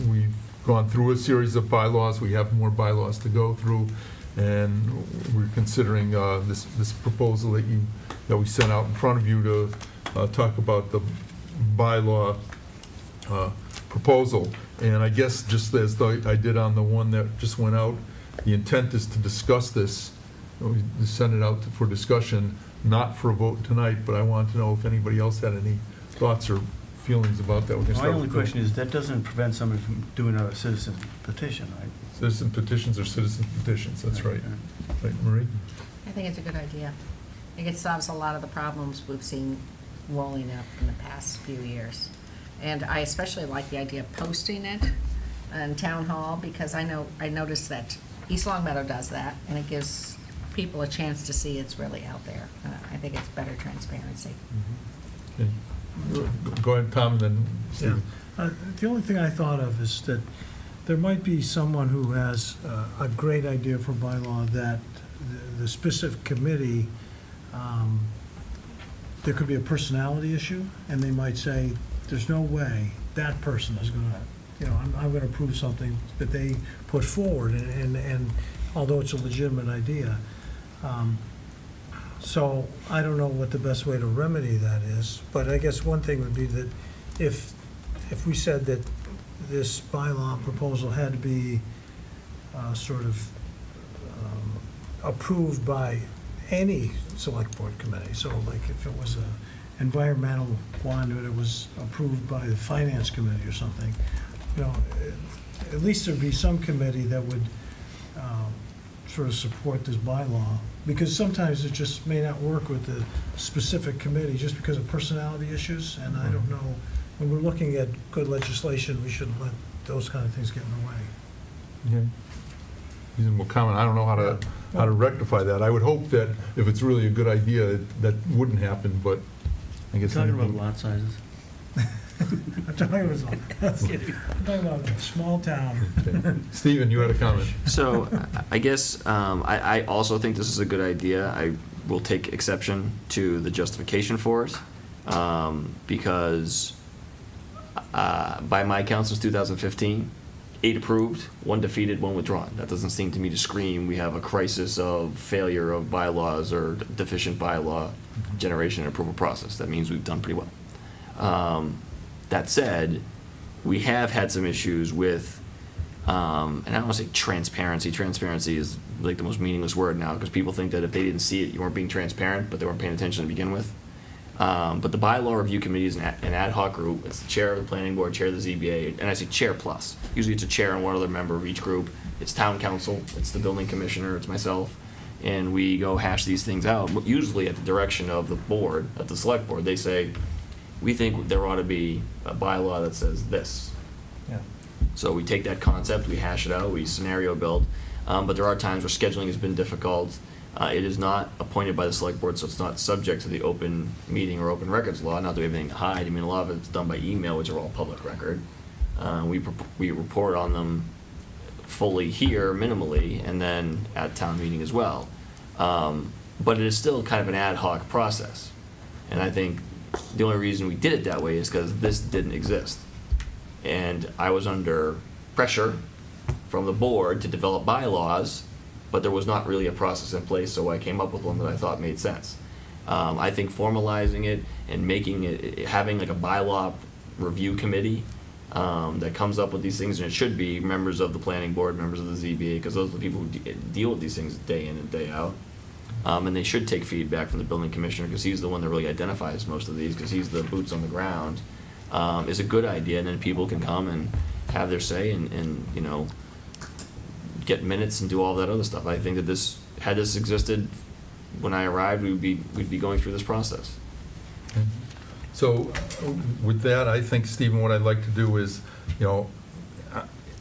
We've gone through a series of bylaws, we have more bylaws to go through, and we're considering this proposal that we sent out in front of you to talk about the bylaw proposal. And I guess just as I did on the one that just went out, the intent is to discuss this. We send it out for discussion, not for a vote tonight, but I want to know if anybody else had any thoughts or feelings about that. We can My start only with Bill. question is, that doesn't prevent somebody from doing a citizen petition, right? Citizen petitions or citizen petitions, that's right. Right, Marie? I think it's a good idea. I think it solves a lot of the problems we've seen rolling up in the past few years. And I especially like the idea of posting it in town hall, because I noticed that East Long Meadow does that, and it gives people a chance to see it's really out there. I think it's better transparency. Okay. Go ahead, Tom, and then Yeah. Steve. The only thing I thought of is that there might be someone who has a great idea for bylaw that the specific committee, there could be a personality issue, and they might say, there's no way that person is gonna, I'm gonna approve something that they put forward, and although it's a legitimate idea, So I don't know what the best way to remedy that is, but I guess one thing would be that if we said that this bylaw proposal had to be sort of approved by any select board committee, so like if it was a environmental one, but it was approved by the finance committee or something, you know, at least there'd be some committee that would sort of support this bylaw, because sometimes it just may not work with the specific committee just because of personality issues, and I don't know, when we're looking at good legislation, we shouldn't let those kind of things get in the way. Okay. Reasonable comment. I don't know how to rectify that. I would hope that if it's really a good idea, that wouldn't happen, but I guess. Talking about lot sizes. I'm talking about a small town. Okay. Stephen, you had a comment. So I guess I also think this is a good idea. I will take exception to the justification for it because by my count since 2015, 8 approved, 1 defeated, 1 withdrawn. That doesn't seem to me to scream we have a crisis of failure of bylaws or deficient bylaw generation and approval process. That means we've done pretty well. That said, we have had some issues with, and I don't want to say transparency. Transparency is like the most meaningless word now because people think that if they didn't see it, you weren't being transparent, but they weren't paying attention to begin with. But the bylaw review committee is an ad hoc group. It's the chair of the planning board, chair of the ZBA, and I say chair plus. Usually it's a chair and one other member of each group. It's town council, it's the building commissioner, it's myself, and we go hash these things out, usually at the direction of the board, at the select board. They say, we think there ought to be a bylaw that says this. Yeah. So we take that concept, we hash it out, we scenario build, but there are times where scheduling has been difficult. It is not appointed by the select board, so it's not subject to the open meeting or open records law. Not that we have anything to hide. I mean, a lot of it's done by email, which are all public record. We report on them fully here, minimally, and then at town meeting as well. But it is still kind of an ad hoc process. And I think the only reason we did it that way is because this didn't exist. And I was under pressure from the board to develop bylaws, but there was not really a process in place, so I came up with one that I thought made sense. I think formalizing it and making it, having like a bylaw review committee that comes up with these things, and it should be members of the planning board, members of the ZBA, because those are the people who deal with these things day in and day out. And they should take feedback from the building commissioner, because he's the one that really identifies most of these, because he's the boots on the ground, is a good idea, and then people can come and have their say and you know, get minutes and do all that other stuff. I think that this, had this existed when I arrived, we'd be going through this process. Okay. So with that, I think, Stephen, what I'd like to do is, you know,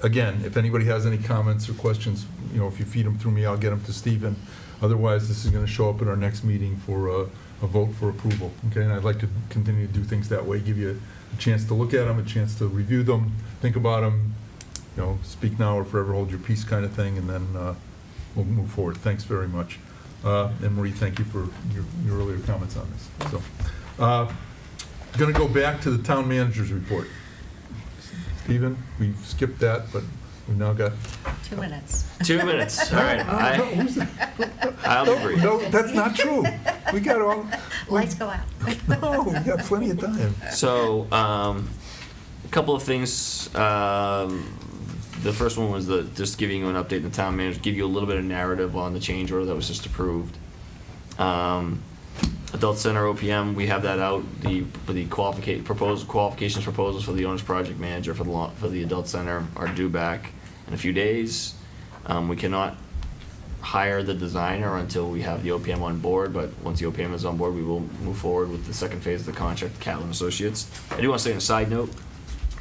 again, if anybody has any comments or questions, you know, if you feed them through me, I'll get them to Stephen. Otherwise, this is going to show up at our next meeting for a vote for approval, okay? And I'd like to continue to do things that way, give you a chance to look at them, a chance to review them, think about them, you know, speak now or forever hold your peace kind of thing, and then we'll move forward. Thanks very much. And Marie, thank you for your earlier comments on this. So, going to go back to the town manager's report. Stephen, we've skipped that, but we've now got 2 minutes. 2 minutes, all right. I'll be brief. No, that's not true. We got all. Lights go out. No, we got plenty of time. So, a couple of things. The first one was just giving you an update in the town manager, give you a little bit of narrative on the change order that was just approved. Adult Center OPM, we have that out. The qualifications proposals for the owner's project manager for the Adult Center are due back in a few days. We cannot hire the designer until we have the OPM on board, but once the OPM is on board, we will move forward with the second phase of the contract, Catlin Associates. I do want to say on a side note,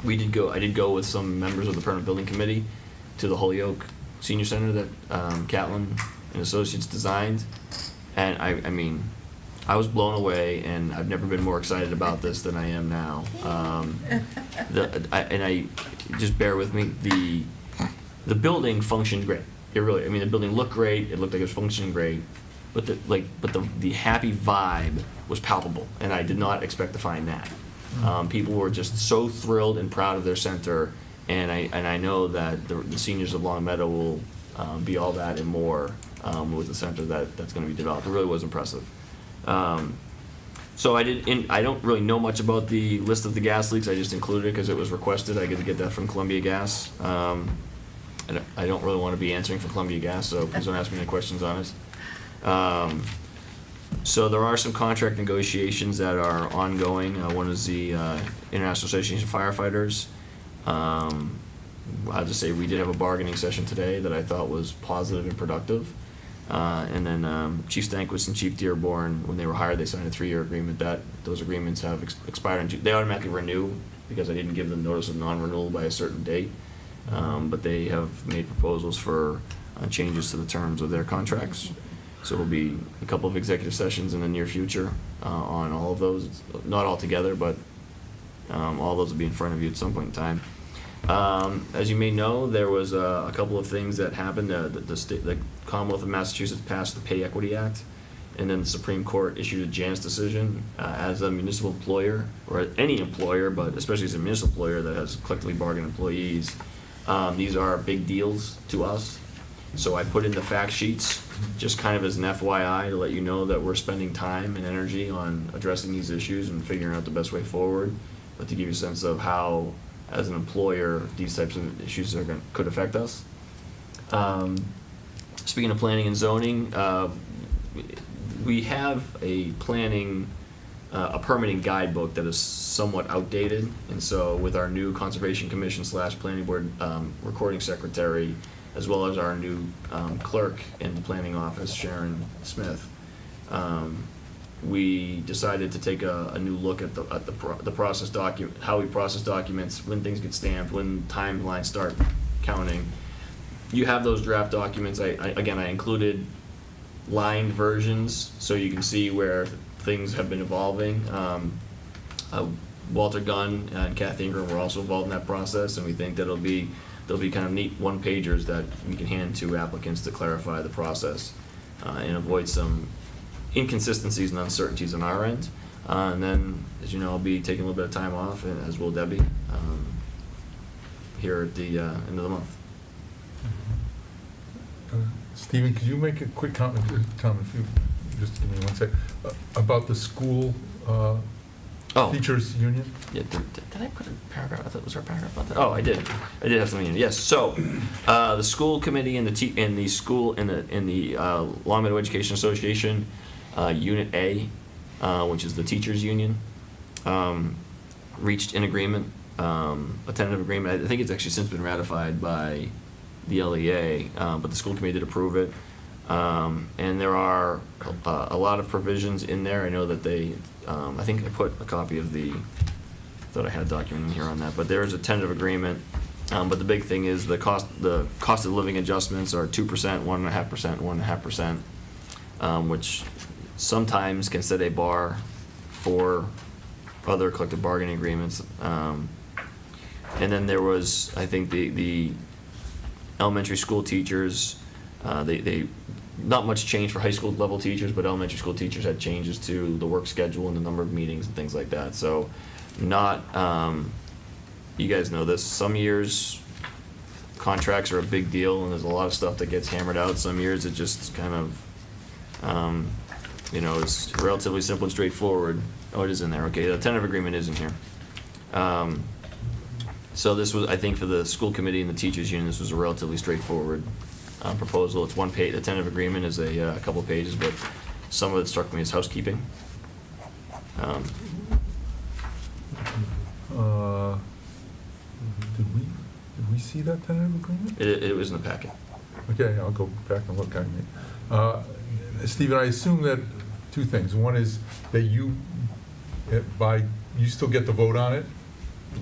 I did go with some members of the permanent building committee to the Holyoke Senior Center that Catlin and Associates designed, and I mean, I was blown away, and I've never been more excited about this than I am now. Just bear with me. The building functioned great. It really, I mean, the building looked great. It looked like it was functioning great, but the happy vibe was palpable, and I did not expect to find that. People were just so thrilled and proud of their center, and I know that the seniors of Long Meadow will be all that and more with the center that's going to be developed. It really was impressive. So I don't really know much about the list of the gas leaks. I just included it because it was requested. I get to get that from Columbia Gas. And I don't really want to be answering for Columbia Gas, so please don't ask me any questions on it. So there are some contract negotiations that are ongoing. One is the International Association of Firefighters. I'll just say we did have a bargaining session today that I thought was positive and productive. And then Chief Stankwist and Chief Dearborn, when they were hired, they signed a 3-year agreement. Those agreements have expired in June. They automatically renew because I didn't give them notice of non-renewal by a certain date. But they have made proposals for changes to the terms of their contracts. So there'll be a couple of executive sessions in the near future on all of those. Not all together, but all those will be in front of you at some point in time. As you may know, there was a couple of things that happened. The Commonwealth of Massachusetts passed the Pay Equity Act, and then the Supreme Court issued a Janus decision. As a municipal employer, or any employer, but especially as a municipal employer that has collectively bargained employees, these are big deals to us. So I put in the fact sheets, just kind of as an FYI, to let you know that we're spending time and energy on addressing these issues and figuring out the best way forward, but to give you a sense of how, as an employer, these types of issues could affect us. Speaking of planning and zoning, we have a permitting guidebook that is somewhat outdated, and so with our new Conservation Commission / Planning Board recording secretary, as well as our new clerk in the planning office, Sharon Smith, we decided to take a new look at the process document, how we process documents, when things get stamped, when timelines start counting. You have those draft documents. I included lined versions so you can see where things have been evolving. Walter Gunn and Kathy Ingram were also involved in that process, and we think that there'll be kind of neat one-pagers that we can hand to applicants to clarify the process and avoid some inconsistencies and uncertainties on our end. And then, as you know, I'll be taking a little bit of time off, as will Debbie, here at the end of the month. Stephen, could you make a quick comment, Tom, if you, just give me 1 sec, about the school teachers union? Yeah, did I put a paragraph? I thought, was there a paragraph about that? Oh, I did have something in it. Yes. So, the school committee and the Long Meadow Education Association, Unit A, which is the teachers union, reached an agreement, a tentative agreement. I think it's actually since been ratified by the LEA, but the school committee did approve it. And there are a lot of provisions in there. I know that they, I think I put a copy of thought I had a document in here on that, but there is a tentative agreement. But the big thing is the cost of living adjustments are 2%, 1.5%, 1.5%, which sometimes can set a bar for other collective bargaining agreements. And then there was, I think, the elementary school teachers, they not much change for high school level teachers, but elementary school teachers had changes to the work schedule and the number of meetings and things like that. So not, you guys know this, some years contracts are a big deal and there's a lot of stuff that gets hammered out. Some years it just kind of, it's relatively simple and straightforward. Oh, it is in there. Okay, the tentative agreement is in here. So this was, I think, for the school committee and the teachers union, this was a relatively straightforward proposal. It's 1 page. The tentative agreement is a couple pages, but some of it struck me as housekeeping. Did we see that tentative agreement? It was in the packet. Okay, I'll go back and look at it. Stephen, I assume that 2 things. One is that you still get the vote on it?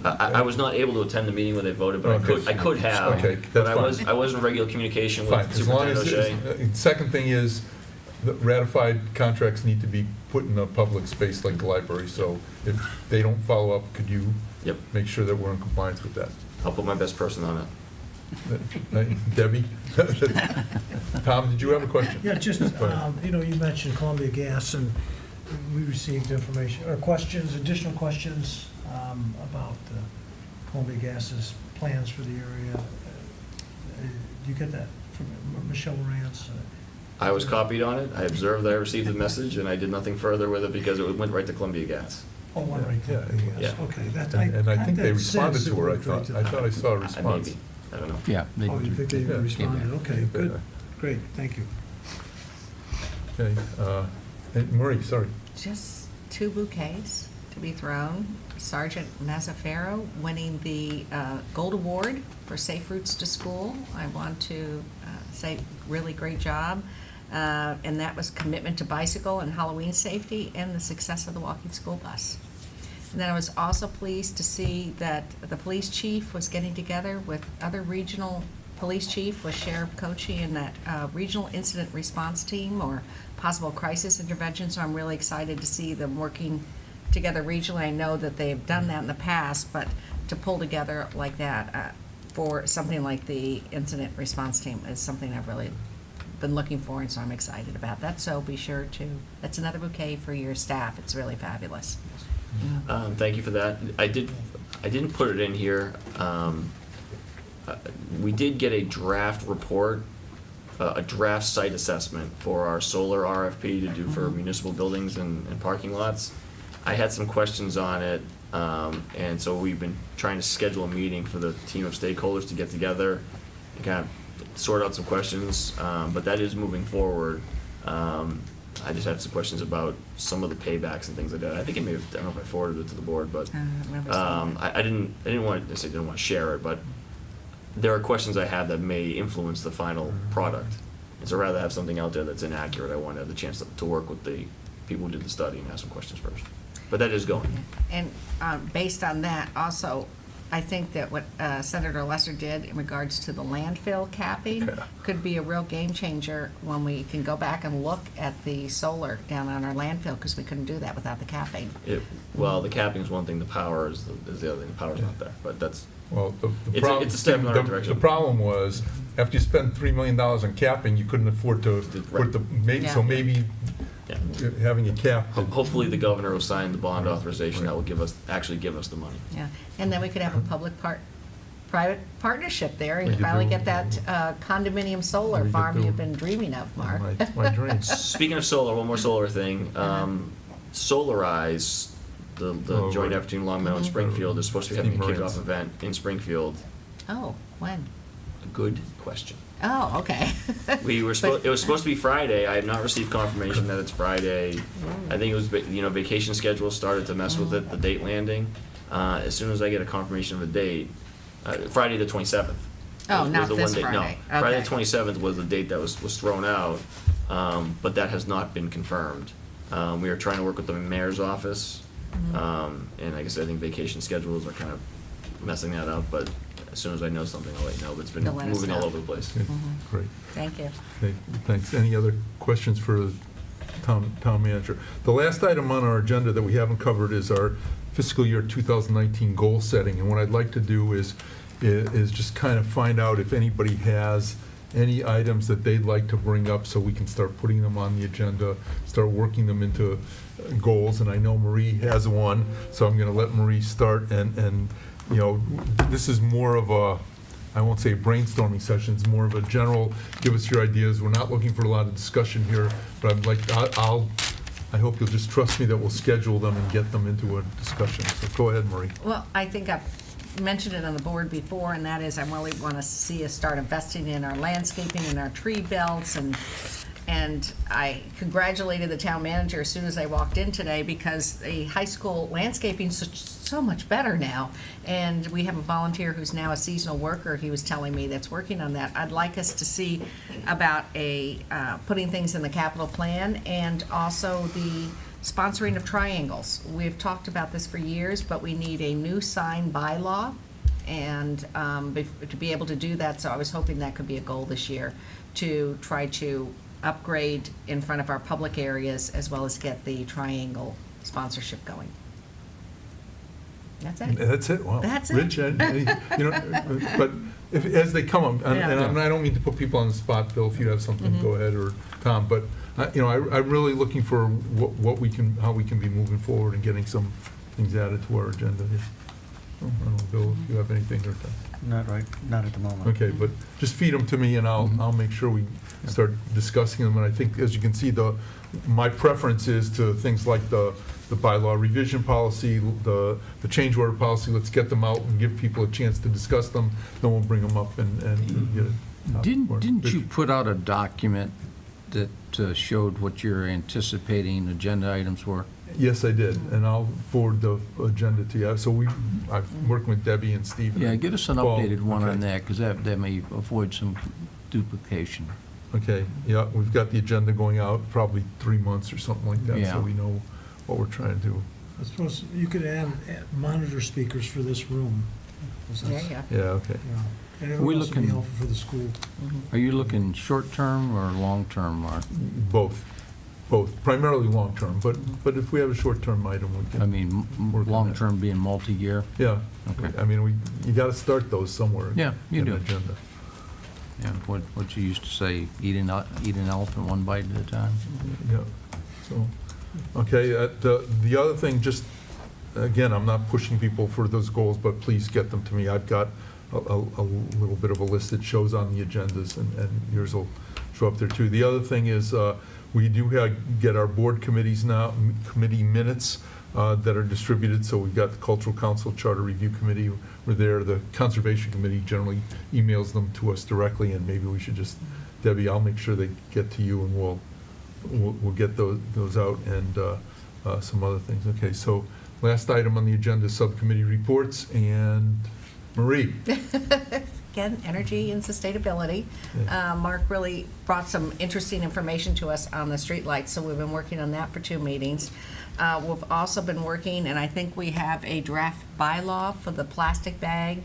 I was not able to attend the meeting when they voted, but I could have. Okay, But that's fine. I was in regular communication Fine, with as long Superintendent as, O'Shea. second thing is, the ratified contracts need to be put in a public space like the library, so if they don't follow up, could you Yep. make sure that we're in compliance with that? I'll put my best person on it. Debbie? Tom, did you have a question? Yeah, just, Go ahead. you mentioned Columbia Gas, and we received information, or additional questions about Columbia Gas's plans for the area. Do you get that from Michelle Morantz? I was copied on it. I observed that I received the message, and I did nothing further with it because it went right to Columbia Gas. Oh, one right Yeah, there, yes, yeah. okay. That- And I think they that responded sense to it her, I went right thought. to I the- thought I saw a response. Maybe. I don't know. Yeah. they Oh, you think they Yeah. responded, okay, good, Yeah. great, thank you. Okay, and Marie, sorry. Just 2 bouquets to be thrown. Sergeant Mazzaferro winning the Gold Award for Safe Routes to School. I want to say really great job. And that was commitment to bicycle and Halloween safety and the success of the walking school bus. And then I was also pleased to see that the police chief was getting together with other regional police chief, with Sheriff Cochee, and that regional incident response team or possible crisis intervention. So I'm really excited to see them working together regionally. I know that they've done that in the past, but to pull together like that for something like the incident response team is something I've really been looking for, and so I'm excited about that. So be sure to, that's another bouquet for your staff. It's really fabulous. Thank you for that. I didn't put it in here. We did get a draft report, a draft site assessment for our solar RFP to do for municipal buildings and parking lots. I had some questions on it, and so we've been trying to schedule a meeting for the team of stakeholders to get together and kind of sort out some questions, but that is moving forward. I just had some questions about some of the paybacks and things like that. I think I don't know if I forwarded it to the board, but I remember seeing that. I didn't want to share it, but there are questions I have that may influence the final product. And so rather have something out there that's inaccurate, I want to have the chance to work with the people who did the study and ask some questions first. But that is going. And based on that, also, I think that what Senator Lesser did in regards to the landfill capping could be a real game changer when we can go back and look at the solar down on our landfill, because we couldn't do that without the capping. Well, the capping is one thing, the power is the other thing. The power's not there, but that's, Well, the It's a- problem. it's a step in the right direction. The problem was, after you spend $3 million on capping, you couldn't afford to put the, so Yeah. maybe yeah. having a cap. Hopefully the governor will sign the bond authorization that will actually give us the money. Yeah, and then we could have a public-private partnership there, and We you could finally do- get that condominium solar We could farm do- you've been dreaming of, Mark. It's my dream. Speaking of solar, one more solar thing. Solarize, the Oh, joint right. effort between Long Meadow and Springfield is supposed to be having a Steve kickoff Moran's. event in Springfield. Oh, when? A good question. Oh, okay. It was supposed to be Friday. I have not received confirmation that it's Friday. I think it was, vacation schedule started to mess with it, the date landing. As soon as I get a confirmation of a date, Friday the 27th. Oh, was not the this one date. Friday. No, Friday Okay. the 27th was the date that was thrown out, but that has not been confirmed. We are trying to work with the mayor's office, and like I said, I think vacation schedules are kind of messing that up, but as soon as I know something, I'll let you know, but it's been You'll let us moving all know. over the place. Okay, Great. Thank you. Okay, thanks. Any other questions for the town manager? The last item on our agenda that we haven't covered is our fiscal year 2019 goal setting. And what I'd like to do is just kind of find out if anybody has any items that they'd like to bring up so we can start putting them on the agenda, start working them into goals. And I know Marie has one, so I'm going to let Marie start. And this is more of a, I won't say a brainstorming session, it's more of a general, give us your ideas. We're not looking for a lot of discussion here, but I hope you'll just trust me that we'll schedule them and get them into a discussion. So go ahead, Marie. Well, I think I've mentioned it on the board before, and that is I really want to see us start investing in our landscaping and our tree belts, and I congratulated the town manager as soon as I walked in today, because the high school landscaping is so much better now. And we have a volunteer who's now a seasonal worker, he was telling me, that's working on that. I'd like us to see about putting things in the capital plan, and also the sponsoring of triangles. We've talked about this for years, but we need a new sign bylaw, and to be able to do that, so I was hoping that could be a goal this year, to try to upgrade in front of our public areas, as well as get the triangle sponsorship going. That's it. That's it, wow. That's it. Rich, but as they come, and I don't mean to put people on the spot, Bill, if you have something, go ahead, or Tom, but, I'm really looking for how we can be moving forward and getting some things added to our agenda here. I don't know, Bill, if you have anything or... Not at the moment. Okay, but just feed them to me, and I'll make sure we start discussing them. And I think, as you can see, my preference is to things like the bylaw revision policy, the change order policy. Let's get them out and give people a chance to discuss them, then we'll bring them up and get it. Didn't you put out a document that showed what your anticipating agenda items were? Yes, I did, and I'll forward the agenda to you. So I'm working with Debbie and Steve. Yeah, get us an Paul. updated one on Okay. that, because that may avoid some duplication. Okay, yeah, we've got the agenda going out probably 3 months or something like that, Yeah. so we know what we're trying to do. I suppose you could add monitor speakers for this room. There you go. Yeah, okay. Yeah. And it We would also be looking- helpful for the school. Are you looking short-term or long-term, Mark? Both, primarily long-term, but if we have a short-term item, we can. I mean, Work on that. long-term being multi-year? Yeah. Okay. I mean, you got to start those somewhere. Yeah, you in do. the agenda. Yeah, what you used to say, eat an elephant one bite at a time? Yeah, so, okay, the other thing, just, again, I'm not pushing people for those goals, but please get them to me. I've got a little bit of a list that shows on the agendas, and yours will show up there too. The other thing is, we do get our board committees now, committee minutes that are distributed. So we've got the Cultural Council Charter Review Committee, we're there. The Conservation Committee generally emails them to us directly, and maybe we should just, Debbie, I'll make sure they get to you, and we'll get those out, and some other things. Okay, so last item on the agenda, subcommittee reports, and Marie. Again, energy and sustainability. Yeah. Mark really brought some interesting information to us on the streetlights, so we've been working on that for 2 meetings. We've also been working, and I think we have a draft bylaw for the plastic bag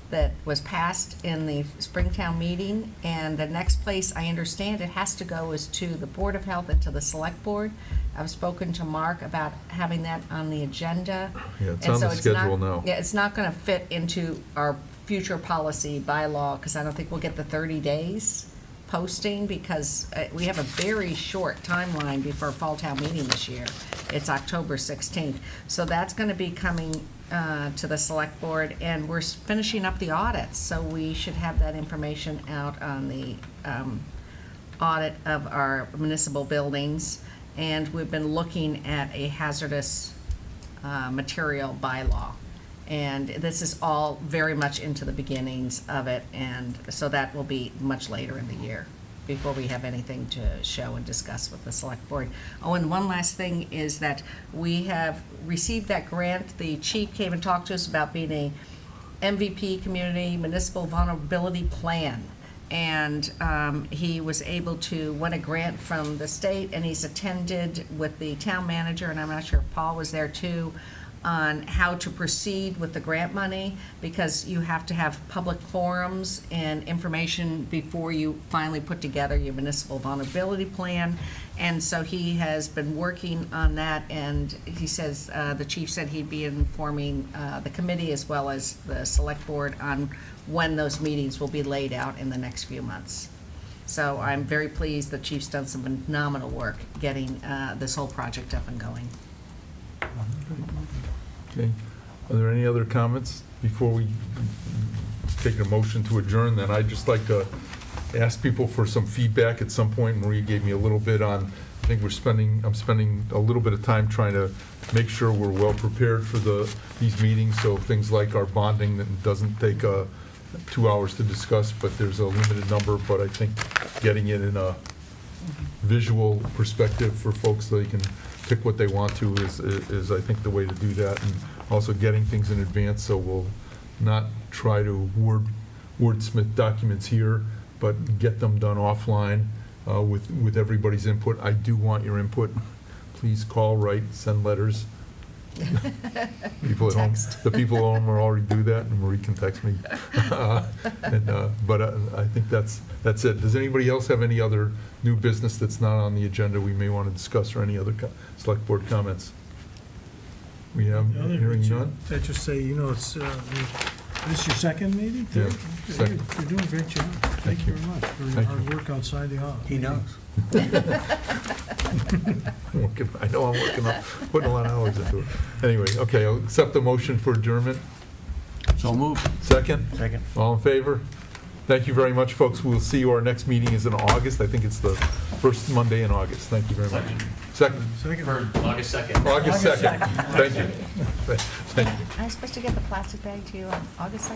that was passed in the Springtown meeting, and the next place I understand it has to go is to the Board of Health and to the Select Board. I've spoken to Mark about having that on the agenda. Yeah, it's And on so the schedule not- now. Yeah, it's not gonna fit into our future policy bylaw, because I don't think we'll get the 30 days posting, because we have a very short timeline before Fall Town meeting this year. It's October 16th. So that's gonna be coming to the Select Board, and we're finishing up the audits, so we should have that information out on the audit of our municipal buildings. And we've been looking at a hazardous material bylaw. And this is all very much into the beginnings of it, and so that will be much later in the year before we have anything to show and discuss with the Select Board. Oh, and one last thing is that we have received that grant. The chief came and talked to us about being a MVP Community Municipal Vulnerability Plan. And he was able to win a grant from the state, and he's attended with the town manager, and I'm not sure if Paul was there too, on how to proceed with the grant money, because you have to have public forums and information before you finally put together your municipal vulnerability plan. And so he has been working on that, and he says, the chief said he'd be informing the committee as well as the select board on when those meetings will be laid out in the next few months. So I'm very pleased the chief's done some phenomenal work getting this whole project up and going. Okay. Are there any other comments before we take a motion to adjourn? Then I'd just like to ask people for some feedback at some point. Maria gave me a little bit on, I think I'm spending a little bit of time trying to make sure we're well prepared for these meetings. So things like our bonding, that doesn't take 2 hours to discuss, but there's a limited number. But I think getting it in a visual perspective for folks so they can pick what they want to is I think the way to do that, and also getting things in advance, so we'll not try to wordsmith documents here, but get them done offline with everybody's input. I do want your input. Please call, write, send letters. People at home, Text. the people at home are already do that, and Marie can text me. But I think that's it. Does anybody else have any other new business that's not on the agenda we may want to discuss, or any other select board comments? We have, The other hearing that you- none? That just say, it's, this is your second meeting? Yeah, Third? second. You're doing a great job. Thank you very much for your Thank hard you. work outside the office. He knows. I know I'm putting a lot of hours into it. Anyway, okay, I'll accept the motion for adjournment. So moved. Second? Second. All in favor? Thank you very much, folks. We'll see you. Our next meeting is in August. I think it's the first Monday in August. Thank you very much. Second? Second. August 2nd. August 2nd. Thank you. Thank you. Am I supposed to get the plastic bag to you on August 2nd?